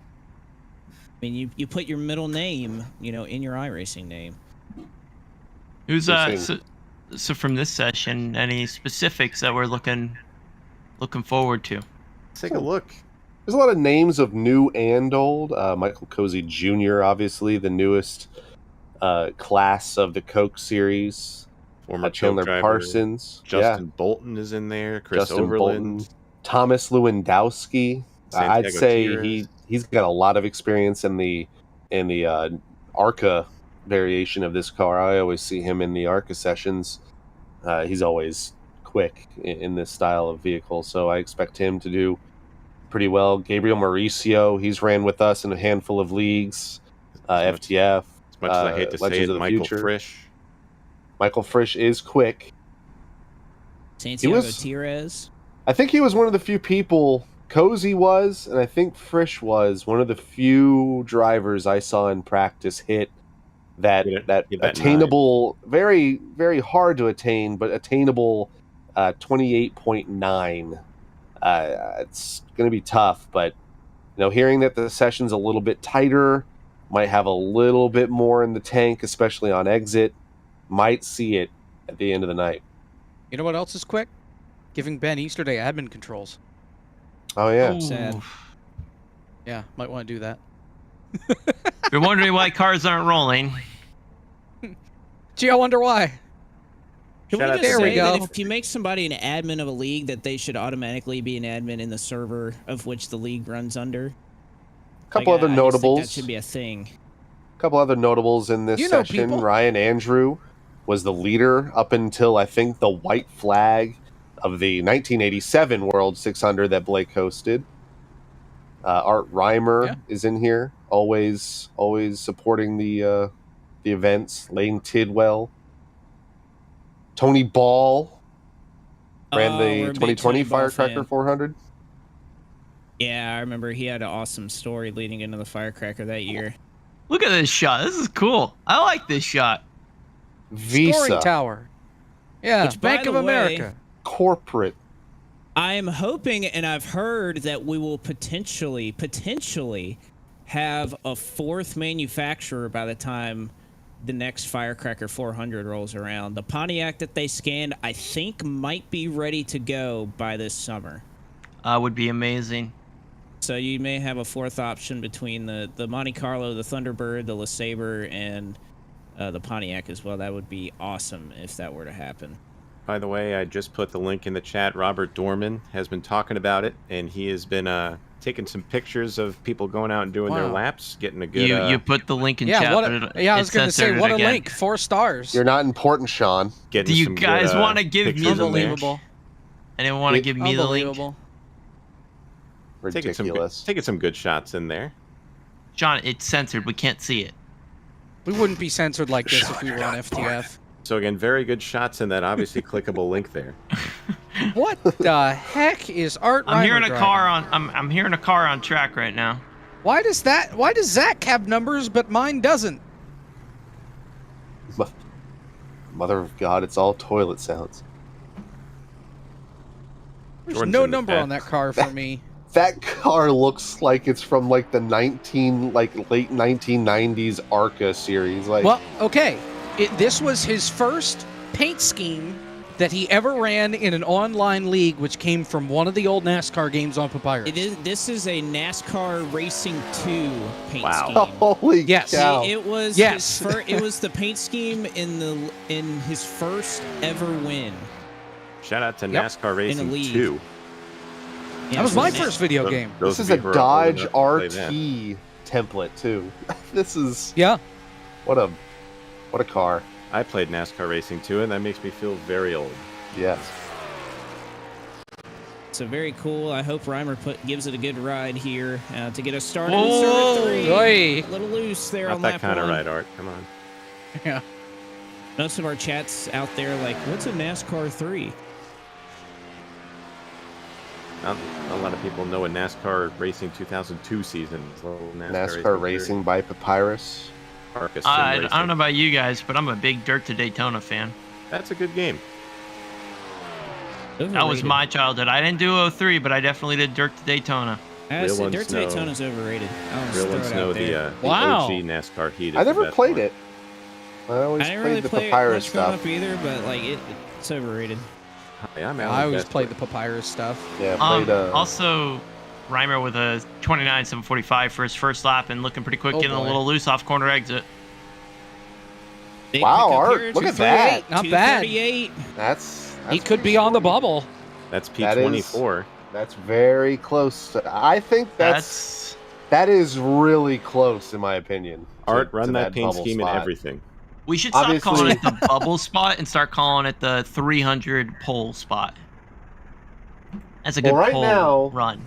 mean, you put your middle name, in your iRacing name. Who's so from this session, any specifics that we're looking forward to? Let's take a look. There's a lot of names of new and old. Michael Cozy Jr., obviously, the newest class of the Coke series. Former Chandler Coke driver. Parsons. Justin Bolton is in there. Chris Justin Overland. Bolton. Thomas Lewandowski. I'd Santiago say Tiras. he's got a lot of experience in the ARCA variation of this car. I always see him in the ARCA sessions. He's always quick in this style of vehicle, so I expect him to do pretty well. Gabriel Mauricio, he's ran with us in a handful of leagues. FTF. As much as I hate to say Legends it, of the Michael Future. Frisch. Michael Frisch is quick. Santiago was- Tiras. I think he was one of the few people. Cozy was, and I think Frisch was one of the few drivers I saw in practice hit that attainable, very very hard to attain, but attainable 28.9. It's going to be tough, but hearing that the session's a little bit tighter, might have a little bit more in the tank, especially on exit, might see it at the end of the night. You know what else is quick? Giving Ben Easterday admin controls. Oh yeah. Sad. Yeah, might want to do that. You're wondering why cars aren't rolling. Gee, I wonder why. Can we just there say we go. that if you make somebody an admin of a league, that they should automatically be an admin in the server of which the league runs under? A couple other I just think notables. that should be a thing. A couple other notables in this session. Ryan Andrew was the leader up until, I think, the white flag of the 1987 World 600 that Blake hosted. Art Reimer is in here, always supporting the events. Lane Tidwell, Tony Ball ran the 2020 Firecracker 400. Yeah, I remember he had an awesome story leading into the Firecracker that year. Look at this shot. This is cool. I like this shot. Visa Scoring tower. Yeah, Which, by Bank of the way, America. Corporate. I am hoping, and I've heard that we will potentially have a fourth manufacturer by the time the next Firecracker 400 rolls around. The Pontiac that they scanned, I think, might be ready to go by this summer. Would be amazing. So you may have a fourth option between the Monte Carlo, the Thunderbird, the LeSabre, and the Pontiac as well. That would be awesome if that were to happen. By the way, I just put the link in the chat. Robert Dorman has been talking about it, and he has been taking some pictures of people going out and doing their laps, getting a good... You put the link in yeah, chat. I was going to say, what a link. 4 stars. You're not important, Sean. Do you guys want to give me the link? Anyone want to give me the link? Ridiculous. Taking some good shots in there. John, it's censored. We can't see it. We wouldn't be censored like this if we were on FTF. So again, very good shots in that obviously clickable link there. What the heck is Art Reimer I'm hearing a driving? car on I'm hearing a car on track right now. Why does Zach have numbers but mine doesn't? Mother of God, it's all toilet sounds. There's Jordan's no in the number back. on that car for me. That car looks like it's from like the late 1990s ARCA series. Like, Well, okay. This was his first paint scheme that he ever ran in an online league, which came from one of the old NASCAR games on Papyrus. This is a NASCAR Racing 2 paint scheme. holy Yes. cow. It was it was the paint scheme in his first ever win. Shout out to Yep. NASCAR In a Racing league. 2. That was my first video game. This is a Dodge RT template too. This is what a car. I played NASCAR Racing 2, and that makes me feel very old. Yes. So very cool. I hope Reimer gives it a good ride here to get us started. Whoa. In Server 3. Oi. A little loose there Not on that lap kind of 1. ride, Art. Come on. Yeah. Most of our chats out there like, what's a NASCAR 3? Not a lot of people know a NASCAR Racing 2002 season. It's a little NASCAR Racing by Papyrus. Arcus I Sim don't know Racing. about you guys, but I'm a big Dirt to Daytona fan. That's a good game. That was Overrated. my childhood. I didn't do 03, but I definitely did Dirt to Daytona. Real ones Dirt to know- Daytona's overrated. I'll just Real throw ones it know out there. the Wow. OG NASCAR Heat. I is the never best played one. it. I always I didn't played really the play it Papyrus much growing stuff. up either, but like it's overrated. Yeah, I'm I always best played one. the Papyrus stuff. Yeah, I played Also, Reimer with a 29.745 for his first lap and looking pretty quick, Oh, getting a boy. little loose off corner exit. Big Wow, pickup Art, here, look at 238, that. Not bad. 238. that's He could be on the bubble. That's That is- P24. That's very close. I think that is really close in my opinion. Art, to run that paint bubble scheme and spot. everything. We should stop Obviously- calling it the bubble spot and start calling it the 300 pole spot. That's a good Well, right pole now- run.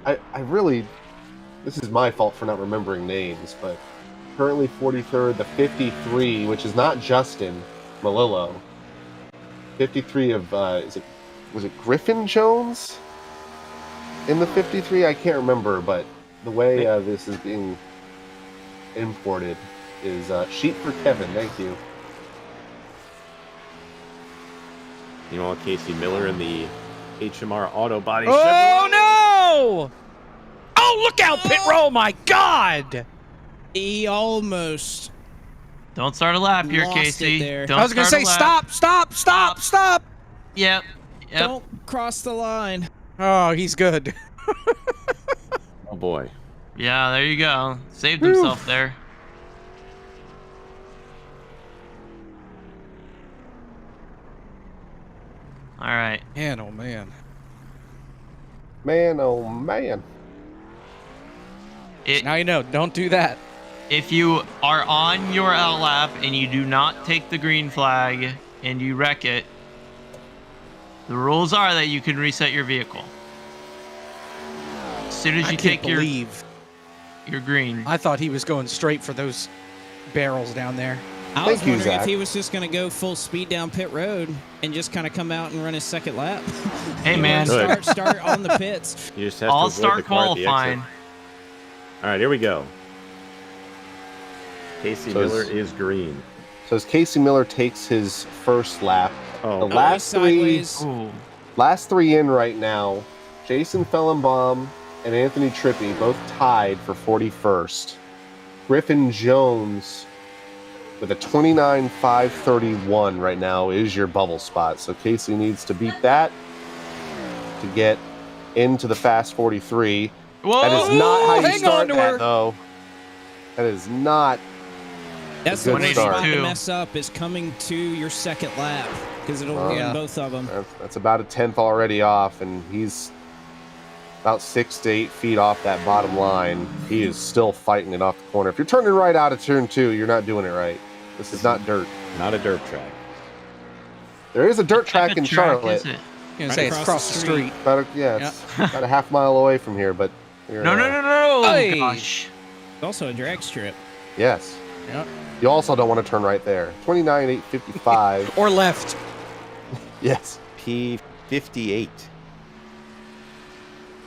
I really, this is my fault for not remembering names, but currently 43rd, the 53, which is not Justin Malillo. 53 of, is it was it Griffin Jones in the 53? I can't remember, but the way this is being imported is sheet for Kevin. Thank you. You want Casey Miller in the HMR Auto Body Oh no! Oh, look out, pit roll! My God! He almost Don't start a lap here, lost it Casey. there. Don't I was gonna start say a lap. stop. Yep. Don't cross the line. Oh, he's good. Oh boy. Yeah, there you go. Saved himself there. All right. Man, oh man. Man, oh man. Now you know. Don't do that. If you are on your L lap and you do not take the green flag and you wreck it, the rules are that you can reset your vehicle. As soon as I you can't take your believe. green. I thought he was going straight for those barrels down there. I was Thank you, wondering if Zach. he was just going to go full speed down pit road and just kind of come out and run his second lap. Hey, You know, man. Good. start on the pits. You just have I'll to avoid the start car at the qualifying. exit. All right, here we go. Casey So Miller is- is green. So as Casey Miller takes his first lap, Oh, the last three, sideways. Ooh. last three in right now, Jason Fellenbaum and Anthony Trippi both tied for 41st. Griffin Jones with a 29.531 right now is your bubble spot. So Casey needs to beat that to get into the Fast 43. Whoa! That is not how you hang start on to that, her. though. That is not. That's Good the worst start. spot to 182. mess up is coming to your second lap because it'll ruin Yeah. both of them. That's about a tenth already off, and he's about 6 to 8 feet off that bottom line. He is still fighting it off the corner. If you're turning right out of turn 2, you're not doing it right. This is not dirt. not a dirt track. There is a dirt What type track of in Charlotte. Is it? I'm gonna Right say it's across across the the street. About it's about a half mile away from here, but you're, No, no, no, no! Hey. Gosh. It's also a drag strip. Yes. Yeah. You also don't want to turn right there. 29.855. Or left. Yes. P58.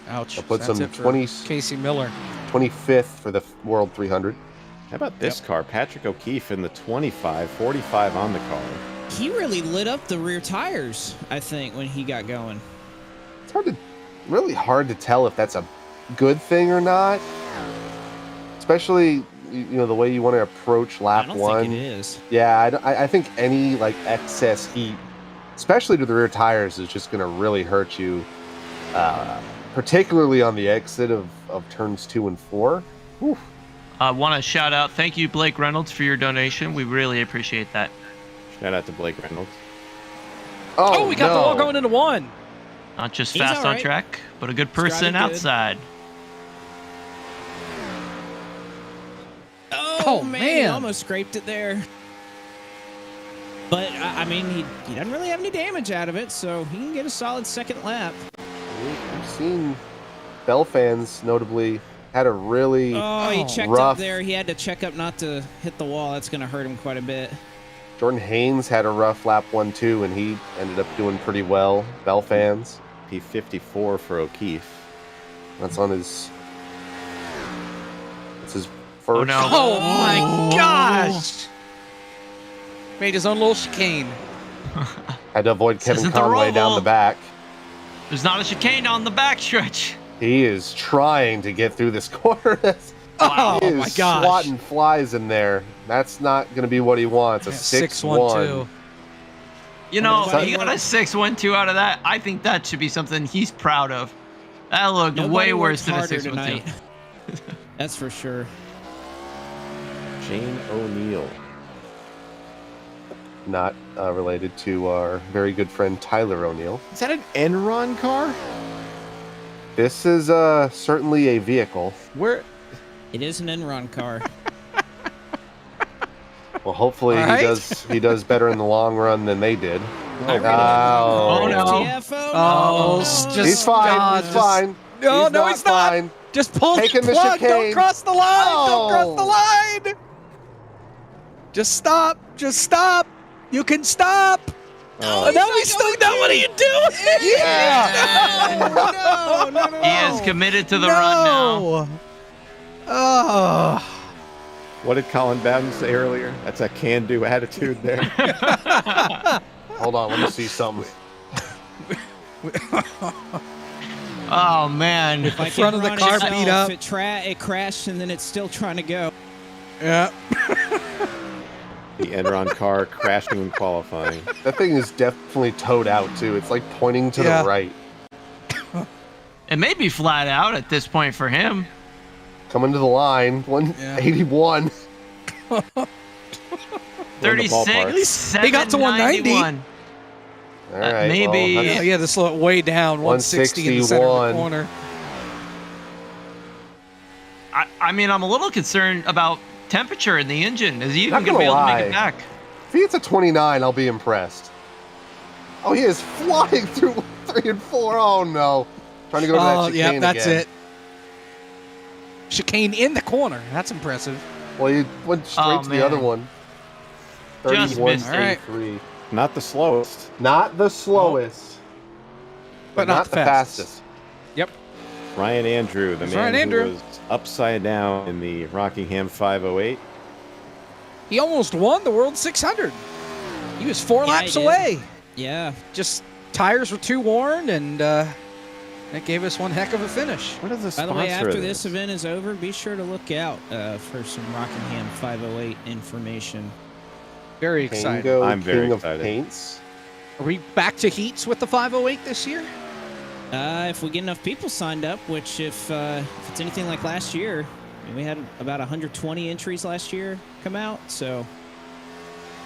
Ouch. I'll put That's some it for 20 Casey Miller. 25th for the World 300. How about this car? Patrick O'Keefe in the 25, 45 on the car. He really lit up the rear tires, I think, when he got going. It's really hard to tell if that's a good thing or not. Especially, you know, the way you want to approach I lap don't one. think it is. Yeah, I think any like excess heat, especially to the rear tires, is just going to really hurt you. Particularly on the exit of turns 2 and 4. Whew. I want to shout out, thank you, Blake Reynolds, for your donation. We really appreciate that. Shout out to Blake Reynolds. Oh, we got no. them all going into one. Not just He's fast all on right. track, but a good He's driving person good. outside. Oh, man, he man. almost scraped it there. But, I mean, he doesn't really have any damage out of it, so he can get a solid second lap. We've seen Bell fans notably had a really Oh, he checked rough. up there. He had to check up not to hit the wall. That's going to hurt him quite a bit. Jordan Haynes had a rough lap 1 too, and he ended up doing pretty well. Bell fans. P54 for O'Keefe. That's on his. It's his first. Oh, no. Oh my gosh! Made his own little chicane. Had to avoid This Kevin isn't the Conway down Roval. the back. There's not a chicane on the backstretch. He is trying to get through this corner. Oh He is my gosh! swatting flies in there. That's not going to be what he wants. A 6-1. You know, So- he got a 6-1-2 out of that. I think that should be something he's proud of. That looked Nobody way worked worse than a harder 6-1-2. tonight. That's for sure. Jane O'Neill. Not related to our very good friend Tyler O'Neill. Is that an Enron car? This is certainly a vehicle. Where? It is an Enron car. Well, hopefully All right. he does better in the long run than they did. I read it. Oh, no. FTF, Oh, no. just- He's fine. God, he's just- fine. No, he's no, not he's not. fine. Just pull Taking the the plug. Don't chicane. cross the line. Don't cross the Oh. line. Just stop. Just stop. You can stop. Oh, no, he's still. No, what are you doing? No. He is committed to the run now. Oh. What did Colin Bowden say earlier? That's a can-do attitude there. Hold on, let me see something. Oh man. If I front of the car itself, beat up. It crashed and then it's still trying to go. Yeah. The Enron car crashing in qualifying. That thing is definitely towed out too. It's like pointing to Yeah. the right. It may be flat out at this point for him. Coming to the line, 181. 36. He got to 190. 791. All right, maybe- well, Yeah, that's- he had to slow it way down. 160 in the center of the 161. corner. I mean, I'm a little concerned about temperature in the engine. Is he even Not going to be able gonna to make it lie. back? if he hits a 29, I'll be impressed. Oh, he is flying through 3 and 4. Oh no, trying to go to that chicane yeah, that's again. it. Chicane in the corner. That's impressive. Well, he went straight Oh, to the other man. one. Just 31, missed it. All right. 33. Not the slowest. Not the slowest, But not the fastest. Ryan Andrew, the It's man Ryan who Andrew. was upside down in the Rockingham 508. He almost won the World 600. He was 4 Yeah, laps he did. away. Yeah. Just tires were too worn, and that gave us one heck of a finish. What is the By sponsor the way, after of this event is over, be sure to look out for some Rockingham 508 information. Very excited. Tango, I'm very King excited. of Paints. Are we back to heats with the 508 this year? If we get enough people signed up, which if it's anything like last year, I mean, we had about 120 entries last year come out, so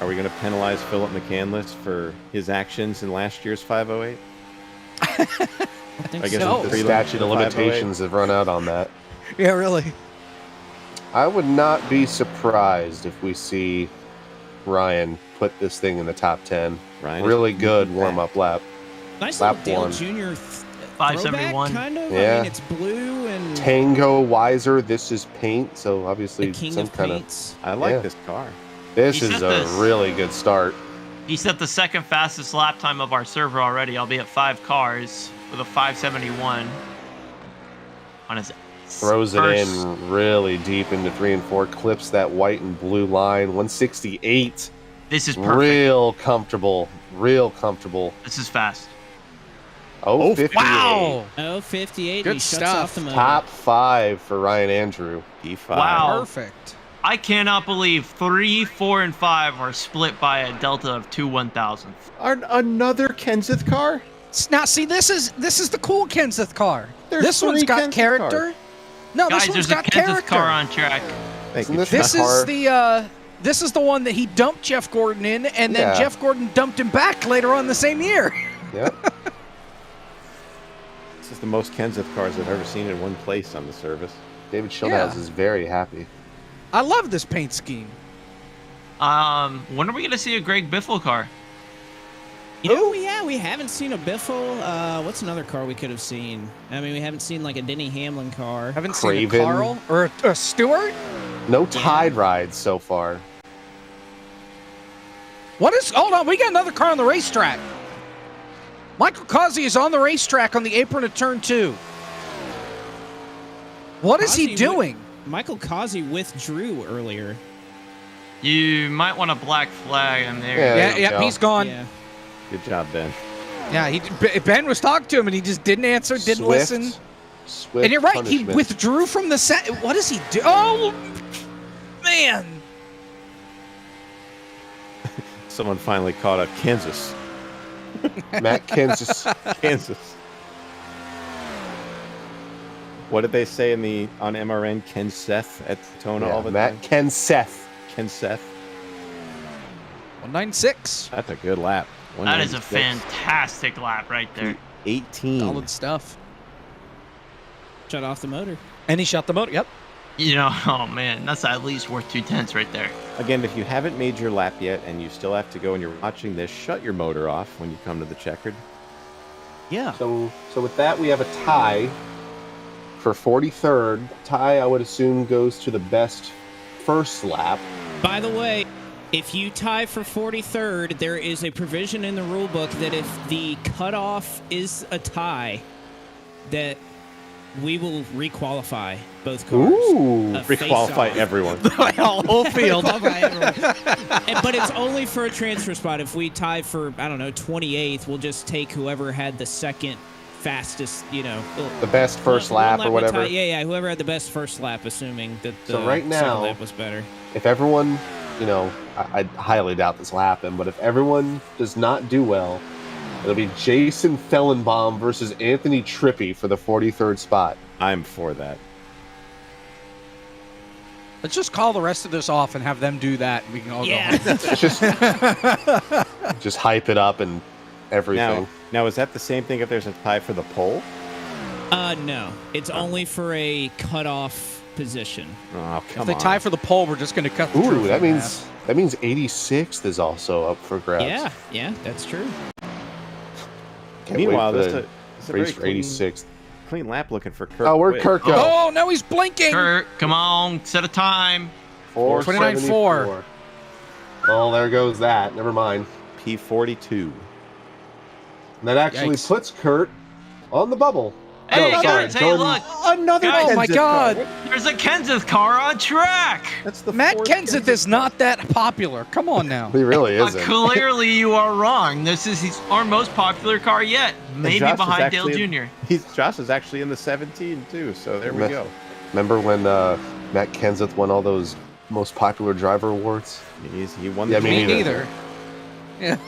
Are we going to penalize Philip McCandless for his actions in last year's 508? I think I guess so. it's The Three statute of laps, 508. limitations have run out on that. Yeah, really. I would not be surprised if we see Ryan put this thing in the top 10. Ryan, Really good warm-up lap. Nice Lap little Dale one. Jr. 571. Throwback, kind of. I Yeah. mean, it's blue and Tango Wiser, this is paint, so obviously the king some of kind of... paints. I like Yeah. this car. This He is said a this. really good start. He set the second fastest lap time of our server already, albeit 5 cars, with a 571 on his Throws it first- in really deep into 3 and 4, clips that white and blue line. 168. This is perfect. Real comfortable. Real comfortable. This is fast. Oh, 58. Wow. Oh, 58. Good He shuts stuff. off the motor. Top 5 for Ryan Andrew. P5. Wow. Perfect. I cannot believe 3, 4, and 5 are split by a delta of 2 1,000th. Another Kenseth car? Now, see, this is the cool Kenseth car. There's this one's 3 got Kenseth character. cars. No, Guys, this one's there's a got Kenseth character. car on track. Thank Isn't you. this Chuck. This car- is this is the one that he dumped Jeff Gordon in, and then Yeah. Jeff Gordon dumped him back later on the same year. Yep. This is the most Kenseth cars I've ever seen in one place on the service. David Schildhouse Yeah. is very happy. I love this paint scheme. When are we gonna see a Greg Biffle car? You know, we haven't seen a Biffle. What's another car we could have seen? I mean, we haven't seen like a Denny Hamlin car. Haven't seen a Craven. Carl or a Stewart. No Tide rides so far. What is? Hold on, we got another car on the racetrack. Michael Causey is on the racetrack on the apron of turn 2. What is he Causey doing? Michael Causey withdrew earlier. You might want a black flag in there. Yeah. Yeah, there you yeah, go. he's gone. Yeah. Good job, Ben. Yeah, Ben was talking to him and he just didn't answer, didn't listen. Swift And you're right, he punishment. withdrew from the set. What does he do? Oh, man. Someone finally caught up Kansas. Matt Kansas. Kansas. What did they say on MRN? Kenseth at Daytona all the Matt time? Kenseth. Kenseth. 196. That's a good lap. That is a 196. fantastic lap right there. 18. Solid stuff. Shut off the motor. And he shot the motor. Yep. You know, oh man, that's at least worth 2/10 right there. Again, if you haven't made your lap yet and you still have to go and you're watching this, shut your motor off when you come to the checkered. Yeah. So with that, we have a tie for 43rd. Tie, I would assume, goes to the best first lap. By the way, If you tie for 43rd, there is a provision in the rule book that if the cutoff is a tie, that we will requalify both cars. Ooh. Requalify face-off. everyone. Whole field. Requalify everyone. But it's only for a transfer spot. If we tie for, I don't know, 28th, we'll just take whoever had the second fastest, the best first lap or whatever. Yeah, whoever had the best first lap, assuming that the So right now, second lap was better. If everyone, I highly doubt this will happen, but if everyone does not do well, it'll be Jason Fellenbaum versus Anthony Trippi for the 43rd spot. I'm for that. Let's just call the rest of this off and have them do that. We can all go home. It's just hype it up and everything. Now, is that the same thing if there's a tie for the pole? No. It's only for a cutoff position. Oh, come If they on. tie for the pole, we're just going to cut the Ooh, truth that in means 86th is also up for grabs. Yeah, that's true. Can't Meanwhile, wait this for is the a race very for 86th. clean lap looking for Kurt. Oh, where'd Witt. Kurt go? Oh, no, he's blinking. Kurt, come on, set a time. 29.4. Oh, there goes that. Never mind. P42. And that actually Yikes. puts Kurt on the bubble. Hey, No, sorry, guys, hey, Jordan- look. Another Guys, Oh, my Kenseth God. car. There's a Kenseth car on track. That's the Matt fourth Kenseth is not that popular. Come on now. He really But isn't. clearly you are wrong. This is our most popular car yet. And Maybe Josh is behind Dale actually Jr. Josh is actually in the 17 too, so there we Ma- go. Remember when Matt Kenseth won all those most popular driver awards? He won. Yeah, the me Me neither. neither.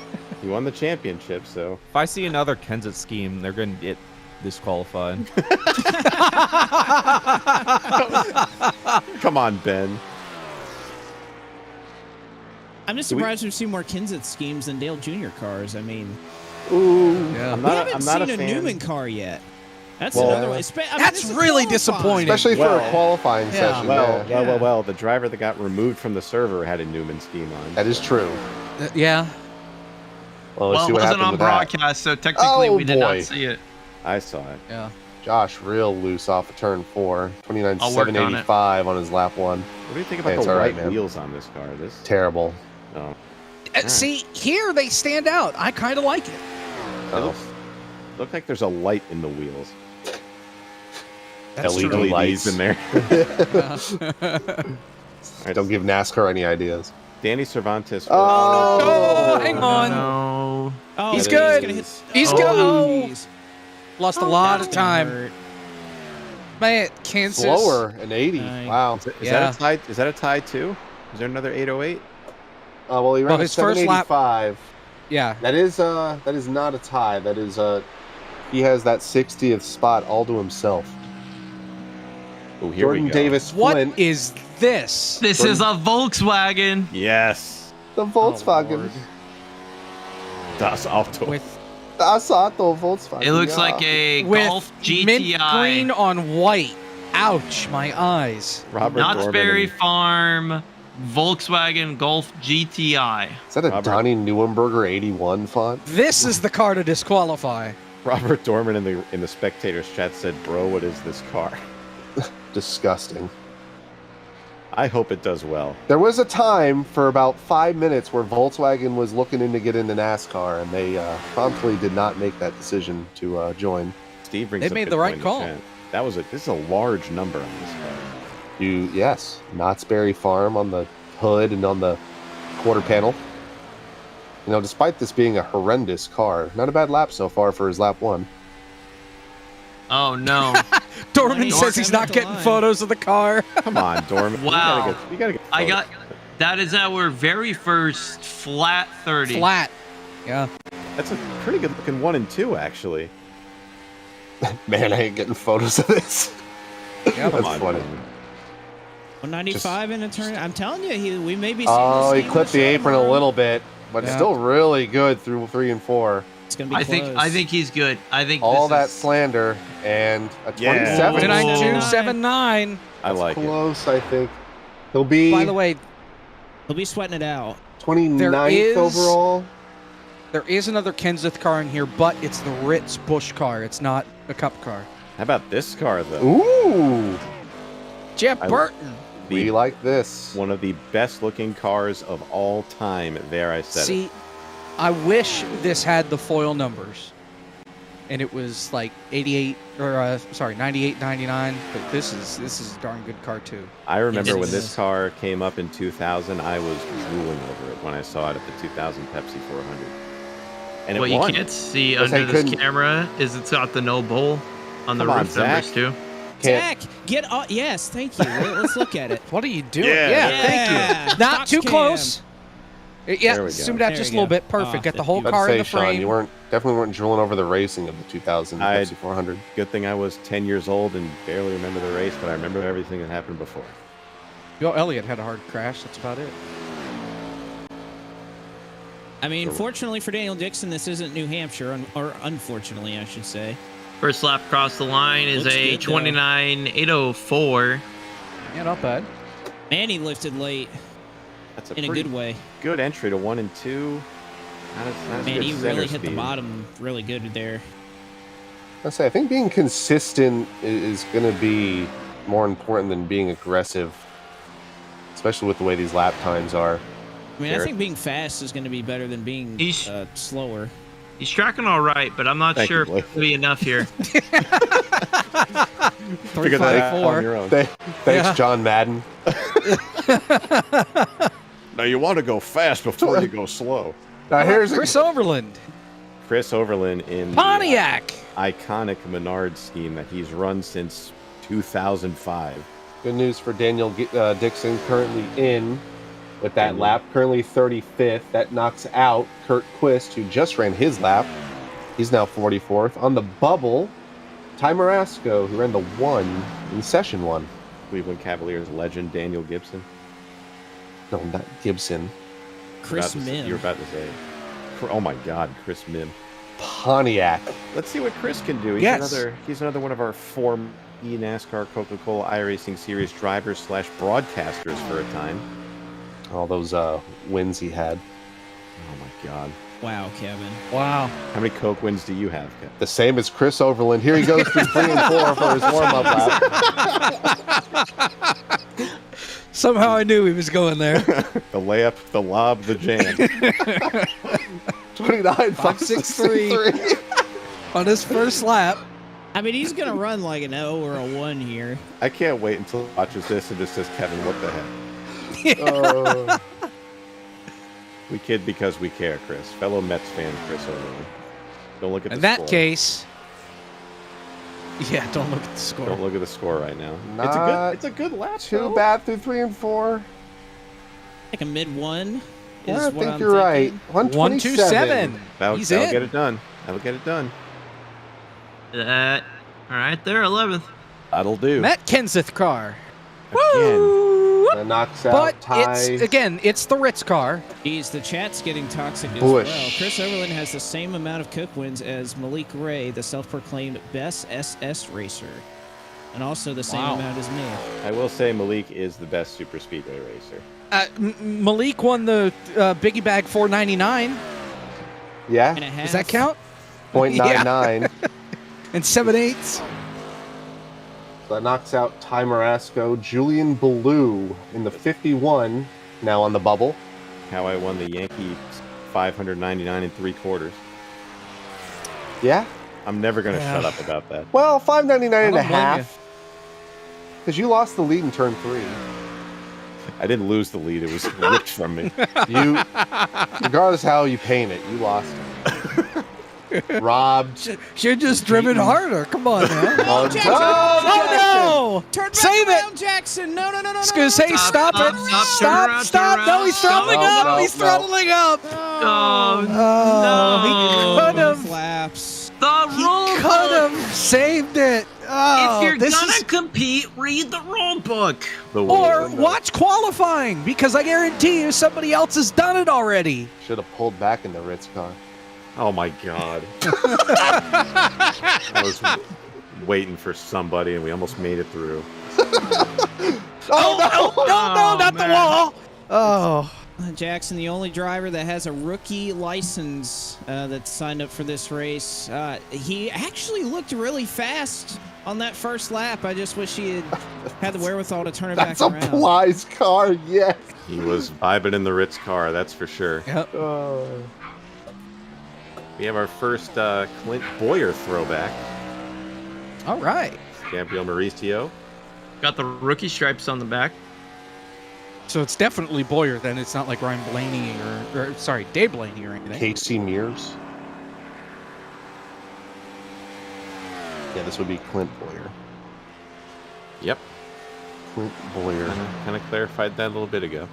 He won the championship, so If I see another Kenseth scheme, they're going to get disqualified. come on, Ben. I'm just surprised we've seen more Kenseth schemes than Dale Jr. cars. I mean, Ooh, Yeah. I'm we not. haven't I'm not seen a fan. Newman car yet. That's Well, another one. That's really disappointing. Especially for a Well- qualifying Yeah. session. Well, yeah. well. The driver that got removed from the server had a Newman scheme on. That is true. Yeah. Well, let's Well, see it what wasn't happens on with that. broadcast, so technically Oh, we did boy. not see it. I saw it. Yeah. Josh real loose off of turn 4. I'll work on it. 29.785 on his lap 1. What do you think Hey, about it's the all right, white man. wheels on this car? This Terrible. oh, See, here they stand out. I kind of like it. Oh. look like there's a light in the wheels. That's LED true. LEDs lights. in there. Don't give NASCAR any ideas. Danny Cervantes. Oh, Oh, hang on. No. Oh, He's That good. Gonna hit, He's oh, good. jeez. Lost a lot That's of gonna time. hurt. Man, Kansas. Slower, an 80. Nice. Wow. Is Yeah. that a tie? Is that a tie too? Is there another 808? Well, he ran Well, a his first lap- 785. Yeah. That is not a tie. That is he has that 60th spot all to himself. Oh, here Jordan we go. Davis What Flint, is this? This is a Volkswagen. Yes. the Volkswagen. Das Auto. With Das Auto Volkswagen. It looks yeah. like a with Golf mint GTI. green on white. Ouch, my eyes. Robert Knott's Dorman Berry and Farm Volkswagen Golf GTI. Is that a Robert. Donnie Neuenberger 81 font? This is the car to disqualify. Robert Dorman in the spectators chat said, "Bro, what is this car?" Disgusting. I hope it does well. There was a time for about 5 minutes where Volkswagen was looking to get into NASCAR, and they promptly did not make that decision to join. Steve brings They up made good the right point in call. chat. This is a large number on this car. Yes, Knott's Berry Farm on the hood and on the quarter panel. You know, despite this being a horrendous car, not a bad lap so far for his lap 1. Oh no. Dorman Money says he's coming not up the getting line. photos of the car. Come on, Dorman. Wow. You gotta get I photos. got that is our very first flat 30. Flat. Yeah. That's a pretty good looking 1 and 2, actually. Man, I ain't getting photos of this. Yeah, That's on, funny. Dorman. 195 in a turn. I'm telling you, we may be seeing Oh, this he game clipped the on apron a tomorrow. little bit, but Yeah. still really good through 3 and 4. It's gonna be I close. think he's good. I think All this that is, slander and a Yeah. 27. 29.279. I like it. Close, I think. He'll be By the way, he'll be sweating it out. 29th is- overall. there is another Kenseth car in here, but it's the Ritz Busch car. It's not a Cup car. How about this car, though? Ooh. Jeff I- Burton. We like this. One of the best looking cars of all time. There, I said it. See, I wish this had the foil numbers. And it was like 88 or 98, 99. But this is a darn good car too. I remember Yes, when it this is. car came up in 2000, I was drooling over it when I saw it at the 2000 Pepsi 400. And What it you won. can't see Yes, under I this couldn't- camera is it's got the no bowl on the Come on, roof numbers Zach. too. Can't. Zach, get on. Yes, thank you. Let's look at it. What are you doing? Yeah. Thank Yeah. you. Not Fox too cam. close. Yeah, There we go. zoomed out There just a we little go. bit. Perfect. Oh, Got the thank whole you. About to car in say, the Sean, frame. you definitely weren't drooling over the racing of the 2000 I- Pepsi 400. Good thing I was 10 years old and barely remember the race, but I remember everything that happened before. Bill Elliott had a hard crash. That's about it. I mean, fortunately for Daniel Dixon, this isn't New Hampshire, or unfortunately, I should say. First lap across the line is Looks a good, though. 29.804. Yeah, not bad. Man, he lifted late That's a in a pretty good way. good entry to 1 and 2. Not as Man, good he center really hit the speed. bottom really good there. I think being consistent is going to be more important than being aggressive, especially with the way these lap times are. I mean, I Garrett? think being fast is going to be better than being He's- slower. He's tracking all right, but I'm not Thank sure you, if Blake. it's going to be enough here. Figure that out on your own. Thanks, Yeah. John Madden. Now you want to go fast before you go slow. Now here's Chris Overland. Chris Overland in the, Pontiac. iconic Menard scheme that he's run since 2005. good news for Daniel Dixon, currently in with that Daniel. lap, currently 35th. That knocks out Kurt Quist, who just ran his lap. He's now 44th. On the bubble, Ty Marasco, who ran the 1 in session 1. Cleveland Cavaliers legend Daniel Gibson. No, not Gibson. Chris You're Mim. about to say. Oh my God, Chris Mim. Pontiac. Let's see what Chris can do. Yes. He's another one of our former NASCAR Coca-Cola iRacing Series drivers / broadcasters for a time. All those wins he had. Oh my God. Wow, Kevin. Wow. How many Coke wins do you have, Kev? The same as Chris Overland. Here he goes through 3 and 4 for his warm-up lap. Somehow I knew he was going there. The layup, the lob, the jam. 29, 5.63 on his first lap. I mean, he's going to run like an O or a 1 here. I can't wait until he watches this and just says, Kevin, what the heck? We kid because we care, Chris. Fellow Mets fan, Chris Overland. Don't look at In the that score. case, yeah, don't look at the score. Don't look at the score right now. Not It's a good lap. Too though. bad through 3 and 4. Like a mid 1 is Yeah, I what think I'm you're right. thinking. 127. 127. That'll He's get in. it done. That'll get it done. All right there, 11th. That'll do. Matt Kenseth car. Again. That knocks out But Ty. it's the Ritz car. Geez, the chat's getting toxic as Bush. well. Chris Overland has the same amount of Cook wins as Malik Ray, the self-proclaimed best SS racer. And also the same Wow. amount as me. I will say Malik is the best super speedway racer. Malik won the Biggie Bag 499. Yeah, And a half. Does that count? 0.99. And 7/8. That knocks out Ty Marasco. Julian Ballou in the 51, now on the bubble. How I won the Yankee 599 and 3/4. Yeah. I'm never going to Yeah. shut up about that. Well, 599 and a I don't blame half. Because you lost the lead in turn 3. I didn't lose the lead. It was ripped from me. You, regardless how you paint it, you lost it. Robbed. Should just driven harder. Come on, man. Oh, Jackson! Oh no! Turn back Save around, it! Jackson! No, no, no, no, I was no, gonna no, say, no. stop it! turn around, Stop! turn No, around. he's throttling No, up! no, He's no. throttling up! Oh, Oh, he could Both have. laps. the He rule could book. have saved it. Oh, If you're this gonna is. compete, read the rule book. Or watch qualifying, because I guarantee you somebody else has done it already. Should have pulled back in the Ritz car. Oh my God. I was waiting for somebody and we almost made it through. No, not the man. wall. Oh. Jackson, the only driver that has a rookie license that's signed up for this race. He actually looked really fast on that first lap. I just wish he had the wherewithal to turn it That's back a around. Bly's car, yes. He was vibing in the Ritz car, that's for sure. Yep. We have our first Clint Boyer throwback. All right. Gabriel Mauricio. Got the rookie stripes on the back. So it's definitely Boyer then. It's not like Ryan Blaney or sorry, Dave Blaney or anything. Casey Mears. Yeah, this would be Clint Boyer. Yep. Clint Boyer. Kind of clarified that a little bit ago.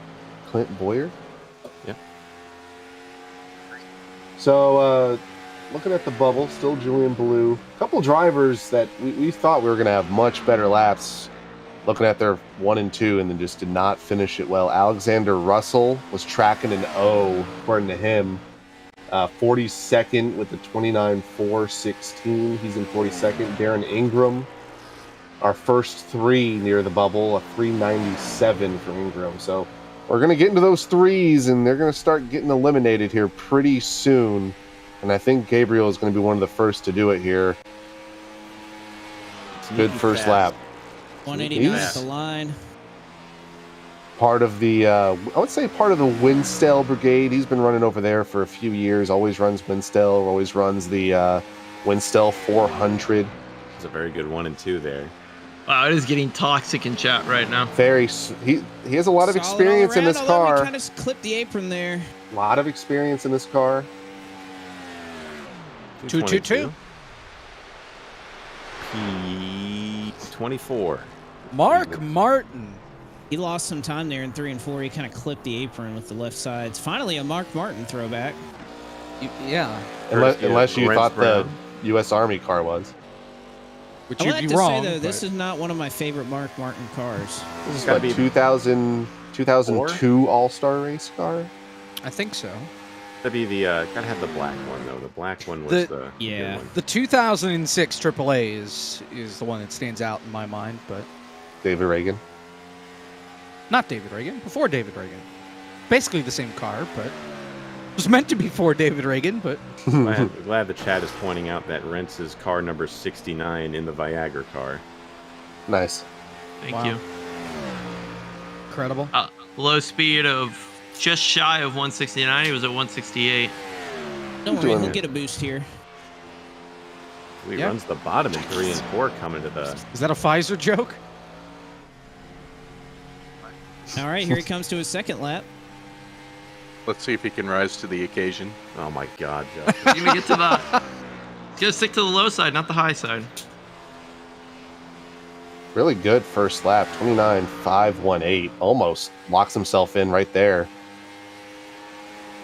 Clint Boyer? Yep. So, looking at the bubble, still Julian Ballou. A couple drivers that we thought we were going to have much better laps. Looking at their 1 and 2, and then just did not finish it well. Alexander Russell was tracking an O, according to him. 42nd with the 29.416. He's in 42nd. Darren Ingram, our first 3 near the bubble, a 397 from Ingram. So we're going to get into those 3s, and they're going to start getting eliminated here pretty soon. And I think Gabriel is going to be one of the first to do it here. Good first lap. 189 at the line. Part of the, I would say part of the Winstell Brigade. He's been running over there for a few years. Always runs Winstell. Always runs the Winstell 400. It's a very good 1 and 2 there. Wow, it is getting toxic in chat right now. He has a lot of experience in this car. Kind of clipped the apron there. A lot of experience in this car. 222. P24. Mark Martin. He lost some time there in 3 and 4. He kind of clipped the apron with the left sides. Finally, a Mark Martin throwback. Yeah. Unless you Lawrence thought Brown. the U.S. Army car was. Which I you'd would be have to wrong. say, though, this but- is not one of my favorite Mark Martin cars. This is gotta what, be 2002 All-Star race car? I think so. That'd be the, gotta have the black one, though. The black one was The- the Yeah. good one. The 2006 AAA is the one that stands out in my mind, but David Reagan. not David Reagan. Before David Reagan. Basically the same car, but it was meant to be for David Reagan, but Glad the chat is pointing out that Rents is car number 69 in the Viagra car. Nice. Thank Wow. you. incredible. Low speed of just shy of 169. He was at 168. Don't worry, doing he'll it. get a boost here. He Yeah. runs the bottom in 3 and 4 coming to the... Is that a Pfizer joke? All right, here he comes to his second lap. Let's see if he can rise to the occasion. Oh my God, Josh. He's gonna get to the. He's gonna stick to the low side, not the high side. Really good first lap. 29.518. Almost locks himself in right there.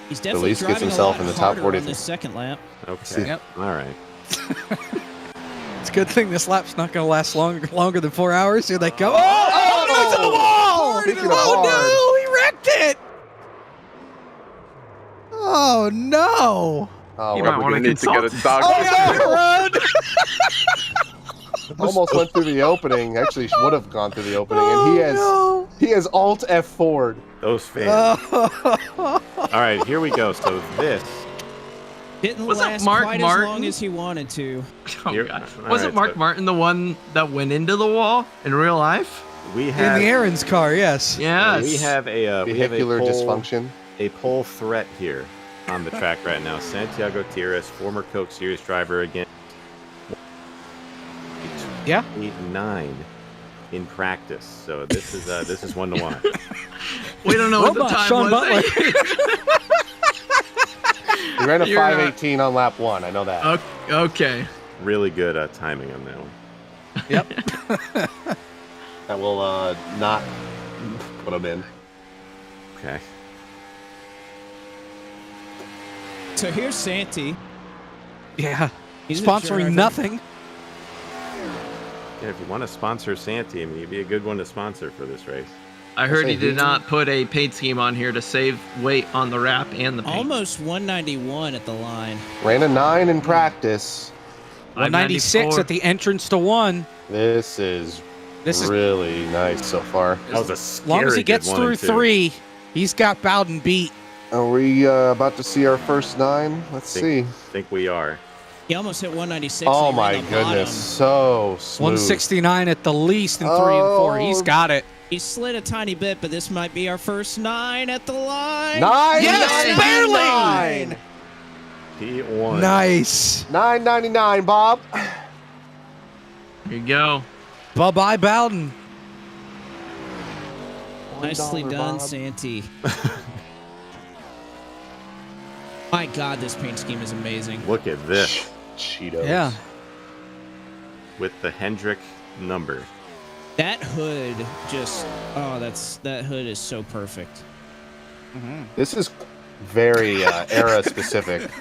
He's definitely least gets driving himself a lot in the top harder 40. on this second lap. Okay. Yep. All right. It's a good thing this lap's not going to last longer than 4 hours. Here they go. Oh, no, it's on the wall! Speaking of Oh, hard. no, he wrecked it! Oh, no! Oh, You we're might We're wanna gonna need to get a consult. dog. Oh, almost went through the opening. Actually, would have gone through the opening, and he has Alt F forward. Those fans. no! All right, here we go. So this... Didn't Was that last Mark quite Martin? as long as he wanted to. Oh, Here- God. all Wasn't right, Mark so- Martin the one that went into the wall in real life? We In have... the Aaron's car, yes. Yes. We have a Vehicular dysfunction. a pole threat here on the track right now. Santiago Tires, former Coke Series driver again. Yeah. 8-9 in practice. So this is one to watch. We don't know what the Robot time Sean was. He ran a You're not- 518 on lap 1. I know that. Okay. Really good timing on that one. Yep. That will not put him in. Okay. So here's Santi. Yeah. He's a Sponsoring driver. nothing. Yeah, if you want to sponsor Santi, I mean, he'd be a good one to sponsor for this race. I heard say he did he- not put a paint scheme on here to save weight on the wrap and the paint. Almost 191 at the line. Ran a 9 in practice. 196 at the entrance to 1. This is really nice so far. That was a As long as he scary gets good 1 through and 2. 3, he's got Bowden beat. Are we about to see our first 9? Let's see. Think we are. He almost hit 196. Oh and he my ran the goodness, bottom. so smooth. 169 at the least in 3 and 4. He's got it. He slid a tiny bit, but this might be our first 9 at the line. 9. Yes, barely. P1. Nice. 9.99, Bob. Here you go. Bye-bye, Bowden. Nicely $1, done, Bob. Santee. My God, this paint scheme is amazing. Look at this Cheetos. Yeah. with the Hendrick number. That hood just, that hood is so perfect. This is very era specific.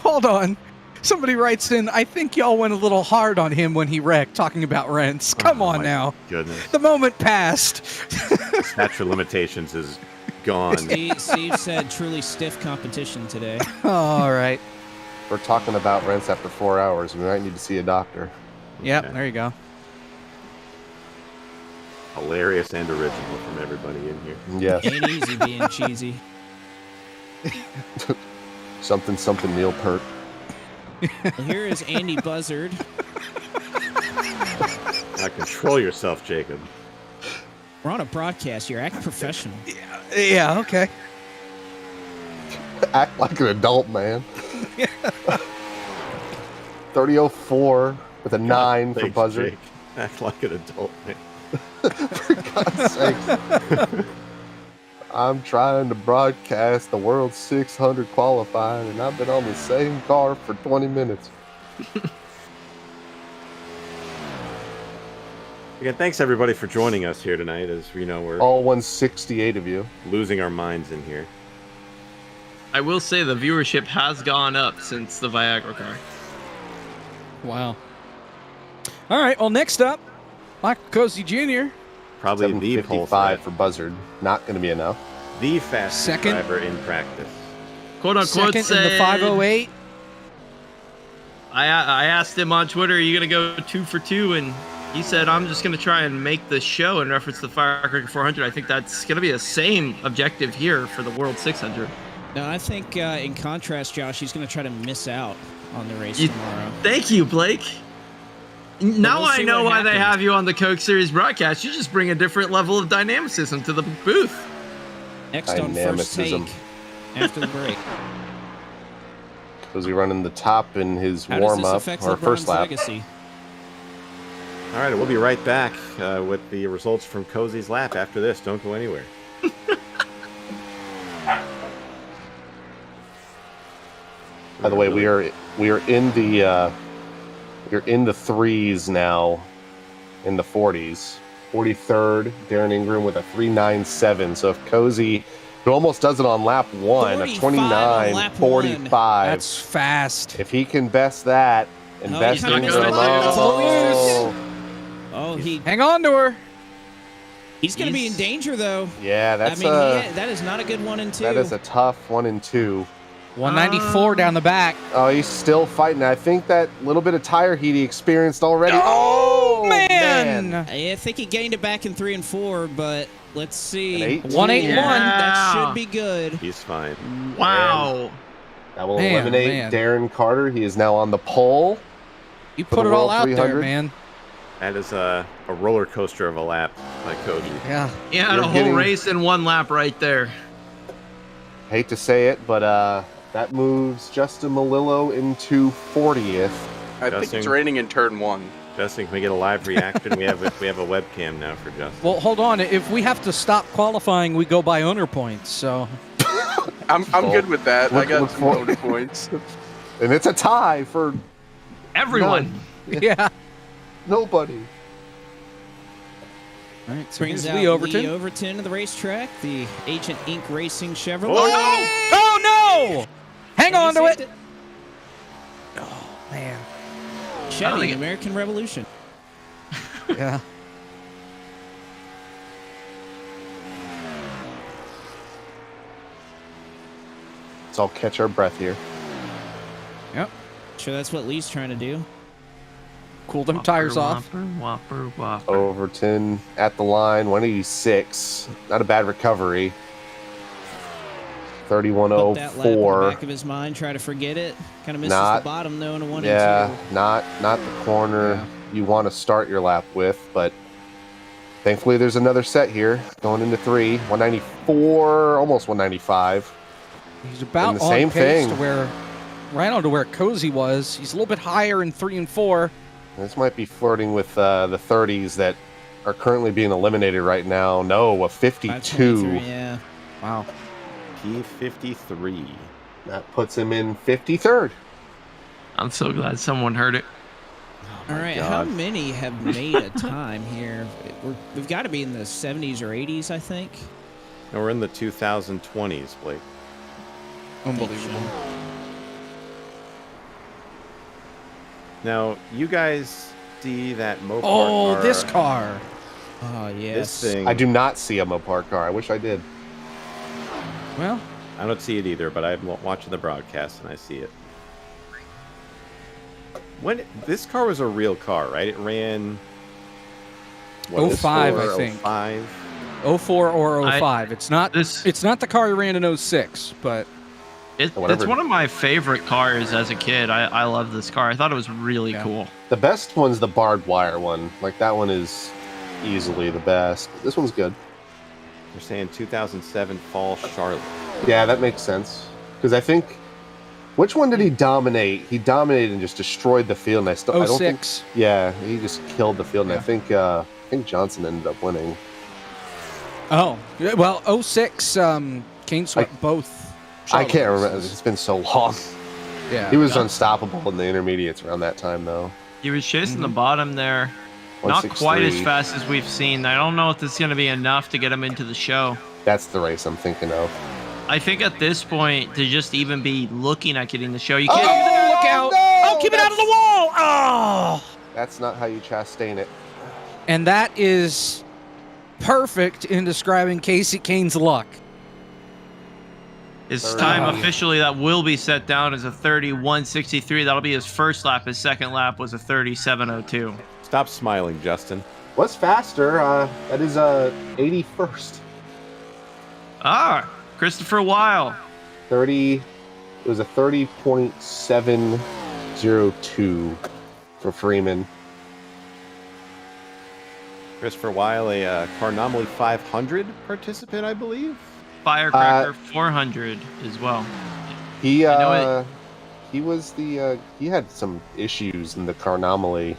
Hold on. Somebody writes in, I think y'all went a little hard on him when he wrecked, talking about rents. Come on my now. Goodness. The moment passed. Statute of limitations is gone. Steve said truly stiff competition today. All right. We're talking about rents after 4 hours. We might need to see a doctor. Yep, Okay. there you go. Hilarious and original from everybody in here. Yes. Ain't easy being cheesy. something Neil Peart. Well, here is Andy Buzzard. Now control yourself, Jacob. We're on a broadcast. You're act professional. Yeah, okay. Act like an adult, man. 30.04 with a 9 for Thanks, Buzzard. Jake. Act like an adult, man. For God's sake. I'm trying to broadcast the World 600 qualifying, and I've been on the same car for 20 minutes. Again, thanks everybody for joining us here tonight. As we know, we're All 168 of you. losing our minds in here. I will say the viewership has gone up since the Viagra car. Wow. All right, well, next up, Michael Cozy Jr. Probably the pole 755 threat, for Buzzard. Not going to be enough. the fastest Second. driver in practice. Quote unquote Second in the 508. I asked him on Twitter, are you going to go 2 for 2? And he said, I'm just going to try and make the show in reference to the Firecracker 400. I think that's going to be the same objective here for the World 600. No, I think in contrast, Josh, he's going to try to miss out on the race tomorrow. Thank you, Blake. Now we'll I see know what why they happens. have you on the Coke Series broadcast. You just bring a different level of dynamicism to the booth. Next on First Dynamicism. Take after the break. Was he running the top in his How does warm this up affect or first LeBron's lap? legacy? All right, we'll be right back with the results from Cozy's lap after this. Don't go anywhere. By the way, we are in the we're in the threes now, in the 40s. 43rd, Darren Ingram with a 3.97. So if Cozy, who almost does it on lap 1, a 45 on lap 29.45. That's fast. If he can best that and Oh, best he kinda Ingram, missed the line. oh, Oh, Hang on to her. he's going to be in danger, though. yeah, I that's mean, a that is not a good 1 and 2. that is a tough 1 and 2. 194 down the back. Oh, he's still fighting. I think that little bit of tire heat he experienced already. Oh, man. I think he gained it back in 3 and 4, but let's see. An 18. 181. That should be good. He's fine. Wow. That will Man, eliminate man. Darren Carter. He is now on the pole. You For put the it all World out there, 300? man. That is a roller coaster of a lap by Cozy. Yeah. He had You're a whole getting- race in 1 lap right there. Hate to say it, but that moves Justin Malillo into 40th. I think it's Justin. raining in turn 1. Justin, can we get a live reaction? we have a webcam now for Justin. Well, hold on. If we have to stop qualifying, we go by owner points. So I'm good with that. I Look- got look some for- bonus points. And it's a tie for Everyone. yeah. nobody. All right. So Brings here's out Lee Overton. Lee Overton to the racetrack, the Agent Inc. Racing Chevrolet. Oh no! Hang on to Saved it. Oh man. Chevy, American Revolution. Yeah. Let's all catch our breath here. Yep. Sure, that's what Lee's trying to do. Cool them tires off. Whopper. Overton at the line, 186. Not a bad recovery. Put that lap in the 3104. back of his mind, try to forget it. Kind of misses Not- the bottom though in a 1 Yeah, and 2. not the corner Yeah. you want to start your lap with, but thankfully there's another set here going into 3. 194, almost 195. He's about the on same pace thing. to where, right on to where Cozy was. He's a little bit higher in 3 and 4. This might be flirting with the 30s that are currently being eliminated right now. No, a 52. 523, yeah. Wow. P53. That puts him in 53rd. I'm so glad someone heard it. All right, how many have made a time here? We've got to be in the 70s or 80s, I think. No, we're in the 2020s, Blake. Unbelievable. Now, you guys see that Mopar Oh, car? this car. Oh, yes. This thing. I do not see a Mopar car. I wish I did. Well, I don't see it either, but I'm watching the broadcast and I see it. This car was a real car, right? It ran. What, 05, I 04, think. 05? 04 or 05. It's not This- It's not the car he ran in 06, but It's Whatever. one of my favorite cars as a kid. I love this car. I thought it was really Yeah. cool. The best one's the barbed wire one. Like, that one is easily the best. This one's good. They're saying 2007 Fall Charlotte. Yeah, that makes sense. Because I think, which one did he dominate? He dominated and just destroyed the field. And I don't think. 06. Yeah, he just killed the field. And Yeah. I think Johnson ended up winning. Oh, yeah, well, 06, Kane swept both. I can't Charlotte remember. races. It's been so long. Yeah. He was unstoppable in the intermediates around that time, though. He was chasing the bottom there. Not 163. quite as fast as we've seen. I don't know if this is going to be enough to get him into the show. That's the race I'm thinking of. I think at this point, to just even be looking at getting the show, you Oh, can't. look out. no! Oh, keep it out of the wall. Oh. That's not how you chastain it. And that is perfect in describing Casey Kane's luck. His time officially that will be set down is a 31:63. That'll be his first lap. His second lap was a 37:02. Stop smiling, Justin. What's faster? That is 81st. Ah, Christopher Weil. 30. It was a 30.702 for Freeman. Christopher Weil, a Carnomaly 500 participant, I believe. Firecracker 400 as well. He know he was he had some issues in the Carnomaly.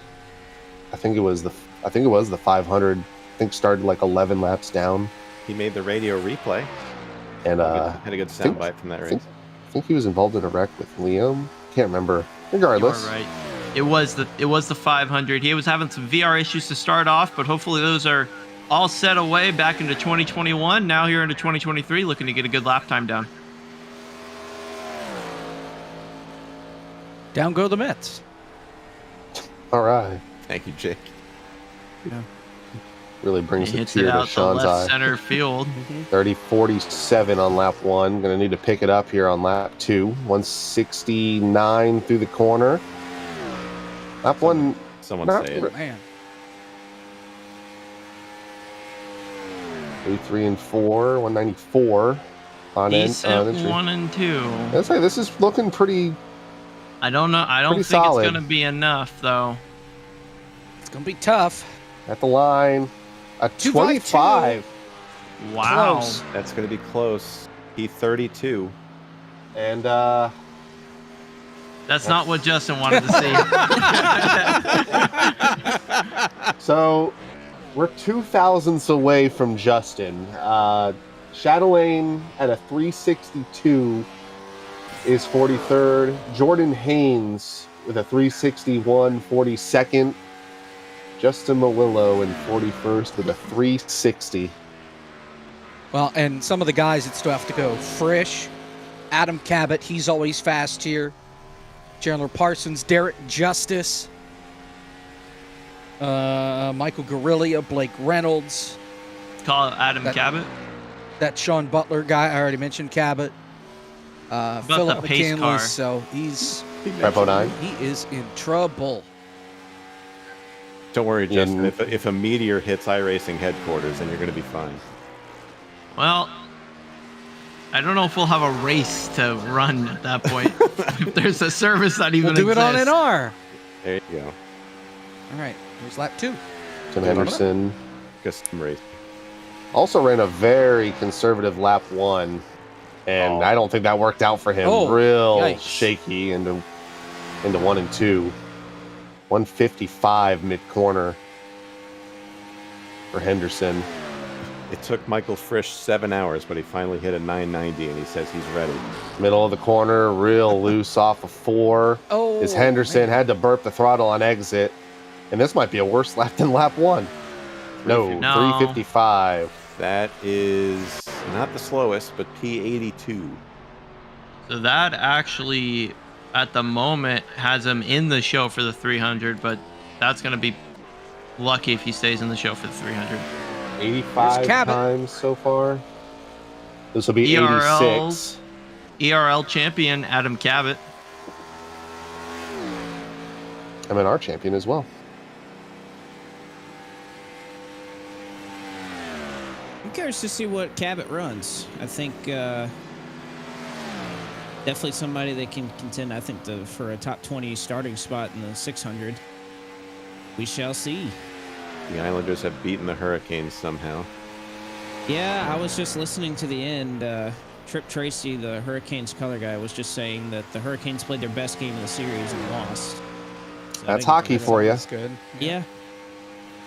I think it was the 500. I think started like 11 laps down. He made the radio replay. And Had a good soundbite from that race. I think he was involved in a wreck with Liam. Can't remember. Regardless, You are right. It was the 500. He was having some VR issues to start off, but hopefully those are all set away back into 2021. Now here into 2023, looking to get a good lap time down. Down go the Mets. all right. Thank you, Jake. Really He brings a hits it tear to out the Sean's left eye. center field. 30.47 on lap 1. Gonna need to pick it up here on lap 2. 169 through the corner. Lap 1. Someone Not say it. re- Man. 3 and 4. 194 on Decent entry. 1 and 2. I'd say this is looking pretty. I don't know. I don't Pretty think solid. it's going to be enough, though. It's going to be tough. At the line. A 252. 25. Wow. Close. That's going to be close. P32. And That's not what Justin wanted to see. so we're 2,000ths away from Justin. Chatelaine at a 362 is 43rd. Jordan Haynes with a 361, 42nd. Justin Mawillo in 41st with a 360. Well, and some of the guys that still have to go. Frisch, Adam Cabot, he's always fast here. Chandler Parsons, Derek Justice, Michael Guerrilla, Blake Reynolds. Call it Adam Cabot. That Sean Butler guy, I already mentioned Cabot. Philip the pace McKinley, car? so he's Repo 9. he is in trouble. Don't worry, Justin. Yeah. If a meteor hits iRacing headquarters, then you're going to be fine. Well, I don't know if we'll have a race to run at that point. If there's a service that even We'll do it on exists. NR. There you go. All right, here's lap 2. Tim Henderson Custom race. also ran a very conservative lap 1, and I don't think that worked out for him. Oh, Real yikes. shaky into 1 and 2. 155 mid corner for Henderson. It took Michael Frisch 7 hours, but he finally hit a 990, and he says he's ready. Middle of the corner, real loose off of 4. Oh, As Henderson man. had to burp the throttle on exit, and this might be a worse lap than lap 1. No, 355. That is not the slowest, but P82. So that actually, at the moment, has him in the show for the 300, but that's going to be lucky if he stays in the show for the 300. 85 Cabot. times so far. This will be ERL. 86. ERL champion Adam Cabot. I'm an R champion as well. I'm curious to see what Cabot runs. I think definitely somebody that can contend, I think, for a top 20 starting spot in the 600. We shall see. The Islanders have beaten the Hurricanes somehow. Yeah, I was just listening to the end. Trip Tracy, the Hurricanes color guy, was just saying that the Hurricanes played their best game of the series and lost. So I That's think hockey for you. That's good. Yeah.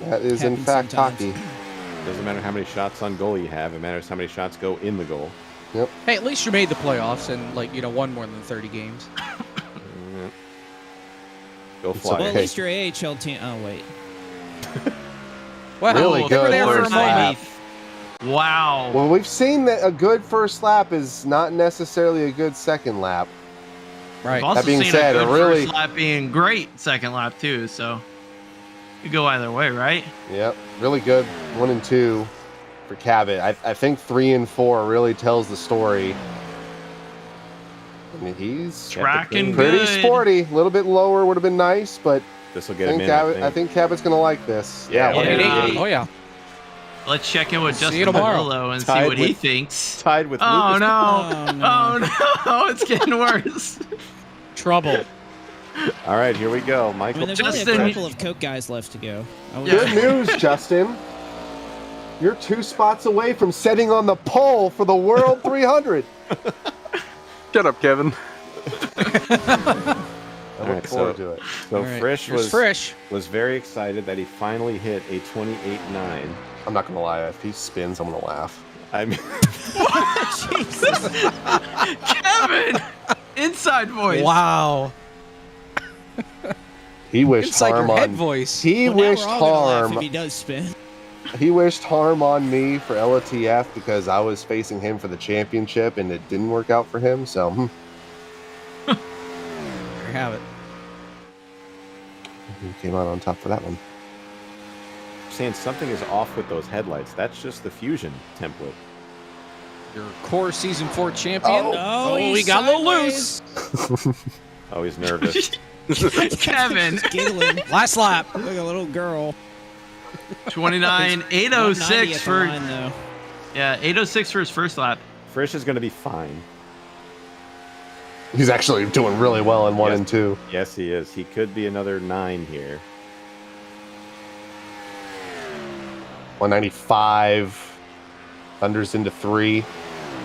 That is, in Happens fact, sometimes. hockey. Doesn't matter how many shots on goal you have. It matters how many shots go in the goal. Hey, at least you made the playoffs and, won more than 30 games. Go It's fly. Well, at Okay. least your AHL team. Oh, wait. Wow, Really they were good there for a first moment. lap. Wow. Well, we've seen that a good first lap is not necessarily a good second lap. Right. I've also That being seen said, a a good really- first lap being great second lap too, so you go either way, right? Yep, really good 1 and 2 for Cabot. I think 3 and 4 really tells the story. I mean, he's Tracking pretty good. sporty. A little bit lower would have been nice, but This will I get him think, in. Cabot, I think Cabot's going to like this. Yeah, Yeah. 188. Oh, yeah. Let's check in with See you Justin tomorrow. Malillo and see Tied what he with- thinks. Tied with Oh Lucas. no. Oh, no. Oh no, it's getting worse. Trouble. All right, here we go. I Michael. mean, there's only a Justin- couple of Coke guys left to go. I was- Good news, Justin. You're 2 spots away from setting on the pole for the World 300. Shut up, Kevin. I All look right, forward to it. So All right, Frisch here's was Frisch. very excited that he finally hit a 28.9. I'm not going to lie. If he spins, I'm going to laugh. I mean, Jesus. Kevin! Inside voice. Wow. He wished It's like harm your head on. voice. He Well, now wished we're all gonna laugh harm. if he does spin. He wished harm on me for LATF because I was facing him for the championship and it didn't work out for him. So There you have it. he came out on top for that one. saying something is off with those headlights. That's just the Fusion template. Your core season 4 champion. Oh, we he's got a little sideways. loose. Oh, he's nervous. Kevin. Giggling Last lap. like a little girl. 29, 190 806 at the for line, though. yeah, 806 for his first lap. Frisch is going to be fine. He's actually doing really well in 1 Yes. and 2. Yes, he is. He could be another 9 here. 195. Thunders into 3.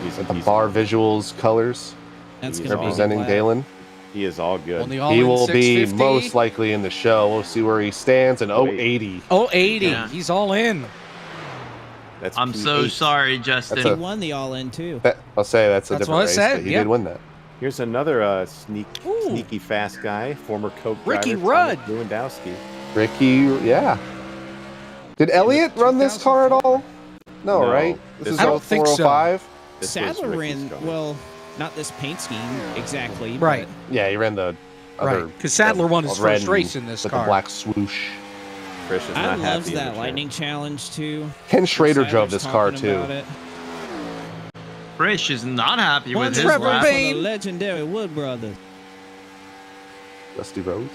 He's, With the he's- bar visuals colors That's He's gonna be a good representing lap. Dalen. he is all good. On the He all-in will be 650. most likely in the show. We'll see where he stands in 080. Oh, 80. Yeah. He's all in. That's I'm so P8. sorry, Justin. That's He a- won the all-in, too. I'll say that's a That's different what I race, said, but he yeah. did win that. Here's another Ooh. sneaky fast guy, former Coke Ricky driver, Rudd. Thomas Lewandowski. Ricky, yeah. Did Elliott run this car at all? No, No. right? This is I don't think so. 405. This was Sadler Ricky's ran, car. well, not this paint scheme exactly. Right. Yeah, he ran the other. Right. Because Sadler won his red first race in this with car. the black swoosh. Frisch is I not loved happy in that the lightning challenge, too. Ken Schrader Sadler's drove this car talking too. about it. Frisch is not happy One with his Trevor lap. for Bain. the legendary Wood Brothers. Dusty Rhodes.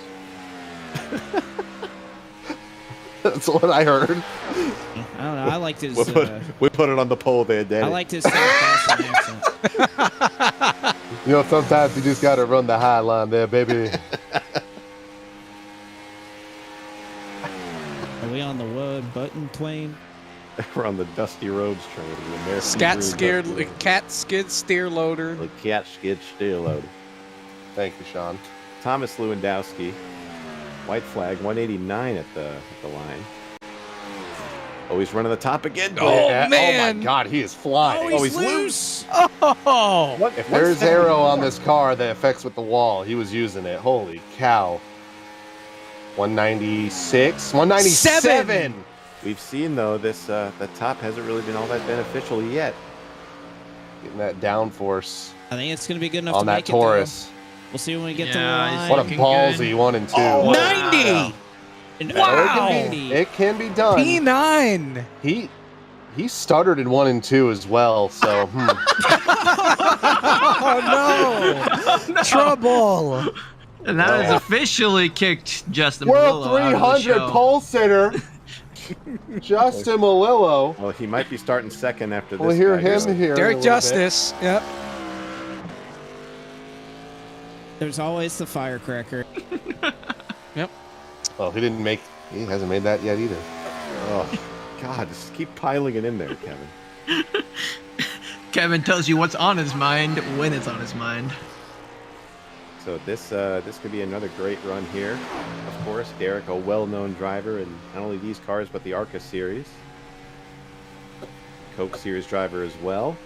That's what I heard. I don't know. I liked his. We put it on the poll there, Danny. I liked his South Boston accent. You know, sometimes you just got to run the high line there, baby. Are we on the wood button, Twain? We're on the Dusty Roads train. The American Scat Drew scared, Dusty Roads. cat skid steer loader. The cat skid steer loader. Thank you, Sean. Thomas Lewandowski. White flag, 189 at the line. Oh, he's running the top again. Oh, Yeah. man. Oh, my God. He is flying. Oh, he's loose. Oh! What? If there's arrow on this car that affects with the wall, he was using it. Holy cow. 196, 197. We've seen, though, this the top hasn't really been all that beneficial yet. Getting that downforce I think it's going to be good enough on to that make it, though. Taurus. We'll see when we get to the Yeah, line. What a Looking ballsy good. 1 and 2. Oh, Wow. 90! Wow! It can be done. P9! He stuttered in 1 and 2 as well, so Oh, no! Trouble! And that has officially kicked Justin World Malillo out of the 300 show. pole sitter Justin Malillo. Well, he might be starting second after this. We'll hear guy him goes. here. in a Derek little bit. Justice. Yep. There's always the firecracker. Well, he hasn't made that yet either. Oh, God, just keep piling it in there, Kevin. Kevin tells you what's on his mind when it's on his mind. So this could be another great run here. Of course, Derek, a well-known driver in not only these cars but the ARCA series, Coke Series driver as well.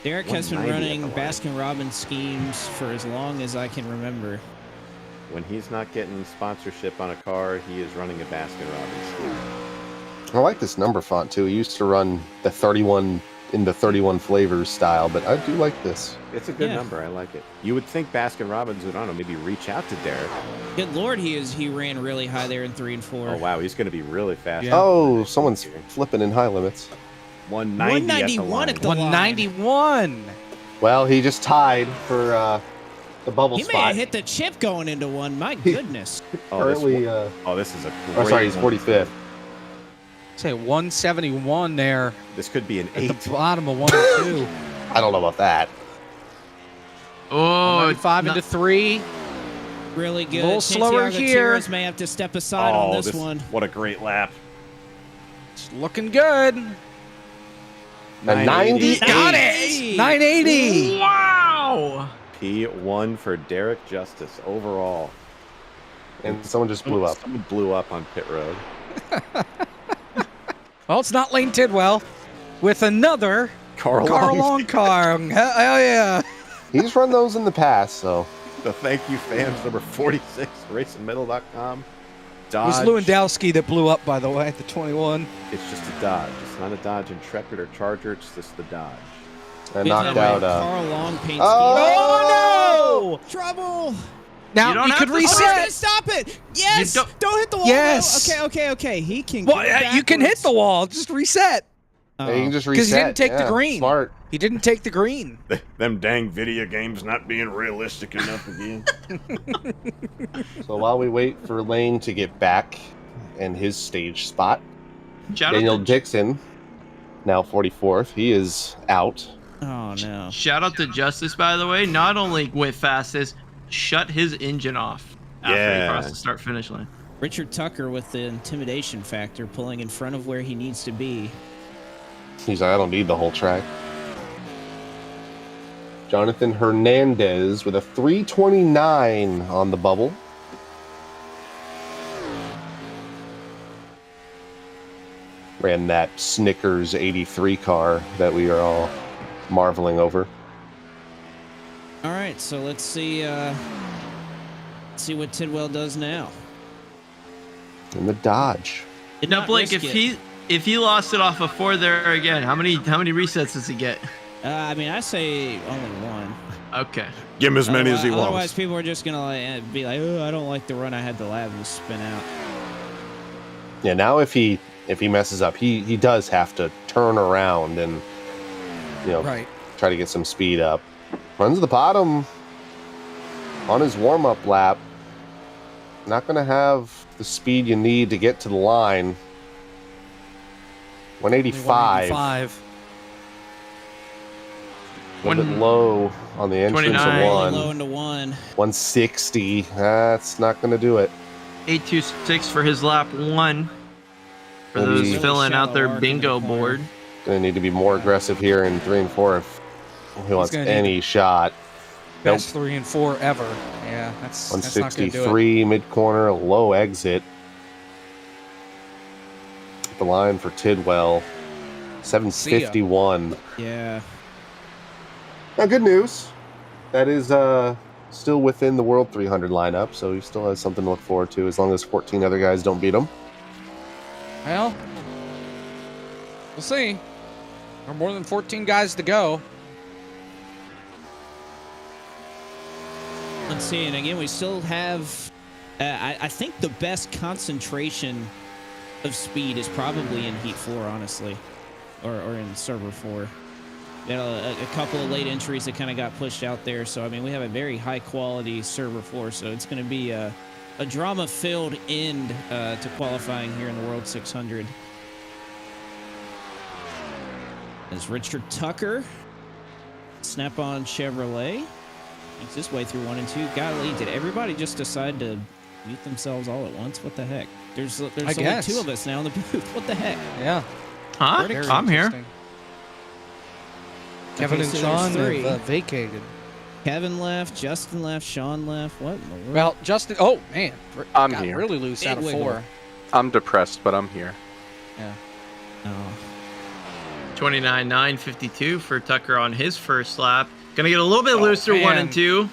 Derek has been 190 running at the line. Baskin-Robbins schemes for as long as I can remember. When he's not getting sponsorship on a car, he is running a Baskin-Robbins scheme. I like this number font too. He used to run the 31 in the 31 flavors style, but I do like this. It's a good Yeah. number. I like it. You would think Baskin-Robbins would, I don't know, maybe reach out to Derek. Good Lord, he ran really high there in 3 and 4. Oh, wow, he's going to be really fast. Yeah. Oh, someone's flipping in high limits. 191 at at the the line. 191! Well, he just tied for the bubble He may spot. have hit the chip going into one. My goodness. Oh, this, Currently, this is a oh, great sorry, he's one. 45th. Say 171 there This could be an at 8. the bottom of 1 and 2. I don't know about that. Oh, 5 into 3. Really good. A little slower Santiago here. Gutierrez may have to step aside on this one. What a great lap. It's looking good. A 98. Got it! 980! wow! P1 for Derek Justice overall. And someone just blew up. Someone blew up on pit road. Well, it's not Lane Tidwell with another Carl Long car. Hell yeah. He's run those in the past, so. The thank you fans, number 46, racingmetal.com. It Dodge. was Lewandowski that blew up, by the way, at the 21. It's just a Dodge. It's not a Dodge Intrepid or Charger. It's just the Dodge. I knocked out. Carl Long paint Oh, scheme. Trouble. Now, You don't he have could to Oh, he's reset. gonna stop it. Yes. You Don't hit the wall. Yes. No. Okay. He can. Well, go you can hit backwards. the wall. Just reset. Yeah, you can just 'Cause he reset. didn't take the Yeah, green. Smart. He didn't take the green. Them dang video games not being realistic enough again. So while we wait for Lane to get back in his stage spot, Shout Daniel out, to, Dixon, now 44th, he is out. Oh no. shout out to Justice, by the way. Not only went fastest, shut his engine off after he Yeah. crossed the start-finish line. Richard Tucker with the intimidation factor, pulling in front of where he needs to be. He's like, I don't need the whole track. Jonathan Hernandez with a 329 on the bubble. Ran that Snickers 83 car that we are all marveling over. All right, so let's see what Tidwell does now. In the Dodge. Did Now, not Blake, risk if he lost it off of 4 there again, how many resets does he get? I mean, I say only one. Okay. Give him as many as he Otherwise, wants. people are just gonna be like, "Oh, I don't like the run I had the lab and spin out." Yeah, now if he messes up, he does have to turn around and Right. try to get some speed up. Runs to the bottom on his warm-up lap. Not going to have the speed you need to get to the line. 185. A little bit low on the entrance 29. of one. Low into one. 160. That's not going to do it. 826 for his lap 1. For Maybe those really filling out their shallow arc into the bingo corner. board. Going to need to be more aggressive here in 3 and 4 if he wants gonna need any shot. Nope. Best 3 and 4 ever. Yeah, that's not going to do it. 163 mid corner, low exit. The line for Tidwell, 751. Yeah. Now, good news. That is still within the World 300 lineup, so he still has something to look forward to as long as 14 other guys don't beat him. Well, we'll see. There are more than 14 guys to go. Let's see, and again, we still have, I think the best concentration of speed is probably in Heat 4, honestly, or in Server 4. You know, a couple of late entries that kind of got pushed out there, so, I mean, we have a very high-quality Server 4, so it's going to be a drama-filled end to qualifying here in the World 600. As Richard Tucker, Snap-on Chevrolet, makes his way through 1 and 2. Golly, did everybody just decide to mute themselves all at once? What the heck? There's only 2 of us now in the booth. What the heck? Yeah. Huh? Very I'm here. interesting. Kevin and so Sean there's 3. have vacated. Kevin left, Justin left, Sean left. What in the world? Well, Justin. Oh man, I'm got here. really loose out of Big 4. wiggle. I'm depressed, but I'm here. Yeah. Oh. 29.952 for Tucker on his first lap. Gonna get a little bit looser 1 man. and 2.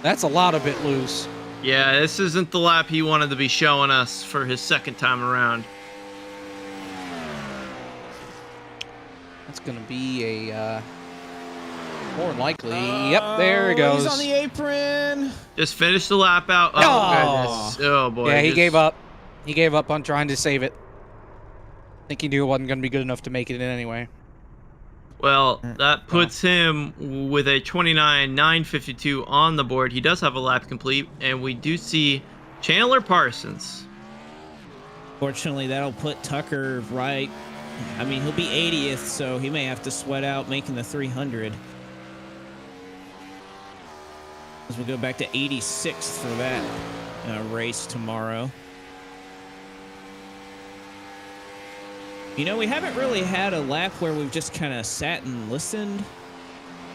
That's a lot of bit loose. Yeah, this isn't the lap he wanted to be showing us for his second time around. That's gonna be a more than likely. Yep, there it goes. He's on the apron. Just finished the lap out. Oh, Oh. goodness. Oh boy. Yeah, he just- gave up. He gave up on trying to save it. I think he knew it wasn't going to be good enough to make it in anyway. Well, that puts him with a 29.952 on the board. He does have a lap complete, and we do see Chandler Parsons. Fortunately, that'll put Tucker right. I mean, he'll be 80th, so he may have to sweat out making the 300. As we'll go back to 86th for that race tomorrow. You know, we haven't really had a lap where we've just kind of sat and listened.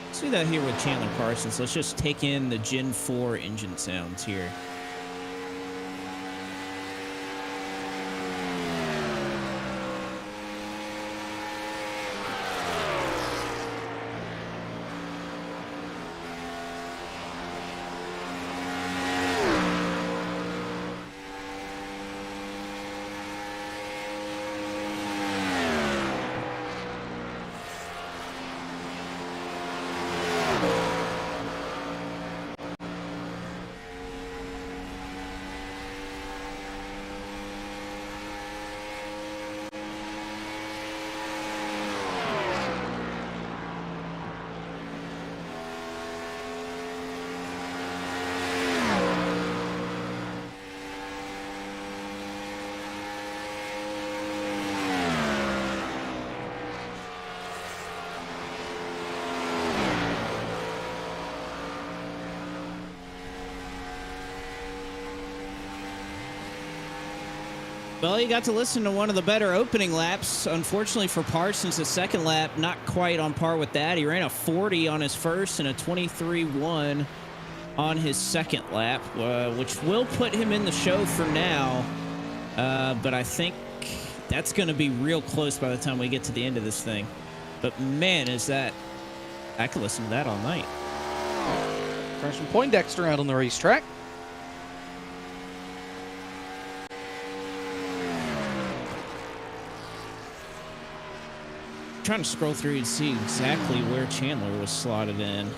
Let's do that here with Chandler Parsons. Let's just take in the Gen 4 engine sounds here. Well, you got to listen to one of the better opening laps. Unfortunately for Parsons, the second lap, not quite on par with that. He ran a 40 on his first and a 23.1 on his second lap, which will put him in the show for now. But I think that's going to be real close by the time we get to the end of this thing. But man, is that... I could listen to that all night. Carson Poindexter out on the racetrack. Trying to scroll through and see exactly where Chandler was slotted in.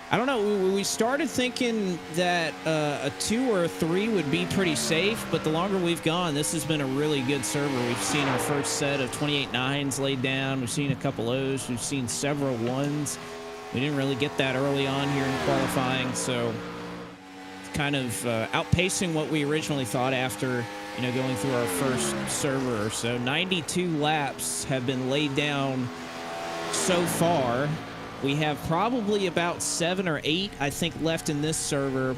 I don't know. We started thinking that a 2 or a 3 would be pretty safe, but the longer we've gone, this has been a really good server. We've seen our first set of 28.9s laid down. We've seen a couple O's. We've seen several 1s. We didn't really get that early on here in qualifying, so it's kind of outpacing what we originally thought after, you know, going through our first server or so. 92 laps have been laid down so far. We have probably about 7 or 8, I think, left in this server.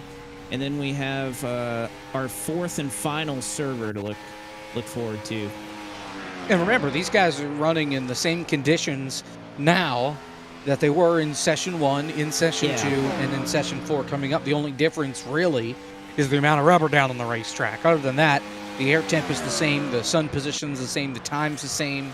And then we have our 4th and final server to look forward to. And remember, these guys are running in the same conditions now that they were in Session 1, in Session 2, and in Session 4 coming up. The only difference, really, is the amount of rubber down on the racetrack. Other than that, the air temp is the same, the sun position's the same, the time's the same.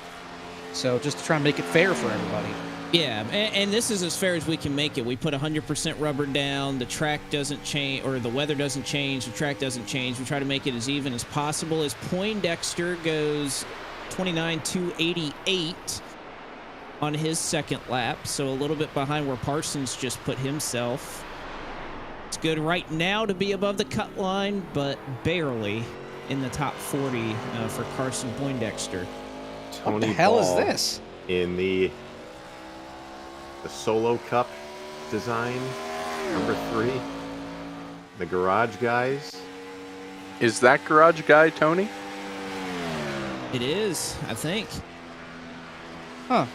So just to try and make it fair for everybody. Yeah, and this is as fair as we can make it. We put 100% rubber down. The track doesn't change, or the weather doesn't change. The track doesn't change. We try to make it as even as possible. As Poindexter goes 29.288 on his second lap, so a little bit behind where Parsons just put himself. It's good right now to be above the cut line, but barely in the top 40 for Carson Poindexter. What the hell is this? In the Solo Cup design, number 3, the Garage Guys. Is that Garage Guy Tony? It is, I think. Huh.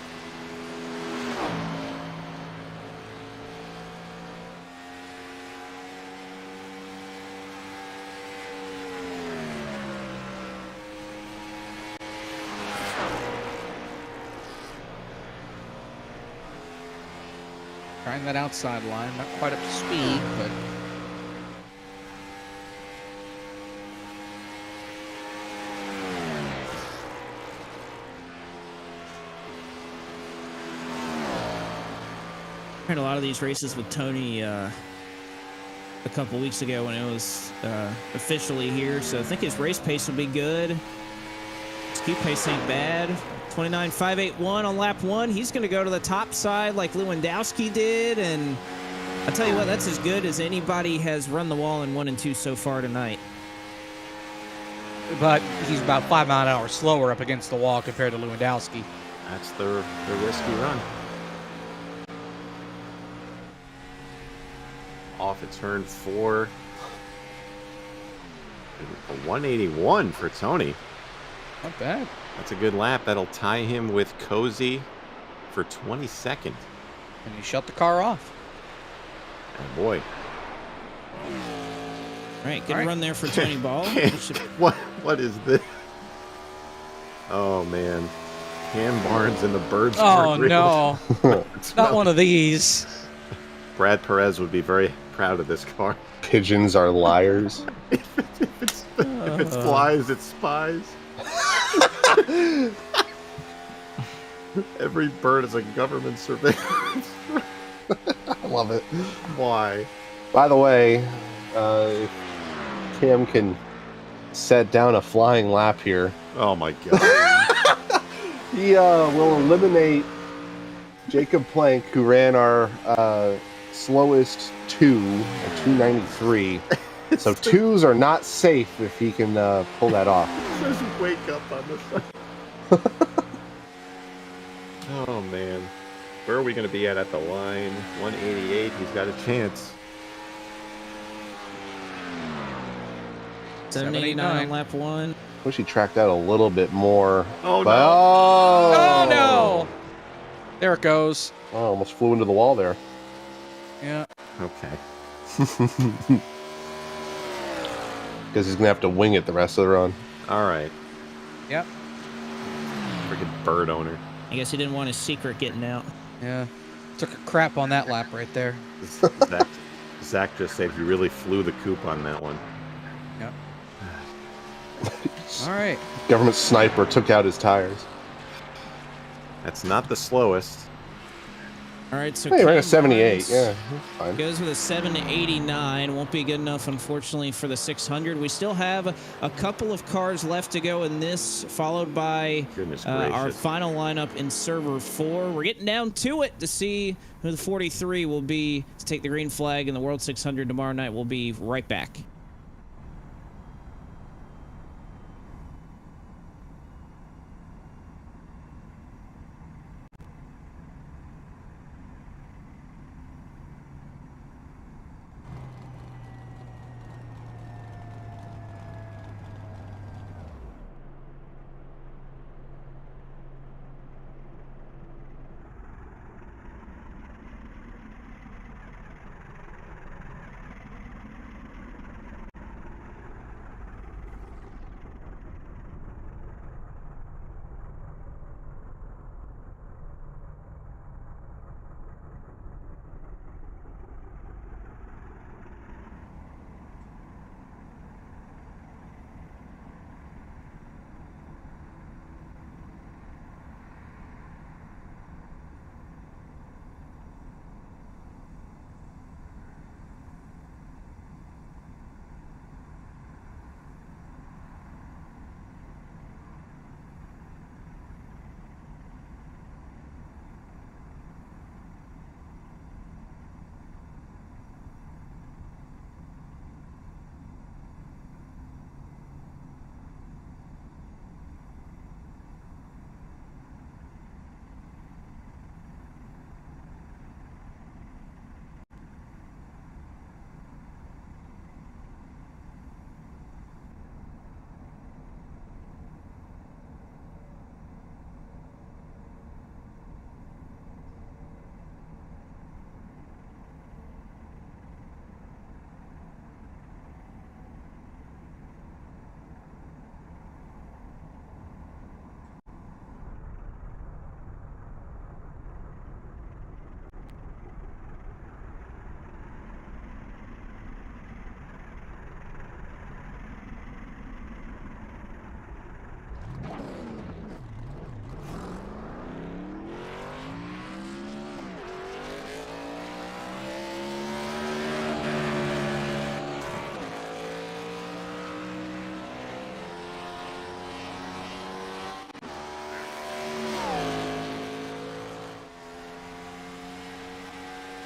Trying that outside line, not quite up to speed, but I had a lot of these races with Tony a couple weeks ago when it was officially here, so I think his race pace will be good. His Q pace ain't bad. 29.581 on lap 1. He's going to go to the top side like Lewandowski did, and I'll tell you what, that's as good as anybody has run the wall in 1 and 2 so far tonight. but he's about 5 mile an hour slower up against the wall compared to Lewandowski. That's the risky run. Off at turn 4. A 181 for Tony. Not bad. That's a good lap. That'll tie him with Cozy for 22nd. And he shut the car off. Oh boy. All right, good run there for Tony Ball. What is this? Oh man. Cam Barnes and the Birds. Oh no. Not one of these. Brad Perez would be very proud of this car. Pigeons are liars. If it flies, it spies. Every bird is a government surveillance. I love it. Why? By the way, if Cam can set down a flying lap here, Oh my god. he will eliminate Jacob Plank, who ran our slowest 2 at 293. So 2s are not safe if he can pull that off. Just wake up on the side. Oh man. Where are we going to be at the line? 188. He's got a chance. 789 on lap 1. Wish he tracked out a little bit more. Oh But- no. Oh no. There it goes. Oh, almost flew into the wall there. Yeah. Okay. Because he's going to have to wing it the rest of the run. All right. Yep. Freaking bird owner. I guess he didn't want his secret getting out. Yeah. Took a crap on that lap right there. Zach just said he really flew the coop on that one. Yep. All right. Government sniper took out his tires. That's not the slowest. All right, so Hey, he ran a Cam 78. Barnes Yeah, that's fine. goes with a 789. Won't be good enough, unfortunately, for the 600. We still have a couple of cars left to go in this, followed by Goodness our gracious. final lineup in server 4. We're getting down to it to see who the 43 will be to take the green flag in the World 600 tomorrow night. We'll be right back.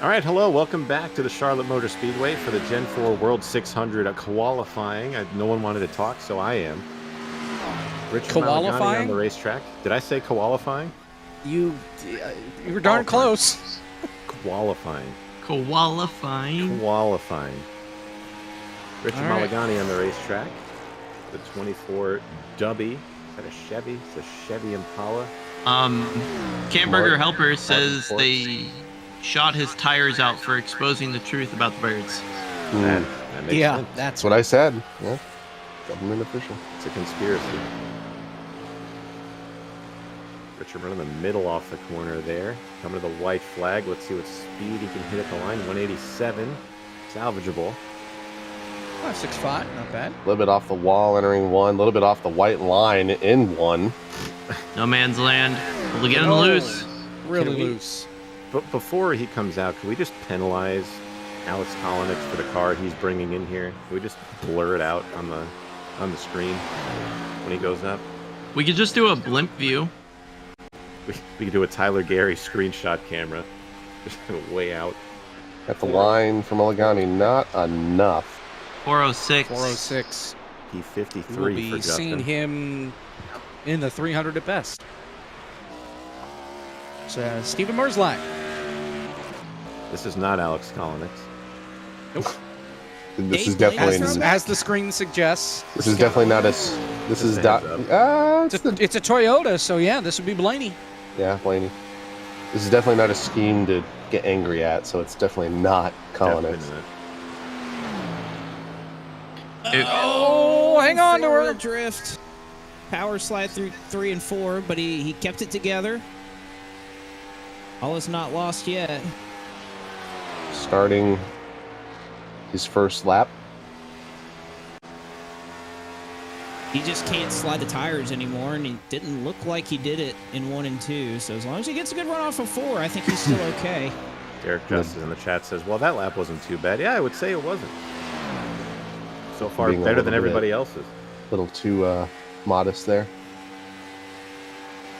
All right, hello, welcome back to the Charlotte Motor Speedway for the Gen 4 World 600 qualifying. No one wanted to talk, so I am. Richard Malagani on the racetrack. Did I say qualifying? You were darn close. Qualifying. Qualifying. Richard Malagani on the racetrack. The 24 Dubby. Is that a Chevy? It's a Chevy Impala. Camburger Helper says they shot his tires out for exposing the truth about the birds. That makes sense. That's what I said. Yeah. Government official. It's a conspiracy. Richard running the middle off the corner there. Coming to the white flag. Let's see what speed he can hit at the line. 187. Salvageable. 5.65, not bad. A little bit off the wall entering one. A little bit off the white line in one. No man's land. We'll get him loose. Really loose. But before he comes out, can we just penalize Alex Kolinick for the car he's bringing in here? Can we just blur it out on the screen when he goes up? We could just do a blimp view. We could do a Tyler Gary screenshot camera. Just way out. At the line for Mulligani, not enough. 406. 406. P53 We'll be for Justin. seeing him in the 300 at best. So, Stephen Merzlack. This is not Alex Kolinick. Nope. This is definitely as the screen suggests. This is definitely not as. This is it's a Toyota, so yeah, this would be Blaney. Yeah, Blaney. This is definitely not a scheme to get angry at, so it's definitely not Kolinick. Oh, hang on to her. Drift. Power slide through 3 and 4, but he kept it together. All is not lost yet. Starting his first lap. He just can't slide the tires anymore, and it didn't look like he did it in 1 and 2. So as long as he gets a good run off of 4, I think he's still okay. Derek Justice in the chat says, well, that lap wasn't too bad. Yeah, I would say it wasn't. So far, Being better than everybody else's. A little too modest there.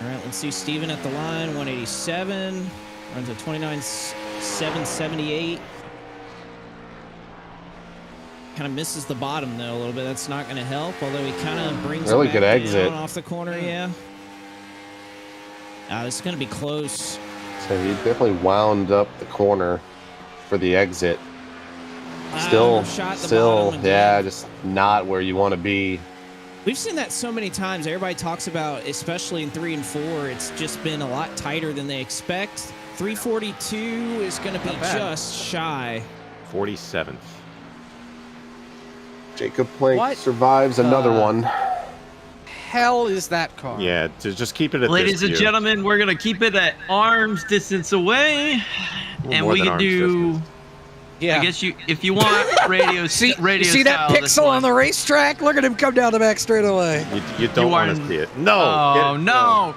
All right, let's see Steven at the line, 187. Runs a 29.778. Kind of misses the bottom, though, a little bit. That's not going to help, although he kind of brings really it good back exit down off the corner, yeah. This is going to be close. So he definitely wound up the corner for the exit. Still, yeah, just not where you want to be. We've seen that so many times. Everybody talks about, especially in 3 and 4, it's just been a lot tighter than they expect. 342 is going to be just shy. 47th. Jacob Plank survives another one. Hell is that car? Yeah, to just keep it at Ladies this and view. gentlemen, we're going to keep it at arm's distance away. And we can do... Yeah. I guess if you want radio see style, that pixel on the racetrack? Look at him come down the back straightaway. You don't want to see it. No. Oh, no.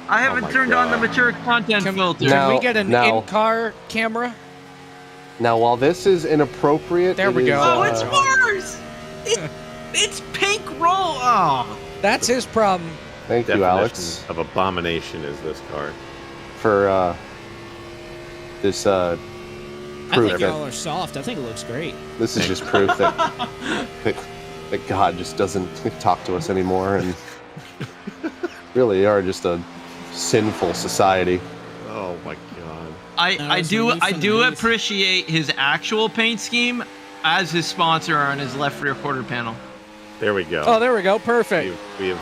I haven't turned on the mature content filter. Can we get an in-car camera? Now, while this is inappropriate, there we go. Oh, it's Mars. It's pink roll. Oh, that's his problem. Thank you, Alex. Of abomination is this car. For this I proof think that y'all are soft. I think it looks great. this is just proof that God just doesn't talk to us anymore, and really are just a sinful society. Oh my God. I do appreciate his actual paint scheme as his sponsor on his left rear quarter panel. There we go. Oh, there we go. Perfect. We have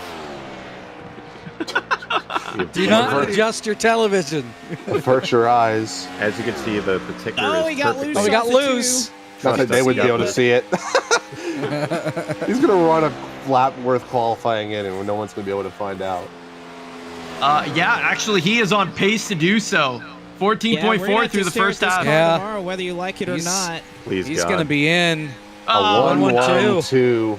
Do not adjust your television. Avert your eyes. As you can see, the ticker Oh, is he got perfect. loose. Oh, we got loose. Not that they would be able to see it. He's going to run a lap worth qualifying in, and no one's going to be able to find out. Yeah, actually, he is on pace to do so. 14.4 through the first half. Tomorrow, whether you like it or not. Please, He's God. going to be in. A 1-1-2.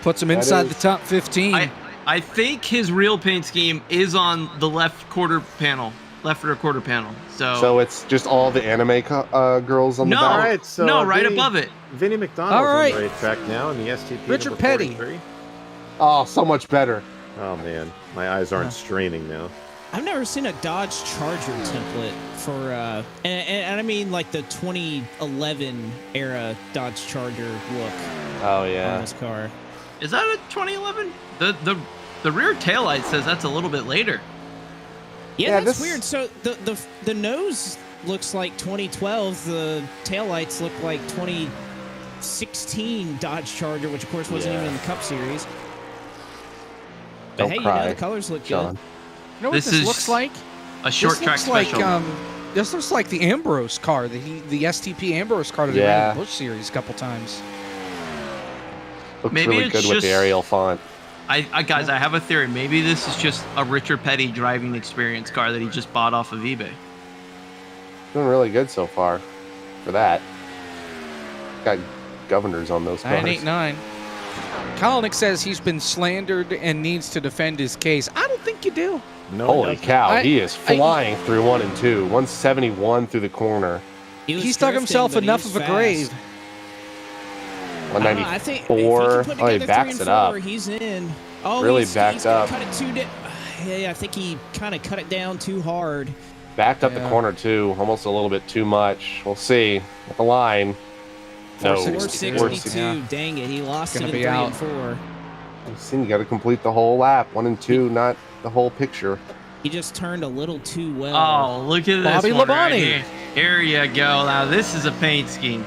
Puts him inside the top 15. I think his real paint scheme is on the left rear quarter panel. So it's just all the anime girls on the back? All right, so right above it. Vinny McDonald's on the racetrack now in the STP. Richard Petty. 43. Oh, so much better. Oh, man. My eyes aren't straining now. I've never seen a Dodge Charger template for, and I mean like the 2011 era Dodge Charger look Oh on yeah. this car. Is that a 2011? The rear taillight says that's a little bit later. Yeah, Yeah, that's this- weird. So the nose looks like 2012. The taillights look like 2016 Dodge Charger, which of course wasn't Yeah. even in the Cup Series. But Don't hey, you cry, know the colors look Sean. good. You know what This this is looks like? A short This track looks like, special. this looks like the Ambrose car, the STP Ambrose car that they ran Yeah. in the Busch Series a couple times. Looks Maybe really it's good with the just- Arial font. Guys, I have a theory. Maybe this is just a Richard Petty driving experience car that he just bought off of eBay. Doing really good so far for that. Got governors on those cars. 989. Kalanick says he's been slandered and needs to defend his case. I don't think you do. No, Holy cow, I- he is flying through 1 and 2. 171 through the corner. Was He's dug drifting, himself but he enough was of a fast. grave. I think if he 194. can put Oh, he together backs 3 it and up. 4, he's in. Oh, Really he's backed gonna up. Cut it yeah, I think he kind of cut it down too hard. Backed up the Yeah. corner too, almost a little bit too much. We'll see. At the line. No. 462. 462. Yeah. Dang it, he lost it Gonna in be 3 out. and 4. You got to complete the whole lap. 1 and 2, not the whole picture. He just turned a little too well. Oh, look at this Bobby one right Labonte. here. Here you go. Now this is a paint scheme.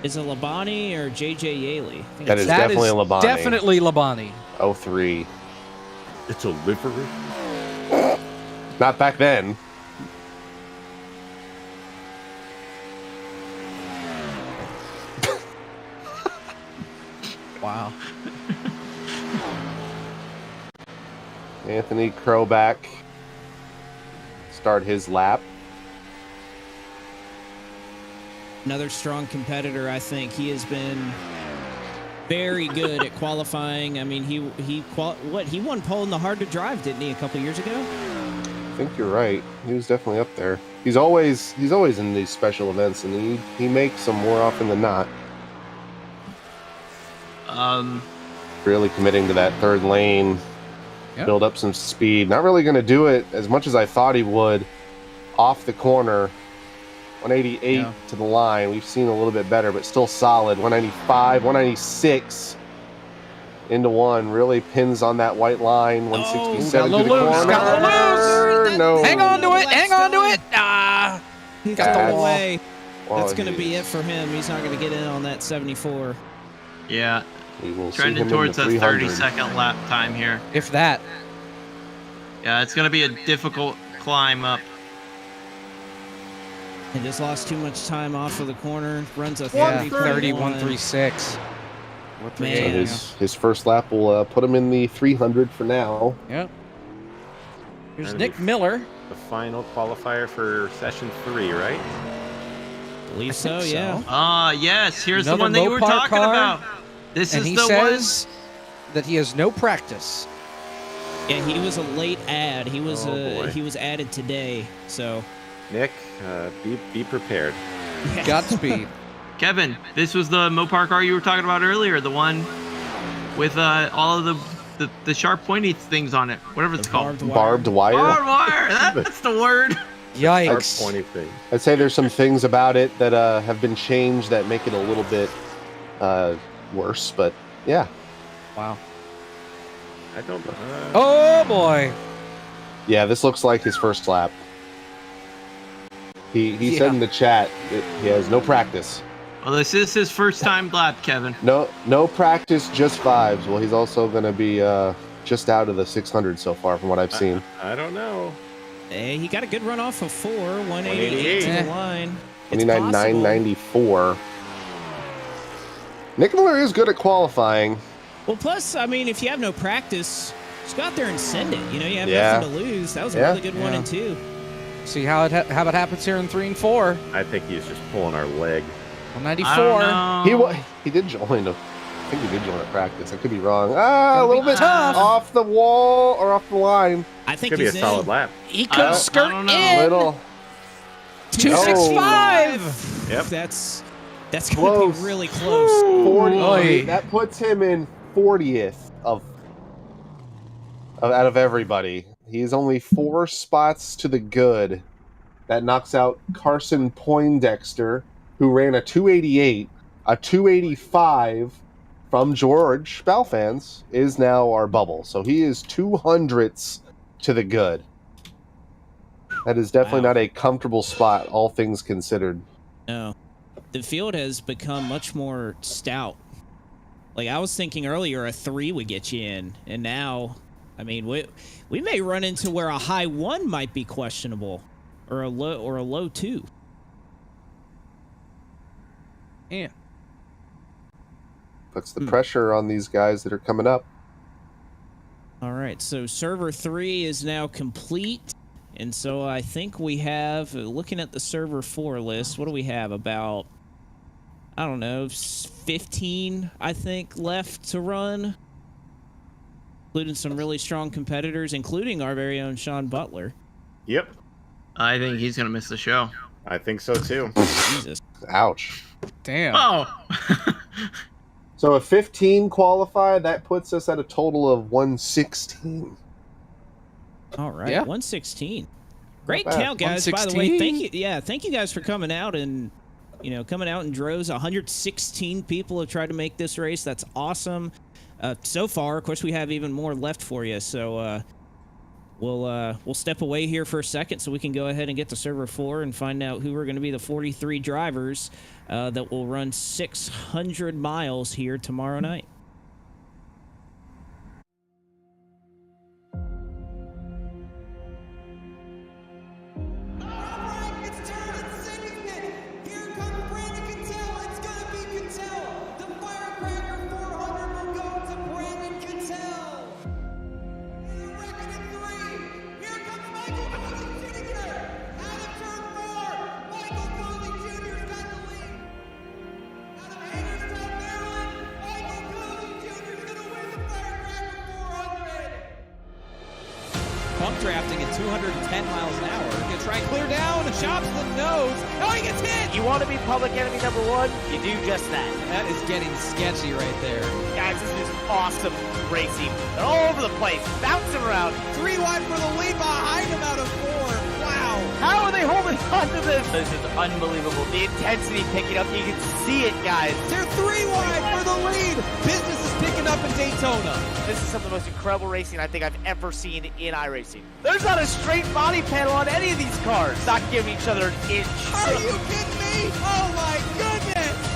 Is it Labonte or JJ Yaley? I think That it's- is definitely Labonte. Definitely Labonte. 03. It's a livery. Not back then. Wow. Anthony Kroback start his lap. Another strong competitor, I think. He has been very good at qualifying. I mean, he won pole in the Hard to Drive, didn't he, a couple years ago? I think you're right. He was definitely up there. He's always in these special events, and he makes them more often than not. Really committing to that third lane, Yep. build up some speed. Not really going to do it as much as I thought he would off the corner. 188 Yeah. to the line. We've seen a little bit better, but still solid. 195, 196 into one. Really pins on that white line. 167 got to the loose, corner. got loose. No. Hang on to it. Hang on to it. Ah. He's Got the got wall. away. Well, That's going to be he- it for him. He's not going to get in on that 74. Yeah, We will see trending him towards in a the 300. 30-second lap time here. If that. Yeah, it's going to be a difficult climb up. He just lost too much time off of the corner. Runs a Yeah, 30, 136. So Man. his first lap will put him in the 300 for now. Yep. Here's That'd Nick be- Miller. The final qualifier for session 3, right? believe I so, think yeah. so. Yes, here's Another the one that you were Mopar talking car. about. This And is he the says that he has no practice. Yeah, he was a late add. He was Oh, boy. he was added today. So Nick, be prepared. Godspeed. one. Kevin, this was the Mopar car you were talking about earlier, the one with all of the sharp pointy things on it, whatever it's called. Barbed wire. Barbed wire. That's the word. Yikes. Pointy thing. I'd say there's some things about it that have been changed that make it a little bit worse, but yeah. Wow. I don't. Oh boy. Yeah, this looks like his first lap. He said in the chat that he has no practice. Well, this is his first time lap, Kevin. No practice, just vibes. Well, he's also going to be just out of the 600 so far from what I've seen. I don't know. Hey, he got a good run off of 188 to Eh. the line. It's 29, possible. 994. Nick Miller is good at qualifying. Well, plus, I mean, if you have no practice, just go out there and send it. You know, you have Yeah. nothing to lose. That was a Yeah. really good 1 Yeah. and 2. See how it happens here in 3 and 4. I think he's just pulling our leg. 194. I don't know. He did join I think he did join a practice. I could be wrong. A little bit tough. off the wall or off the line. I think Could be a he's solid in. lap. He I could don't skirt know. in. Little 265. Yep. That's going to Close. be really close. 40. Oy. That puts him in 40th of out of everybody. He is only 4 spots to the good. That knocks out Carson Poindexter, who ran a 288. A 285 from George Balfans is now our bubble. So he is 200ths to the good. That is definitely Wow. not a comfortable spot, all things considered. No. The field has become much more stout. Like, I was thinking earlier a 3 would get you in, and now, I mean, we may run into where a high 1 might be questionable, or a low 2. Yeah. Puts the pressure on these guys that are coming up. All right, so server 3 is now complete, and so I think we have, looking at the server 4 list, what do we have? About, I don't know, 15, I think, left to run, including some really strong competitors, including our very own Sean Butler. Yep, I think he's gonna miss the show. I think so too. Jesus. Ouch. Damn. Oh. So if 15 qualify, that puts us at a total of 116. All right, Yeah. 116. Great Not bad. count, guys. By the way, 116? thank you. Yeah, thank you guys for coming out and, coming out in droves. 116 people have tried to make this race. That's awesome. So far, of course, we have even more left for you. So we'll step away here for a second so we can go ahead and get to server 4 and find out who are going to be the 43 drivers that will run 600 miles here tomorrow night. Pump drafting at 210 miles an hour. Gonna try and clear down. Chops the nose. Oh, he gets hit. You want to be public enemy number 1? You do just that. That is getting sketchy right there. Guys, this is awesome racing. They're all over the place, bouncing around. 3 wide for the lead behind him out of 4. Wow. How are they holding on to this? This is unbelievable. The intensity picking up. You can see it, guys. They're 3 wide for the lead. Business is picking up in Daytona. This is some of the most incredible racing I think I've ever seen in iRacing. There's not a straight body panel on any of these cars. Not giving each other an inch. Are you kidding me? Oh my goodness.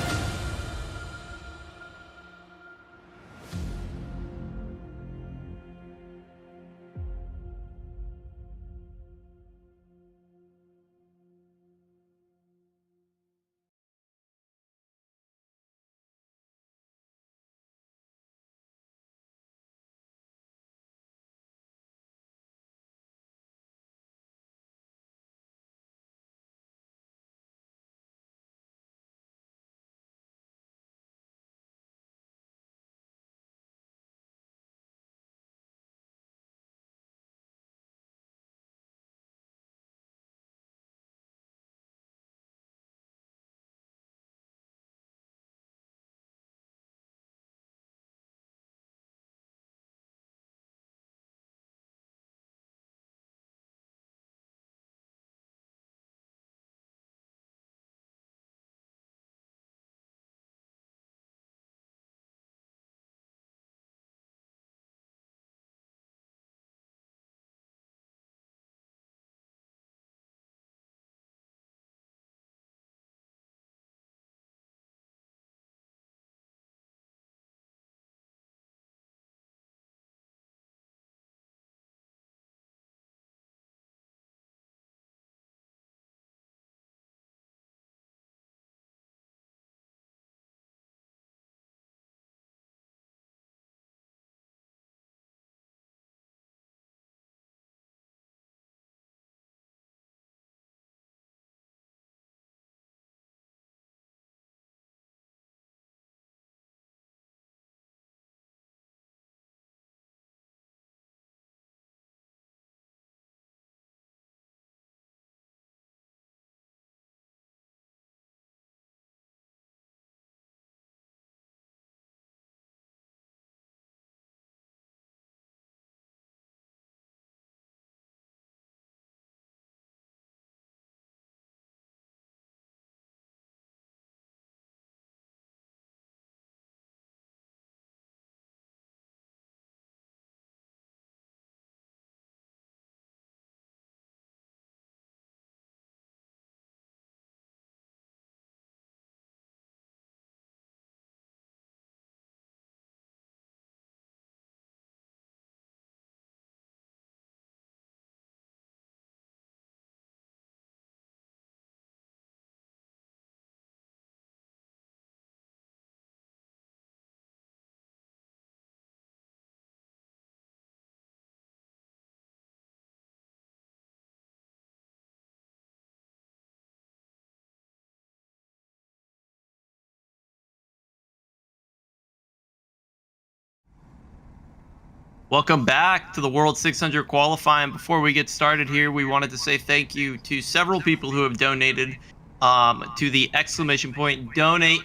Welcome back to the World 600 qualifying. Before we get started here, we wanted to say thank you to several people who have donated to the exclamation point donate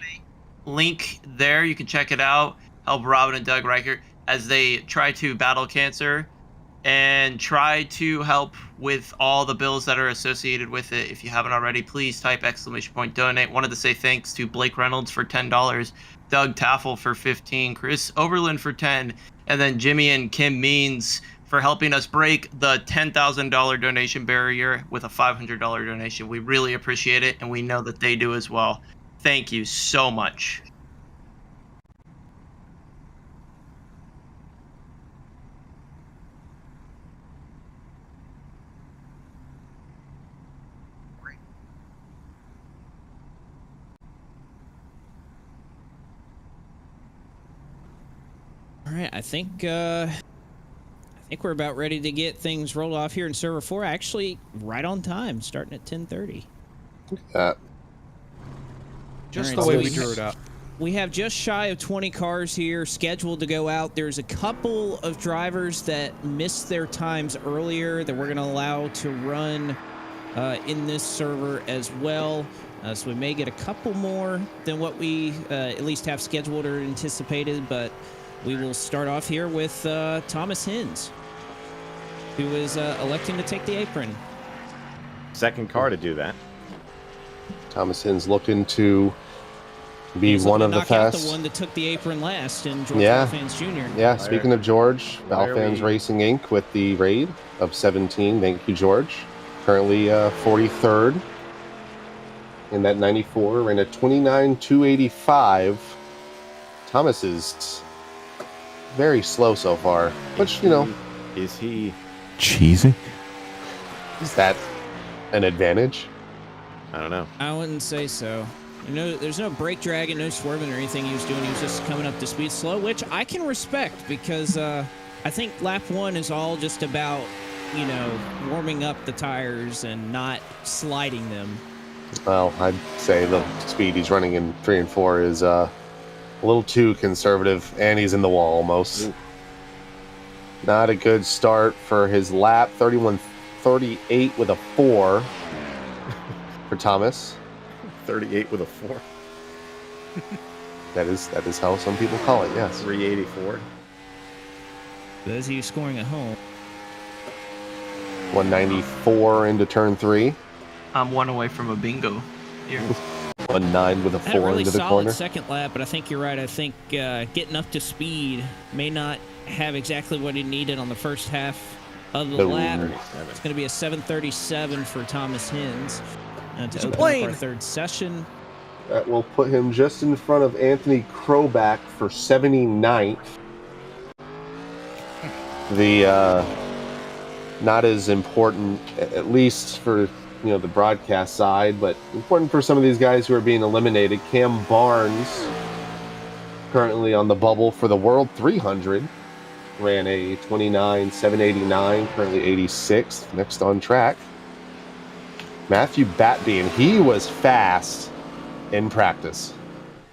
link there. You can check it out. Help Robin and Doug Reichert as they try to battle cancer and try to help with all the bills that are associated with it. If you haven't already, please type exclamation point donate. Wanted to say thanks to Blake Reynolds for $10, Doug Taffel for 15, Chris Overland for 10, and then Jimmy and Kim Means for helping us break the $10,000 donation barrier with a $500 donation. We really appreciate it, and we know that they do as well. Thank you so much. All right, I think we're about ready to get things rolled off here in server 4. Actually, right on time, starting at 10:30. Just All the way right, we so drew it up. We have just shy of 20 cars here scheduled to go out. There's a couple of drivers that missed their times earlier that we're going to allow to run in this server as well. So we may get a couple more than what we at least have scheduled or anticipated, but we will start off here with Thomas Hins, who is electing to take the apron. Second car to do that. Thomas Hins looking to be He's one looking of to the knock out fast. the one that took the apron last in George Yeah. Valfans Jr. Yeah, speaking of George, why are Valfans we- Racing Inc. with the raid of 17. Thank you, George. Currently 43rd in that 94. Ran a 29.285. Thomas is very slow so far, which, you know, Is he Cheesy. is that an advantage? I don't know. I wouldn't say so. There's no brake dragging, no swerving or anything he was doing. He was just coming up to speed slow, which I can respect because I think lap 1 is all just about, warming up the tires and not sliding them. Well, I'd say the speed he's running in 3 and 4 is a little too conservative, and he's in the wall almost. Not a good start for his lap. 31.38 with a 4 for Thomas. 38 with a 4. That is how some people call it, yes. 384. Those of you scoring at home. 194 into turn 3. I'm one away from a bingo here. 1.9 with a Had a 4 really into the solid corner. second lap, but I think you're right. I think getting up to speed may not have exactly what he needed on the first half of the No. lap. It's going to be a 7:37 for Thomas Hins to open up plane. our third session. That will put him just in front of Anthony Kroback for 79th. The not as important, at least for the broadcast side, but important for some of these guys who are being eliminated. Cam Barnes, currently on the bubble for the World 300, ran a 29.789, currently 86th, next on track. Matthew Batbean, he was fast in practice,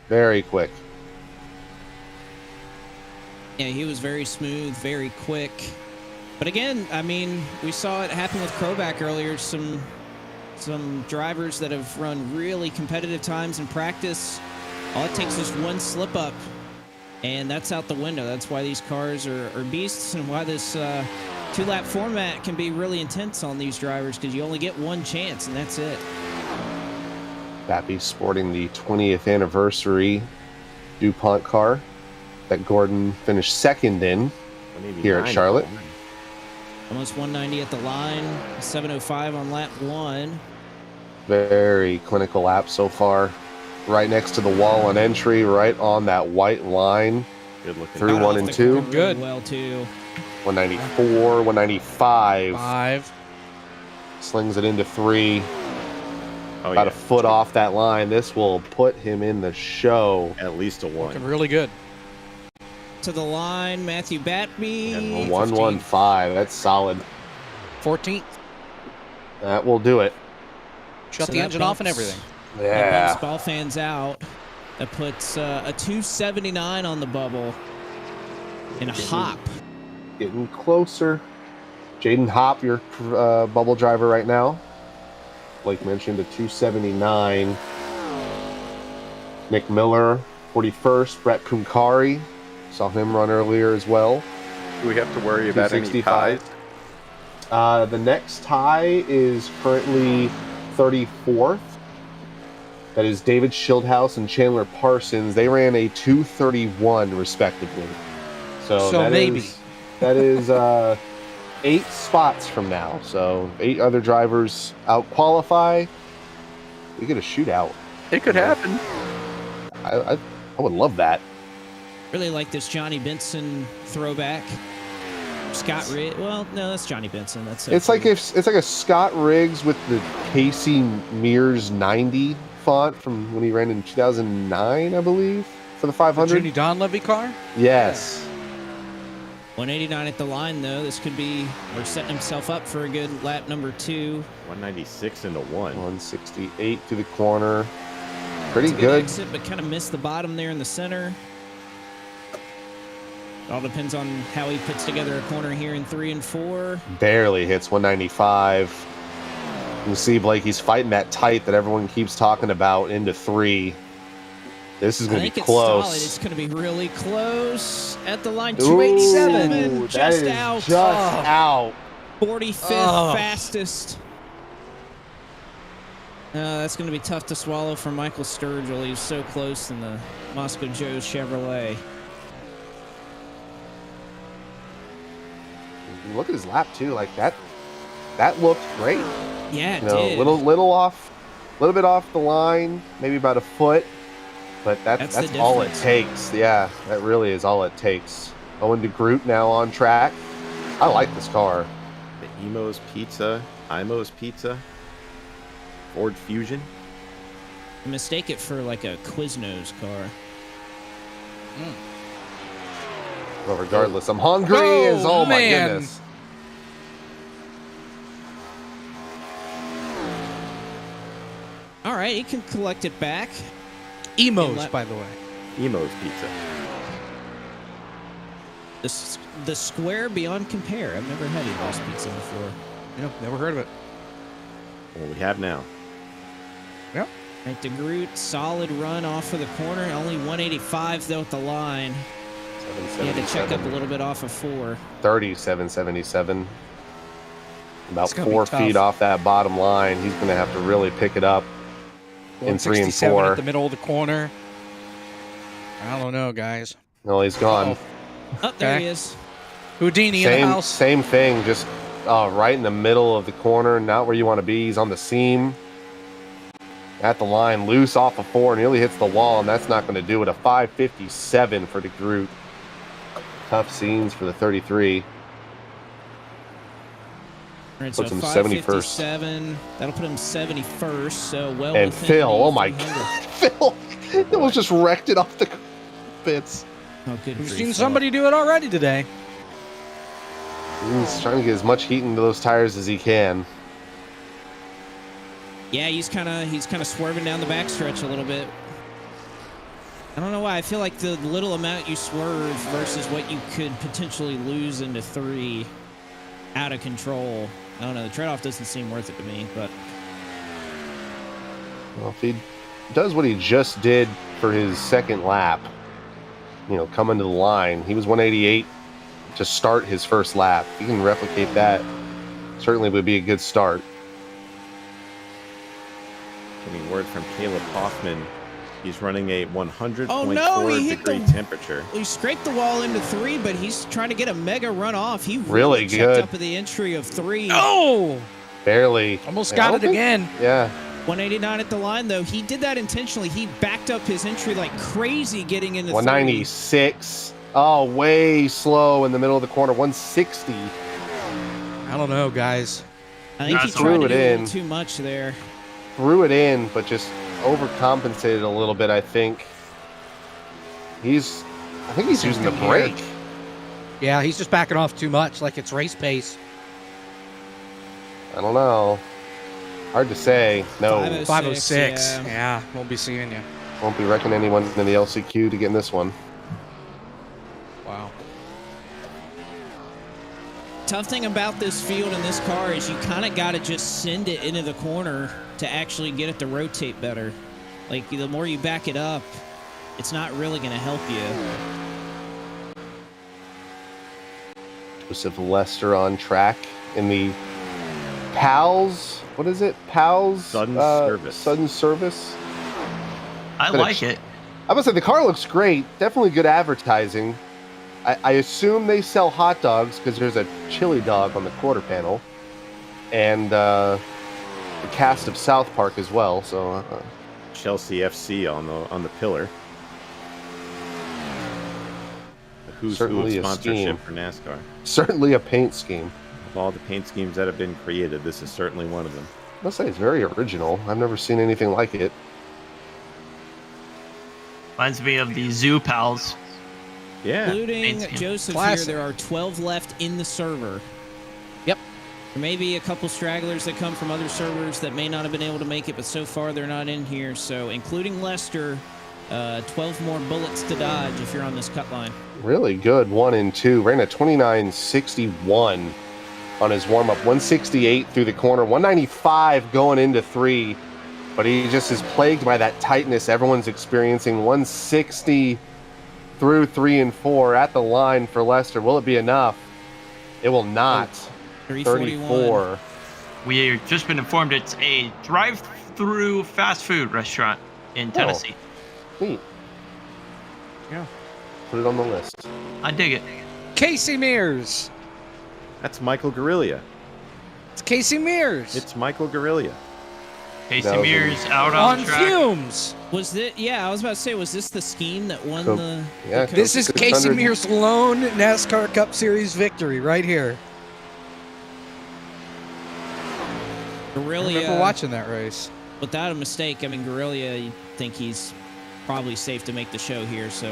very quick. Yeah, he was very smooth, very quick. But again, I mean, we saw it happen with Kroback earlier. Some drivers that have run really competitive times in practice, all it takes is one slip up, and that's out the window. That's why these cars are beasts, and why this two-lap format can be really intense on these drivers, because you only get one chance, and that's it. Bappy sporting the 20th anniversary DuPont car that Gordon finished second in here at Charlotte. Almost 190 at the line, 7:05 on lap 1. Very clinical lap so far. Right next to the wall on entry, right on that white line. Good looking. Through Got 1 off and the 2. corner Good. Well, too. 194, 195. 5. Slings it into 3. Oh, About yeah. a foot off that line. This will put him in the show. At least a 1. Looking really good. To the line, Matthew Batby. And 115. That's solid. 14th. That will do it. Shut So the that engine off and bumps- everything. That Yeah. bumps ball fans out. That puts a 279 on the bubble. And a hop getting closer. Jaden Hopp, your bubble driver right now. Blake mentioned a 279. Nick Miller, 41st. Brett Kunkari, saw him run earlier as well. Do we have to worry about any ties? The next tie is currently 34th. That is David Schildhouse and Chandler Parsons. They ran a 231 respectively. So that is 8 spots from now. So 8 other drivers out qualify. We get a shootout. It could happen. I would love that. Really like this Johnny Benson throwback. Scott Riggs. Well, no, that's Johnny Benson. It's like a Scott Riggs with the Casey Mears 90 font from when he ran in 2009, I believe, for the 500. The Junie Donlevy car? Yes. 189 at the line, though. This could be, we're setting himself up for a good lap number 2. 196 into 1. 168 to the corner. Pretty That's a good. Exit, but kind of missed the bottom there in the center. It all depends on how he puts together a corner here in 3 and 4. Barely hits 195. You can see Blakey's fighting that tight that everyone keeps talking about into 3. This is going to be close. Solid. It's going to be really close at the line. Ooh, 287, just that is out. Just out. 45th fastest. That's going to be tough to swallow for Michael Sturgill. He's so close in the Moscow Joe Chevrolet. Look at his lap too. Like that looked great. Yeah, it you know, did. little bit off the line, maybe about a foot, but that's all it takes. Yeah, that really is all it takes. Owen DeGroot now on track. I like this car. The Imo's Pizza, Ford Fusion. Mistake it for like a Quiznos car. Well, regardless, I'm hungry as oh my goodness. All right, he can collect it back. Imo's, by the way. Imo's Pizza. The square beyond compare. I've never had Imo's pizza before. Yep, never heard of it. Well, we have now. Yep. Right, DeGroot, solid run off of the corner. Only 185 though at the line. He had to check up a little bit off of 4. 37.77. About It's gonna be 4 tough. feet off that bottom line. He's going to have to really pick it up in 3 and 167 4. at the middle of the corner. I don't know, guys. No, he's gone. Oh, there he is. Houdini in the house. Same thing, just right in the middle of the corner, not where you want to be. He's on the seam. At the line, loose off of 4, nearly hits the wall, and that's not going to do it. A 557 for DeGroot. Tough scenes for the 33. Right, Puts so him 557. That'll put him 71st. So well. And within Phil, the oh my 300. God, Phil, it was just wrecked it off the bits. Oh, good. We've grief, seen Phil. somebody do it already today. He's trying to get as much heat into those tires as he can. Yeah, he's kind of swerving down the backstretch a little bit. I don't know why. I feel like the little amount you swerve versus what you could potentially lose into 3 out of control. I don't know. The trade-off doesn't seem worth it to me, but Well, if he does what he just did for his second lap, coming to the line, he was 188 to start his first lap. If he can replicate that, certainly would be a good start. Getting word from Caleb Hoffman. He's running a 100.4 Oh, no, he hit degree the- temperature. he scraped the wall into 3, but he's trying to get a mega run off. He Really checked good. up at the entry of 3. Oh! Barely. Almost I got don't it think- again. Yeah. 189 at the line, though. He did that intentionally. He backed up his entry like crazy getting into 196. Oh, way slow in the middle of the corner. 160. I don't know, guys. 3. I think he That's tried to threw do it a little in. too much there. Threw it in, but just overcompensated a little bit, I think. I think he's using the brake. Yeah, he's just backing off too much, like it's race pace. I don't know. Hard to say. No. 506. Yeah. Yeah, won't be seeing you. Won't be wrecking anyone in the LCQ to get in this one. Wow. tough thing about this field and this car is you kind of got to just send it into the corner to actually get it to rotate better. Like, the more you back it up, it's not really going to help you. Joseph Lester on track in the PALS. What is it? PALS? Sudden Service. Sudden Service. I like it. I would say the car looks great. Definitely good advertising. I assume they sell hot dogs because there's a chili dog on the quarter panel. And the cast of South Park as well. So Chelsea FC on the pillar. The who's who of Certainly a sponsorship scheme. for NASCAR. certainly a paint scheme. Of all the paint schemes that have been created, this is certainly one of them. I must say it's very original. I've never seen anything like it. Reminds me of the Zoo Pals. Yeah. Including Paint scheme. Joseph Classic. here, there are 12 left in the server. Yep. There may be a couple stragglers that come from other servers that may not have been able to make it, but so far they're not in here. So, including Lester, 12 more bullets to dodge if you're on this cut line. Really good 1 and 2. Ran a 29.61 on his warm-up. 168 through the corner. 195 going into 3. But he just is plagued by that tightness everyone's experiencing. 160 through 3 and 4 at the line for Lester. Will it be enough? It will not. 341. 34. We've just been informed it's a drive-through fast food restaurant in Tennessee. Neat. Yeah. Put it on the list. I dig it. Casey Mears. That's Michael Guerrilla. It's Casey Mears. It's Michael Guerrilla. Casey That was Mears out on on track. fumes. Was this, yeah, I was about to say, was this the scheme that won Cool. the... Yeah, the This is Coke Casey 600. Mears' lone NASCAR Cup Series victory right here. I Guerrilla, remember watching that race. without a mistake, I mean, Guerrilla, you think he's probably safe to make the show here, so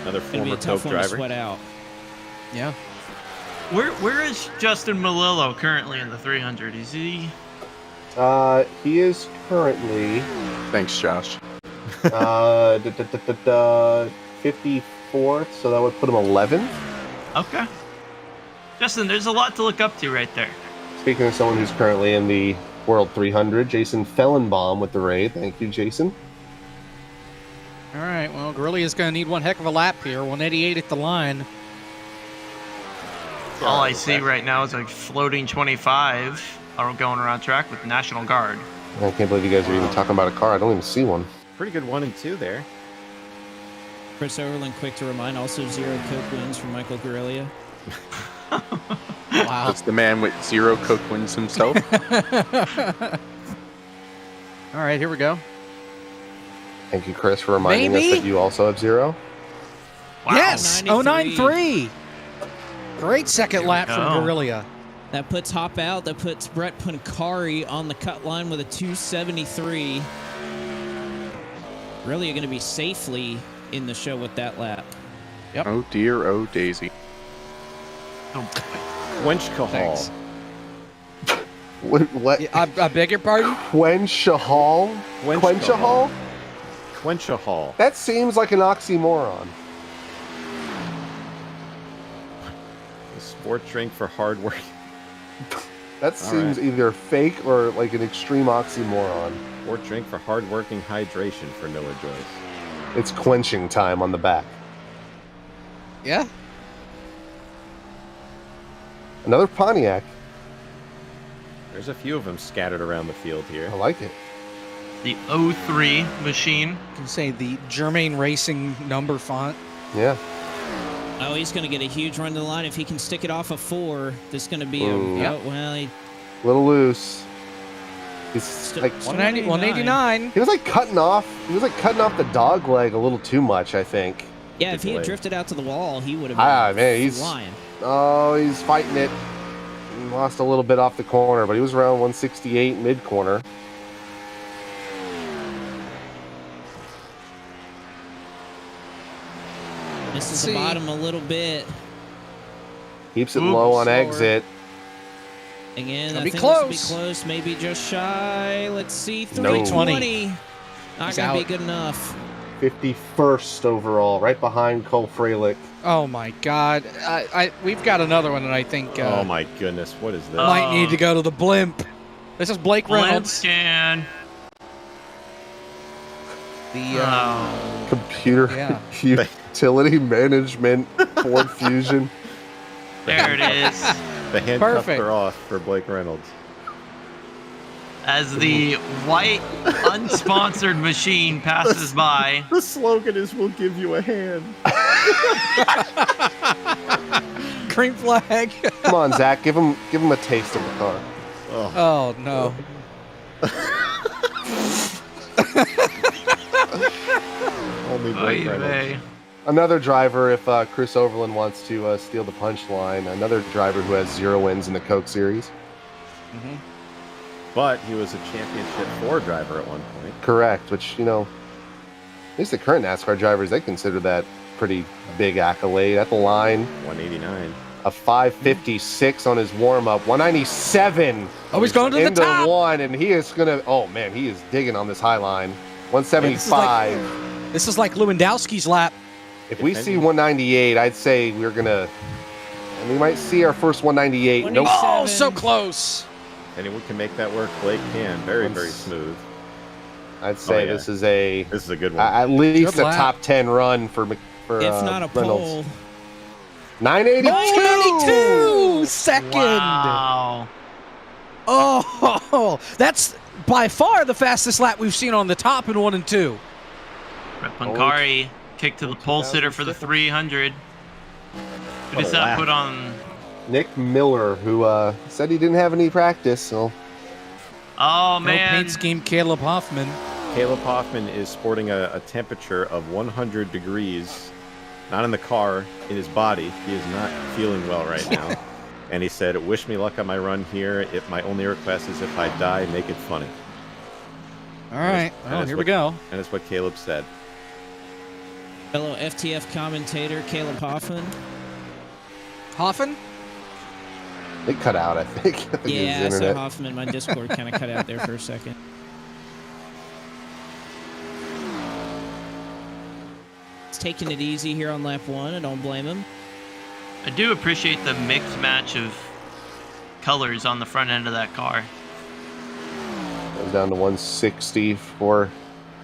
Another it's going to be former a tough Coke one to driver. sweat out. Yeah. Where is Justin Malillo currently in the 300? Is he? He is currently Thanks, Josh. 54th, so that would put him 11th. Okay. Justin, there's a lot to look up to right there. Speaking of someone who's currently in the World 300, Jason Fellenbaum with the raid. Thank you, Jason. All right. Well, Gurley is going to need one heck of a lap here. 188 at the line. All I see right now is a floating 25 going around track with National Guard. I can't believe you guys are even talking about a car. I don't even see one. Pretty good 1 and 2 there. Chris Overland, quick to remind, also 0 Coke wins from Michael Guerrilla. Wow. That's the man with 0 Coke wins himself. All right, here we go. Thank you, Chris, for reminding Maybe? us that you also have 0. Wow. Yes, 093. Great second There we lap from go. Guerrilla. That puts Hop out. That puts Brett Pancari on the cut line with a 273. Really going to be safely in the show with that lap. Oh dear, oh daisy. Oh, boy. Wenchcahall. Thanks. What? Yeah, I beg your pardon? Quenchahall? Quenchahall? Quenchahall. That seems like an oxymoron. A sport drink for hard work. That seems either fake or like an extreme oxymoron. Sport drink for hard-working hydration for Noah Joyce. It's quenching time on the back. Yeah. Another Pontiac. There's a few of them scattered around the field here. I like it. The 03 machine. You can say the Germain Racing number font. Yeah. Oh, he's going to get a huge run to the line. If he can stick it off a 4, this is going to be Ooh. a... Yep. Oh, well, he... Little loose. He's Still- like 190, 189. he was like cutting off the dog leg a little too much, I think. Yeah, if he had Delay. drifted out to the wall, he would have been Man, he's flying. Oh, he's fighting it. Lost a little bit off the corner, but he was around 168 mid corner. Misses See. the bottom a little bit. Keeps it Ooh, low on slower. exit. Again, Gonna I be think close. this will be close, maybe just shy. Let's see, No. 320. Not He's going to be out. good enough. 51st overall, right behind Cole Freilich. Oh my God! We've got another one that I think. Oh my goodness, what is this? Might need to go to the blimp. This is Blake Blimp Reynolds. scan. The Computer yeah. utility management Ford Fusion. There it is. The handcuffs Perfect. are off for Blake Reynolds. As the white, unsponsored machine passes by. The slogan is, "We'll give you a hand." Green flag. Come on, Zach, give him a taste of the car. Oh no. Only Blake Oy Reynolds. vey. Another driver, if Chris Overland wants to steal the punchline, another driver who has 0 wins in the Coke Series. Mm-hmm. But he was a championship 4 driver at one point. Correct, which, you know, at least the current NASCAR drivers, they consider that pretty big accolade. At the line, 189. a 556 on his warm-up, 197. Oh, he's going to the into top. one, and he is going to, oh man, he is digging on this high line. 175. This is like Lewandowski's lap. If we see 198, I'd say we're going to, and we might see our first 198. Nope. Oh, so close. Anyone can make that work. Blake can. Very, very smooth. I'd say yeah. this is a good one. At least Good a lap. top 10 run for If not a Reynolds. pole. 982. 982 second. Wow. Oh, that's by far the fastest lap we've seen on the top in 1 and 2. Rep Pancari kick to the pole sitter for the 300. Who does that put on? Nick Miller, who said he didn't have any practice, so Oh, No man. paint scheme, Caleb Hoffman. Caleb Hoffman is sporting a temperature of 100 degrees, not in the car, in his body. He is not feeling well right now. And he said, "Wish me luck on my run here. If my only request is if I die, make it funny." All right. And Here we go. And that's what Caleb said. Fellow FTF commentator Caleb Hoffman. Hoffman? it cut out, I think. I think it was Yeah, the so internet. Hoffman, my Discord kind of cut out there for a second. He's taking it easy here on lap 1. I don't blame him. I do appreciate the mixed match of colors on the front end of that car. Goes down to 160 for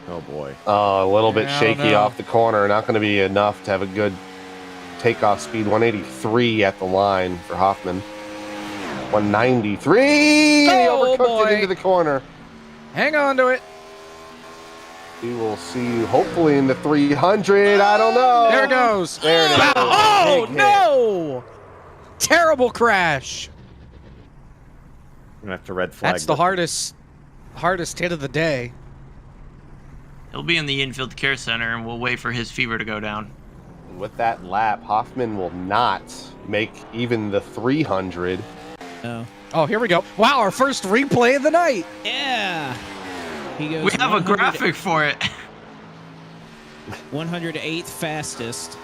Oh boy. a little bit Yeah, I don't shaky know. off the corner. Not going to be enough to have a good takeoff speed. 183 at the line for Hoffman. 193. He Oh, overcooked boy. it into the corner. Hang on to it. We will see you hopefully in the 300. I don't know. There it goes. There it is. Oh, Big hit. no. Terrible crash. I'm gonna have to red flag. That's the hardest hit of the day. He'll be in the infield care center, and we'll wait for his fever to go down. With that lap, Hoffman will not make even the 300. No. Oh, here we go. Wow, our first replay of the night. Yeah. He goes We have a 100 graphic for it. 108th fastest.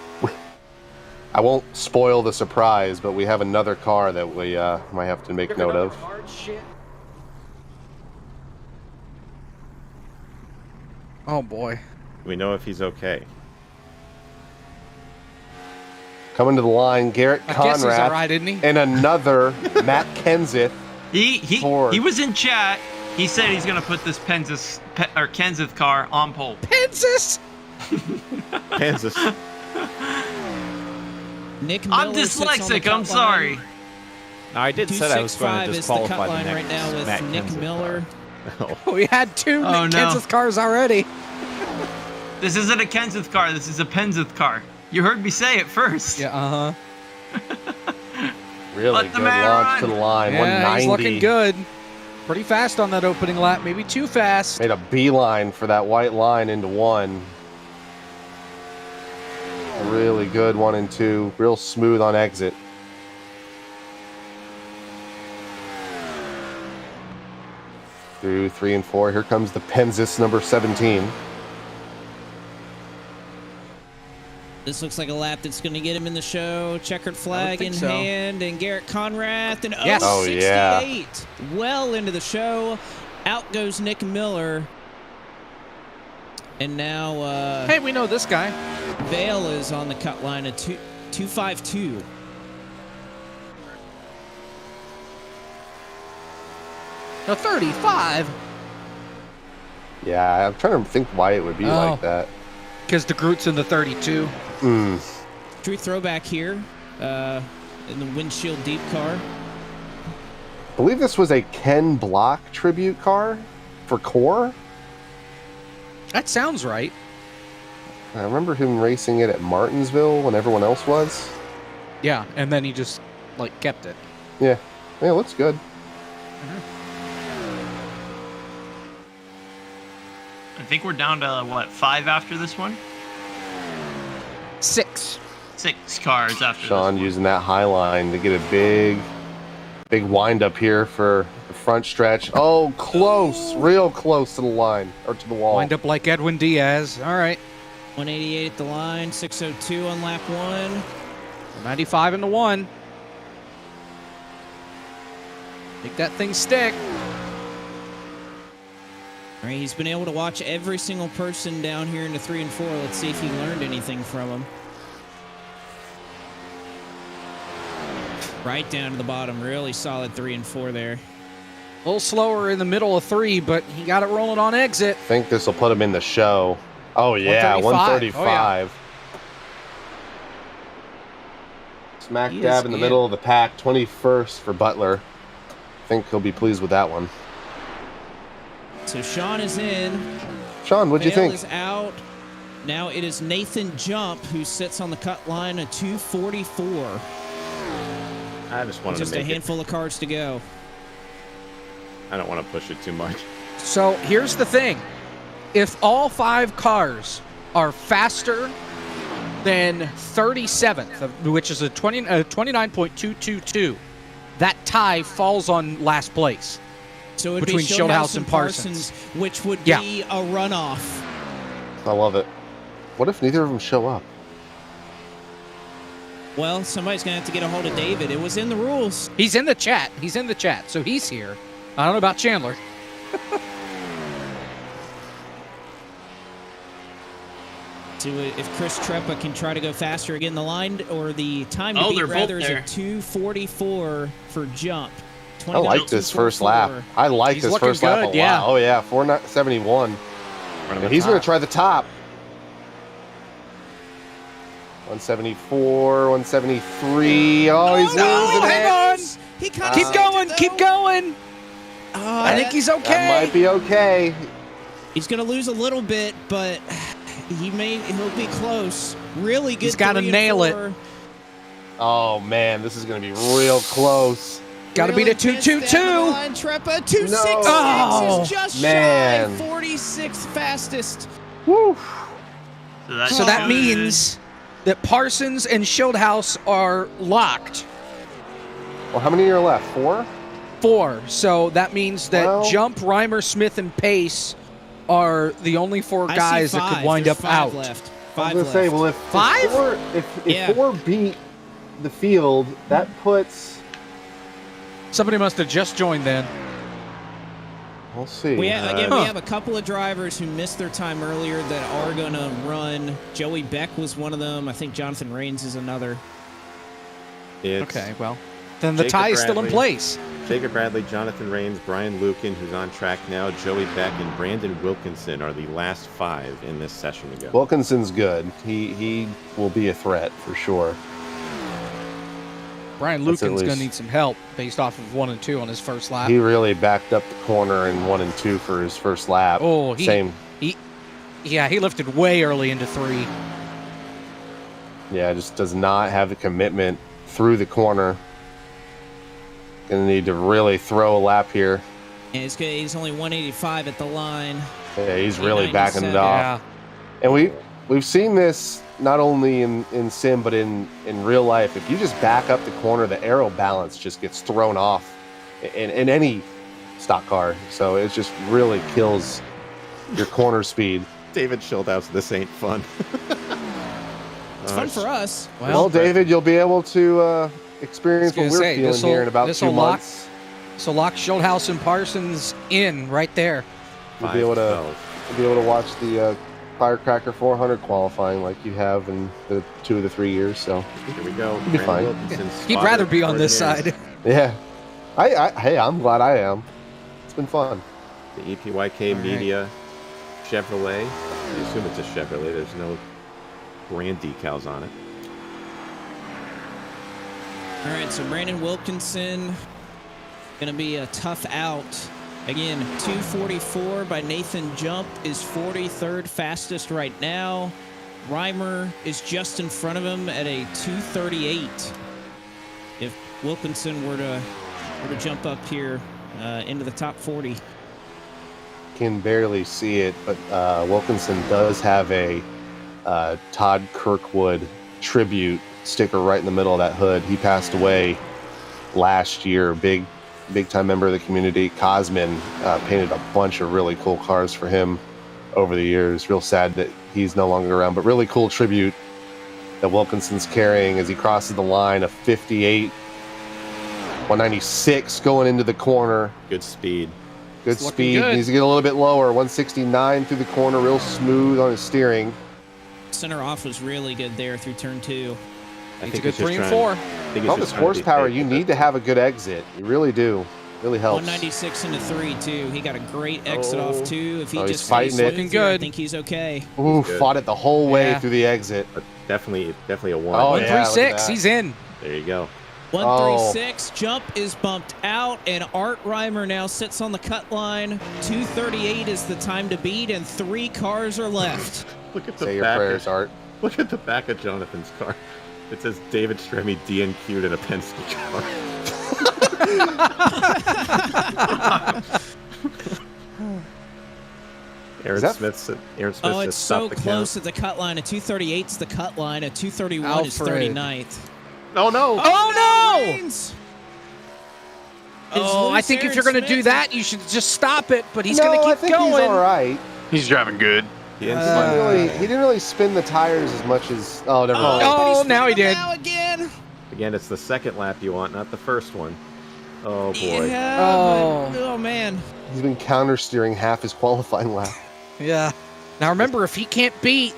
I won't spoil the surprise, but we have another car that we might have to make note of. Oh, boy. We know if he's okay. Coming to the line, Garrett I guess he's all Conrad right, isn't he? and another Matt Kenseth. Ford. He was in chat. He said he's gonna put this Kenseth car on pole. Kansas. Kansas. Nick I'm Miller sits on the dyslexic. cut I'm sorry. line. No, I did say I was going 265 to is the cut disqualify the line next right now with Matt Nick Kenseth Miller. car. We had 2 Oh, Nick no. Kansas cars already. This isn't a Kenseth car. This is a Penzeth car. You heard me say it first. Yeah, uh-huh. Really Let the good man launch run. to the line. Yeah, 190. he's looking good. Pretty fast on that opening lap. Maybe too fast. Made a beeline for that white line into one. A really good 1 and 2. Real smooth on exit. Through 3 and 4. Here comes the Penzis number 17. This looks like a lap that's going to get him in the show. Checkered flag in think so. hand, and Garrett Conrad and Yes. Oh, yeah. 68. Well into the show. Out goes Nick Miller. And now Hey, we know this guy. Vale is on the cut line at 252. A 35. Yeah, I'm trying to think why it would be like that. Because the Groot's in the 32. Street throwback here in the windshield deep car. I believe this was a Ken Block tribute car for Core. That sounds right. I remember him racing it at Martinsville when everyone else was. Yeah, and then he just, like, kept it. Yeah, it looks good. I think we're down to, what, 5 after this one? 6. 6 cars after Sean this one. using that high line to get a big wind up here for the front stretch. Oh, close, real close to the line or to the wall. Wind up like Edwin Diaz. All right. 188 at the line, 602 on lap 1. 95 into 1. Make that thing stick. All right, he's been able to watch every single person down here in the 3 and 4. Let's see if he learned anything from them. Right down to the bottom. Really solid 3 and 4 there. A little slower in the middle of 3, but he got it rolling on exit. I think this will put him in the show. Oh, yeah, 135. Smack dab in the middle of the pack, 21st for Butler. I think he'll be pleased with that one. So Sean is in. Sean, what'd you think? Is out. Now it is Nathan Jump who sits on the cut line at 244. I just wanted Just to a make handful of cards to go. I don't want to push it too much. So here's the thing. If all 5 cars are faster than 37th, which is a 29.222, that tie falls on last place. So it would between be Schildhouse and Parsons, which would be a runoff. I love it. What if neither of them show up? Well, somebody's going to have to get a hold of David. It was in the rules. He's in the chat. He's in the chat, so he's here. I don't know about Chandler. So if Chris Treppa can try to go faster again, the line or the time to beat they're rather both is there. a 244 for Jump. I like this first lap. I like this first lap a lot. Oh, yeah, 471. And he's going to try the top. 174, 173. Oh, he's losing it. Hang on. He kind Keep going. Keep going. I think he's okay. That might be okay. He's going to lose a little bit, but he'll be close. Really good. He's got to nail it. Oh, man, this is going to be real close. Got to beat a 222. Treppa 266 is just man. shy. 46th fastest. Woo. So that means that Parsons and Schildhouse are locked. Well, how many are left? 4? 4. So that means that Jump, Reimer, Smith, and Pace are the only 4 guys that could wind up out. Left. I was going to say, well, if 5? If 4 beat the field, that puts... Somebody must have just joined then. We'll see. We have a couple of drivers who missed their time earlier that are going to run. Joey Beck was one of them. I think Jonathan Rains is another. Okay, well, then the tie is still in place. Jacob Bradley, Jonathan Rains, Brian Lukin, who's on track now, Joey Beck, and Brandon Wilkinson are the last 5 in this session to go. Wilkinson's good. He will be a threat for sure. Brian Lukin's going to need some help based off of 1 and 2 on his first lap. He really backed up the corner in 1 and 2 for his first lap. Oh, Same. He lifted way early into 3. Yeah, just does not have the commitment through the corner. Gonna need to really throw a lap here. And he's only 185 at the line. Yeah, he's really backing it off. Yeah. And we've seen this not only in sim but in real life. If you just back up the corner, the aero balance just gets thrown off in any stock car. So it just really kills your corner speed. David Schildhouse, this ain't fun. It's fun for us. Well, David, you'll be able to experience what we're feeling here in about 2 months. So lock Schildhouse and Parsons in right there. You'll be able to watch the Firecracker 400 qualifying like you have in the 2 of the 3 years. So Here we go. It'll be fine. He'd rather be on this side. yeah, hey, I'm glad I am. It's been fun. The EPYK Media Chevrolet. I assume it's a Chevrolet. There's no brand decals on it. All right, so Brandon Wilkinson going to be a tough out. Again, 244 by Nathan Jump is 43rd fastest right now. Reimer is just in front of him at a 238. If Wilkinson were to jump up here into the top 40. Can barely see it, but Wilkinson does have a Todd Kirkwood tribute sticker right in the middle of that hood. He passed away last year. Big time member of the community. Cosmin painted a bunch of really cool cars for him over the years. Real sad that he's no longer around, but really cool tribute that Wilkinson's carrying as he crosses the line of 58, 196 going into the corner. Good speed. Good speed. Needs to get a little bit lower. 169 through the corner, real smooth on his steering. Center off was really good there through turn 2. I It's a think good it's just 3 and trying- 4. All this horsepower, you need to have a good exit. You really do. Really helps. 196 into 3 too. He got a great exit off 2. If he he's just fighting stays it. smooth Looking here, I good. think he's okay. Ooh, good. fought it the whole way Yeah. through the exit. But definitely a 1. Oh, yeah. look at 136. that. He's in. There you go. 136, Jump is bumped out, and Art Reimer now sits on the cut line. 238 is the time to beat, and 3 cars are left. Look at the Say your back. prayers, Art. Look at the back of Jonathan's car. It says David Stremme DNQ'd in a Penske car. Aaron Smith said Oh, it's so stop the close count. at the cut line. A 238's the cut line. A 231 is Alfred. 39th. Oh no! Oh, no! Reigns! Oh, I Is think if Aaron you're going to do Smith- that, you should just stop it. But he's no, going to I keep think going. he's all right. He's driving good. He didn't He didn't really spin the tires as much as. Oh, never mind. Oh, but he's now he spinning did. Now again. Again, it's the second lap you want, not the first one. Oh boy. Yeah, Oh. but- oh man. He's been counter steering half his qualifying lap. Yeah. Now remember, if he can't beat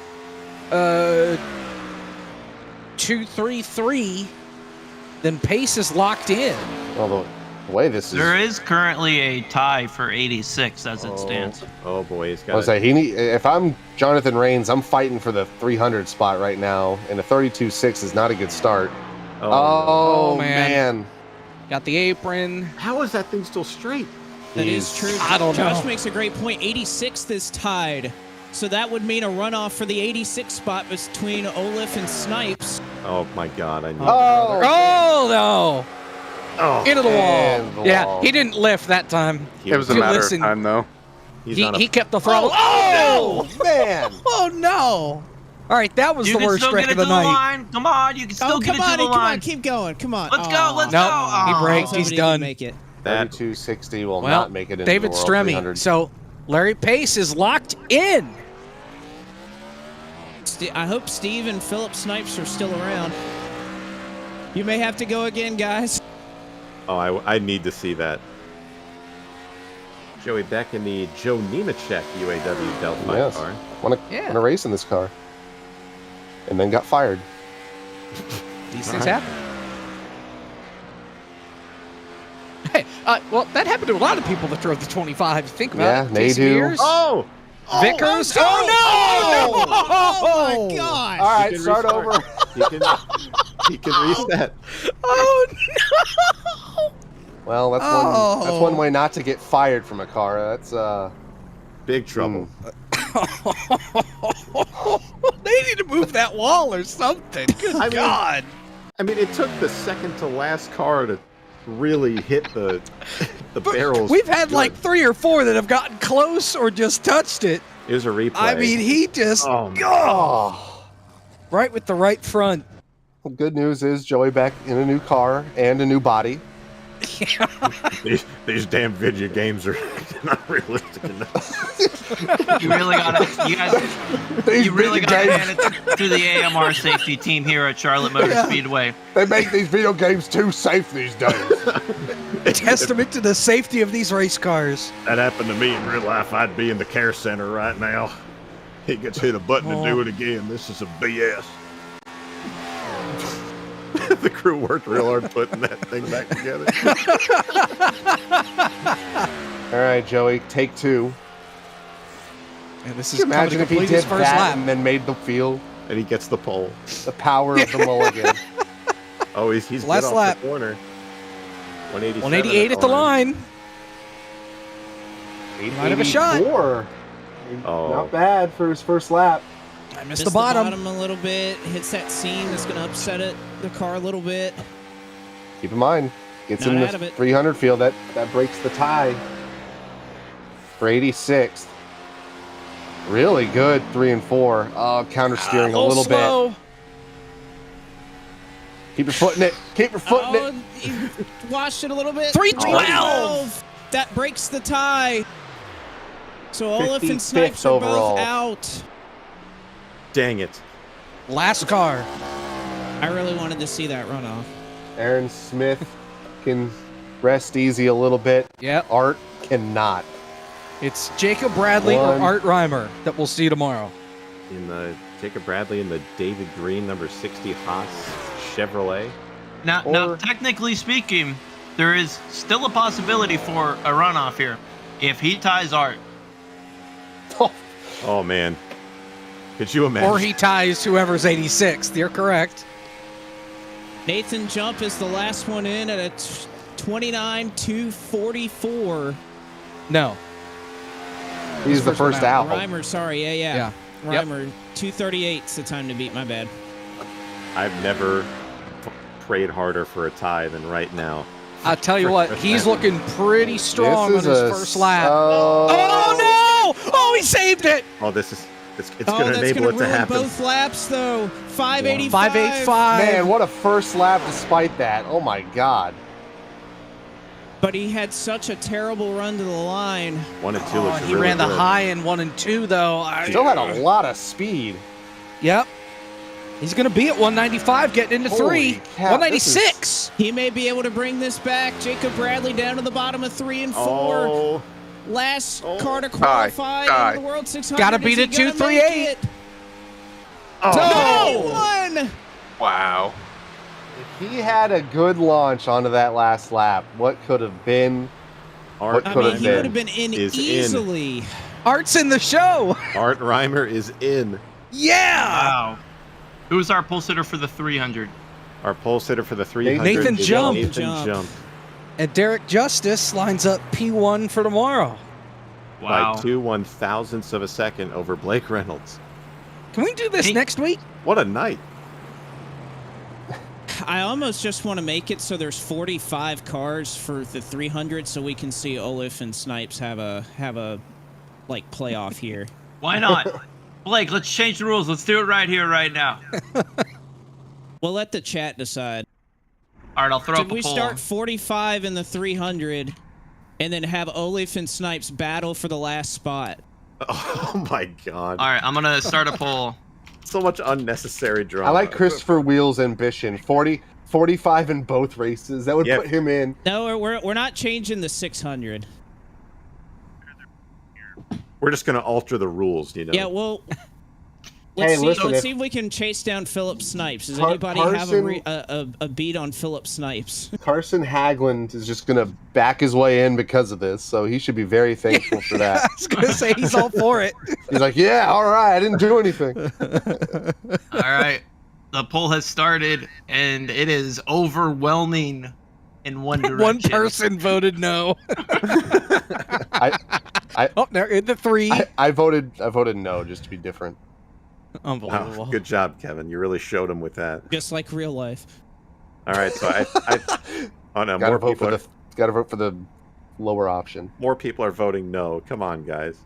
233, then pace is locked in. Well, the way this is. There is currently a tie for 86 as it stands. Oh boy, he's I got. was like, if I'm Jonathan Rains, I'm fighting for the 300 spot right now, and a 32.6 is not a good start. Oh, man. man. Got the apron. How is that thing still straight? That is true. I don't Josh know. makes a great point. 86th is tied. So that would mean a runoff for the 86 spot between Olaf and Snipes. Oh my God! I knew. Oh, no. Oh, Into the and wall. the Yeah, wall. he didn't lift that time. It was a You matter listen. of time, though. he's on a- He kept the throttle. Oh, man. Oh, no. All right, that was You the can worst still wreck get of it the to the night. line. Come on, you can still get it to the line. keep going, come on. Let's go, let's Nope, go. he Oh. braked. He's done. Make it. that 32.60 will Well, not make it into David the World Stremme. 300. So Larry Pace is locked in. I hope Steve and Philip Snipes are still around. You may have to go again, guys. Oh, I need to see that. Joey Beck in the Joe Nemechek UAW Delphi Yes. car. Want Yeah. to race in this car. And then got fired. These things happen. Hey, well, that happened to a lot of people that drove the 25. Think about it. Yeah, they Casey do. Mears, Oh! Vickers. no! Oh my gosh. All right, can start restart. over. He can reset. Oh, no. Well, that's one way not to get fired from a car. That's Big trouble. They need to move that wall or something. Good I mean- God. I mean, it took the second to last car to really hit the barrels. We've had good. like 3 or 4 that have gotten close or just touched it. It was a replay. I mean, he just Oh, man. right with the right front. Well, good news is Joey back in a new car and a new body. These damn video games are not realistic enough. You really gotta hand it to the AMR safety team here at Charlotte Motor Speedway. They make these video games too safe these days. Testament to the safety of these race cars. That happened to me in real life, I'd be in the care center right now. He gets hit a button to do it again. This is a BS. The crew worked real hard putting that thing back together. All right, Joey, take 2. And this is Imagine if he did first that lap. and then made the field. And he gets the pole. The power of the mulligan. Oh, he's Last good off lap. the corner. 188 at the line. Might have a shot. 84. Oh. Not bad for his first lap. I missed the bottom. A little bit. Hits that seam that's going to upset the car a little bit. Keep in mind, gets Not in out of the it. 300 field. That breaks the tie for 86th. Really good 3 and 4. Counter steering a little slow. bit. Keep your foot in it. Keep your foot in it. You washed it a little bit. 312. That breaks the tie. So Olaf and 55th Snipes are overall. both out. Dang it. Last car. I really wanted to see that runoff. Aaron Smith can rest easy a little bit. Yep. Art cannot. It's Jacob Bradley or One. Art Reimer that we'll see tomorrow. In the Jacob Bradley in the David Green number 60 Haas Chevrolet. Now, technically speaking, there is still a possibility for a runoff here if he ties Art. Oh man. Could you imagine? Or he ties whoever's 86th. You're correct. Nathan Jump is the last one in at a 29.244. No. He's the first out. Reimer, sorry, yeah. Yep. Reimer, 2:38 is the time to beat. My bad. I've never prayed harder for a tie than right now. I'll tell you what, he's looking pretty strong on This his is first lap. Oh no! Oh, he saved it! Oh, it's going to That's enable gonna it to ruin happen. both laps, though. 585. 585. Man, what a first lap despite that. Oh my God. But he had such a terrible run to the line. 1 and 2 looks He really ran the good. high in 1 and 2, though. Still had a lot of speed. Yep. He's going to be at 195, getting into Holy 3. cow, 196. He may be able to bring this back. Jacob Bradley down to the bottom of 3 and 4. Oh, Last car to qualify in the World 600. Gotta beat it 238. oh. No! One! Wow. If he had a good launch onto that last lap, what could have been? Art, I Could mean, have he been. would have been in Is in. easily. Art's in the show. Art Reimer is in. Yeah. Wow. Who's our pole sitter for the 300? Our pole sitter for the 300 Nathan is Jump. Nathan Jump. Jump. And Derek Justice lines up P1 for tomorrow. Wow. By 2 1,000ths of a second over Blake Reynolds. Can we do this Hey. next week? What a night. I almost just want to make it so there's 45 cars for the 300 so we can see Olaf and Snipes have a like playoff here. Why not? Blake, let's change the rules. Let's do it right here, right now. We'll let the chat decide. All right, I'll throw Did up a we poll. start 45 in the 300 and then have Olaf and Snipes battle for the last spot? Oh my God. All right, I'm going to start a poll. So much unnecessary drama. I like Christopher Wheel's ambition. 45 in both races. That would Yeah. put him in. No, we're not changing the 600. We're just going to alter the rules, you know. Yeah, well, Hey, let's listen, if- see if we can chase down Philip Snipes. Does Car- anybody have Carson- a beat on Philip Snipes? Carson Hagland is just going to back his way in because of this, so he should be very thankful for I that. was going to say he's all for it. He's like, yeah, all right, I didn't do anything. All right, the poll has started, and it is overwhelming in one direction. One person voted no. Oh, there in the 3. I voted no just to be different. Unbelievable. Wow, good job, Kevin. You really showed him with that. Just like real life. All right, so I oh no, Gotta more vote people, for the lower option. more people are voting no. Come on, guys.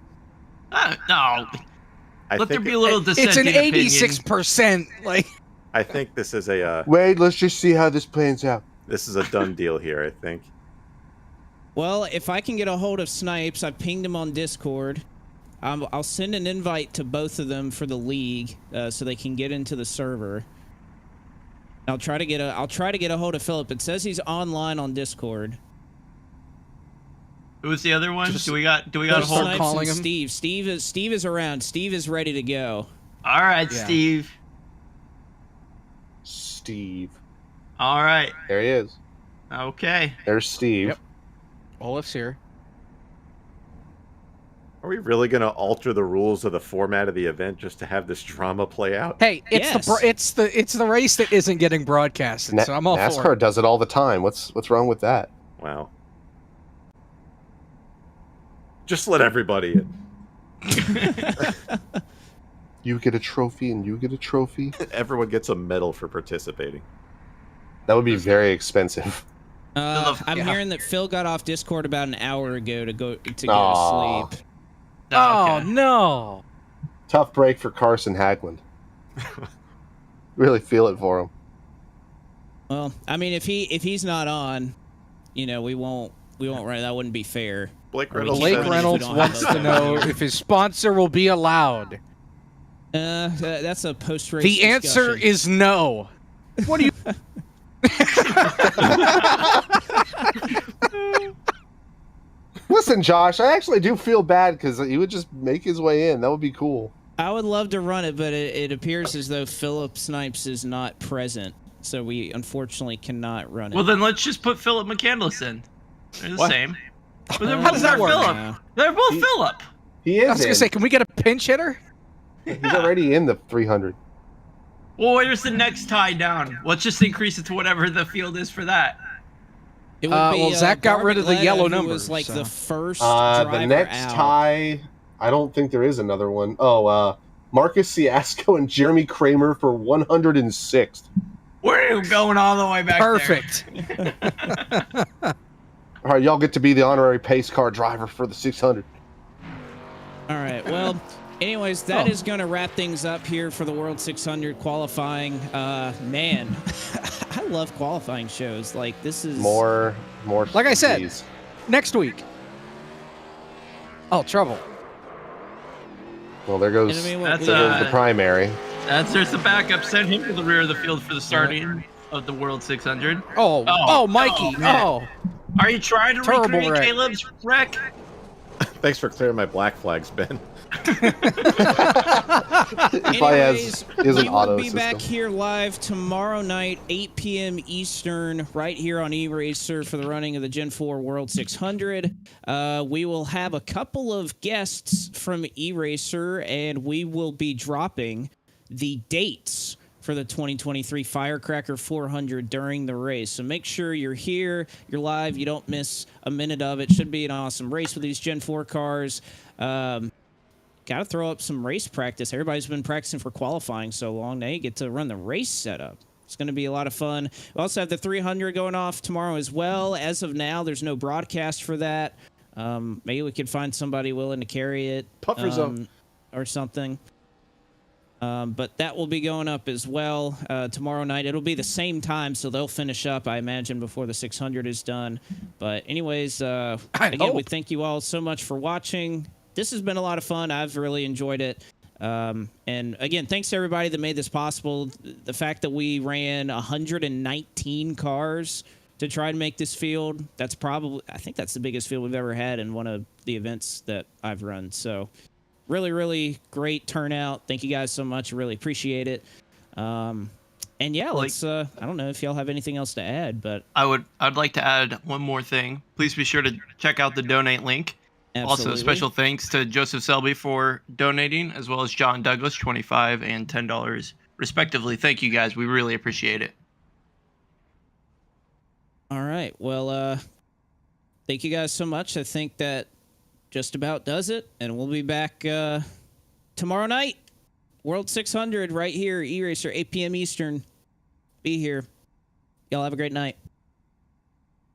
No, I let there think be a little It's dissenting an opinion. 86%. Like, I think this is a Wait, let's just see how this plans out. this is a done deal here. I think. Well, if I can get a hold of Snipes, I pinged him on Discord. I'll send an invite to both of them for the league so they can get into the server. I'll try to get a hold of Philip. It says he's online on Discord. Who was the other one? Just- Do we got a just hold? start calling him. Steve. Steve is around. Steve is ready to go. All right, Yeah. Steve. Steve. All right. There he is. Okay. There's Steve. Yep. Olaf's here. Are we really going to alter the rules of the format of the event just to have this drama play out? Hey, Yes. it's the race that isn't getting broadcasted, so I'm all for NASCAR it. does it all the time. What's wrong with that? Wow. Just let everybody in. You get a trophy and you get a trophy. Everyone gets a medal for participating. That would be very expensive. I'm Yeah. hearing that Phil got off Discord about an hour ago to go Aw. to sleep. Oh Okay. no! Tough break for Carson Hagland. Really feel it for him. Well, I mean, if he's not on, we won't run. That wouldn't be fair. Blake Or we Reynolds. can't Blake run it if we Reynolds don't have wants those to know guys. if his sponsor will be allowed. That's a post-race. The answer discussion. is no. What do you? Listen, Josh, I actually do feel bad because he would just make his way in. That would be cool. I would love to run it, but it appears as though Philip Snipes is not present, so we unfortunately cannot run it. Well, then let's just put Philip McCandless in. They're the What? same. But they're How both does that work? Philip. Yeah. They're both Philip. He is. I was gonna in. say, can we get a pinch hitter? He's already in the 300. Well, where's the next tie down? Let's just increase it to whatever the field is for that. It would well, Zach got rid of the Barbagletta, yellow who number, was like so. the first The driver next out. tie, I don't think there is another one. Oh, Marcus Fiasco and Jeremy Kramer for 106th. We're going all the way back Perfect. All right, y'all get to be the honorary pace car driver for the 600. All right. Well, anyways, that is going to wrap things up here for the World 600 qualifying. Man, I love qualifying shows. Like this is More. Like I said. please. Next week. Oh, trouble. Well, there goes, And I mean, what, That's, we- there goes the primary. There's the backup. Send him to the rear of the field for the starting of the World 600. Oh, Mikey. man. Oh. Are you trying to Terrible recreate wreck. Caleb's wreck? Thanks for clearing my black flags, Ben. He probably Anyways, has an we auto will be system. back here live tomorrow night, 8 p.m. Eastern, right here on eRacer for the running of the Gen 4 World 600. We will have a couple of guests from eRacer, and we will be dropping the dates for the 2023 Firecracker 400 during the race. So make sure you're here, you're live, you don't miss a minute of it. Should be an awesome race with these Gen 4 cars. Got to throw up some race practice. Everybody's been practicing for qualifying so long. Now you get to run the race setup. It's going to be a lot of fun. We also have the 300 going off tomorrow as well. As of now, there's no broadcast for that. Maybe we could find somebody willing to carry it. Puffers up. Or something. But that will be going up as well tomorrow night. It'll be the same time, so they'll finish up, I imagine, before the 600 is done. But anyways, again, we thank you all so much for watching. This has been a lot of fun. I've really enjoyed it. And again, thanks to everybody that made this possible. The fact that we ran 119 cars to try to make this field, I think that's the biggest field we've ever had in one of the events that I've run. So really, really great turnout. Thank you guys so much. I really appreciate it. And yeah, let's, I don't know if y'all have anything else to add, but I'd like to add one more thing. Please be sure to check out the donate link. absolutely. Also, special thanks to Joseph Selby for donating, as well as John Douglas, $25 and $10, respectively. Thank you, guys. We really appreciate it. All right. Well, thank you guys so much. I think that just about does it, and we'll be back tomorrow night. World 600 right here, eRacer, 8 p.m. Eastern. Be here. Y'all have a great night.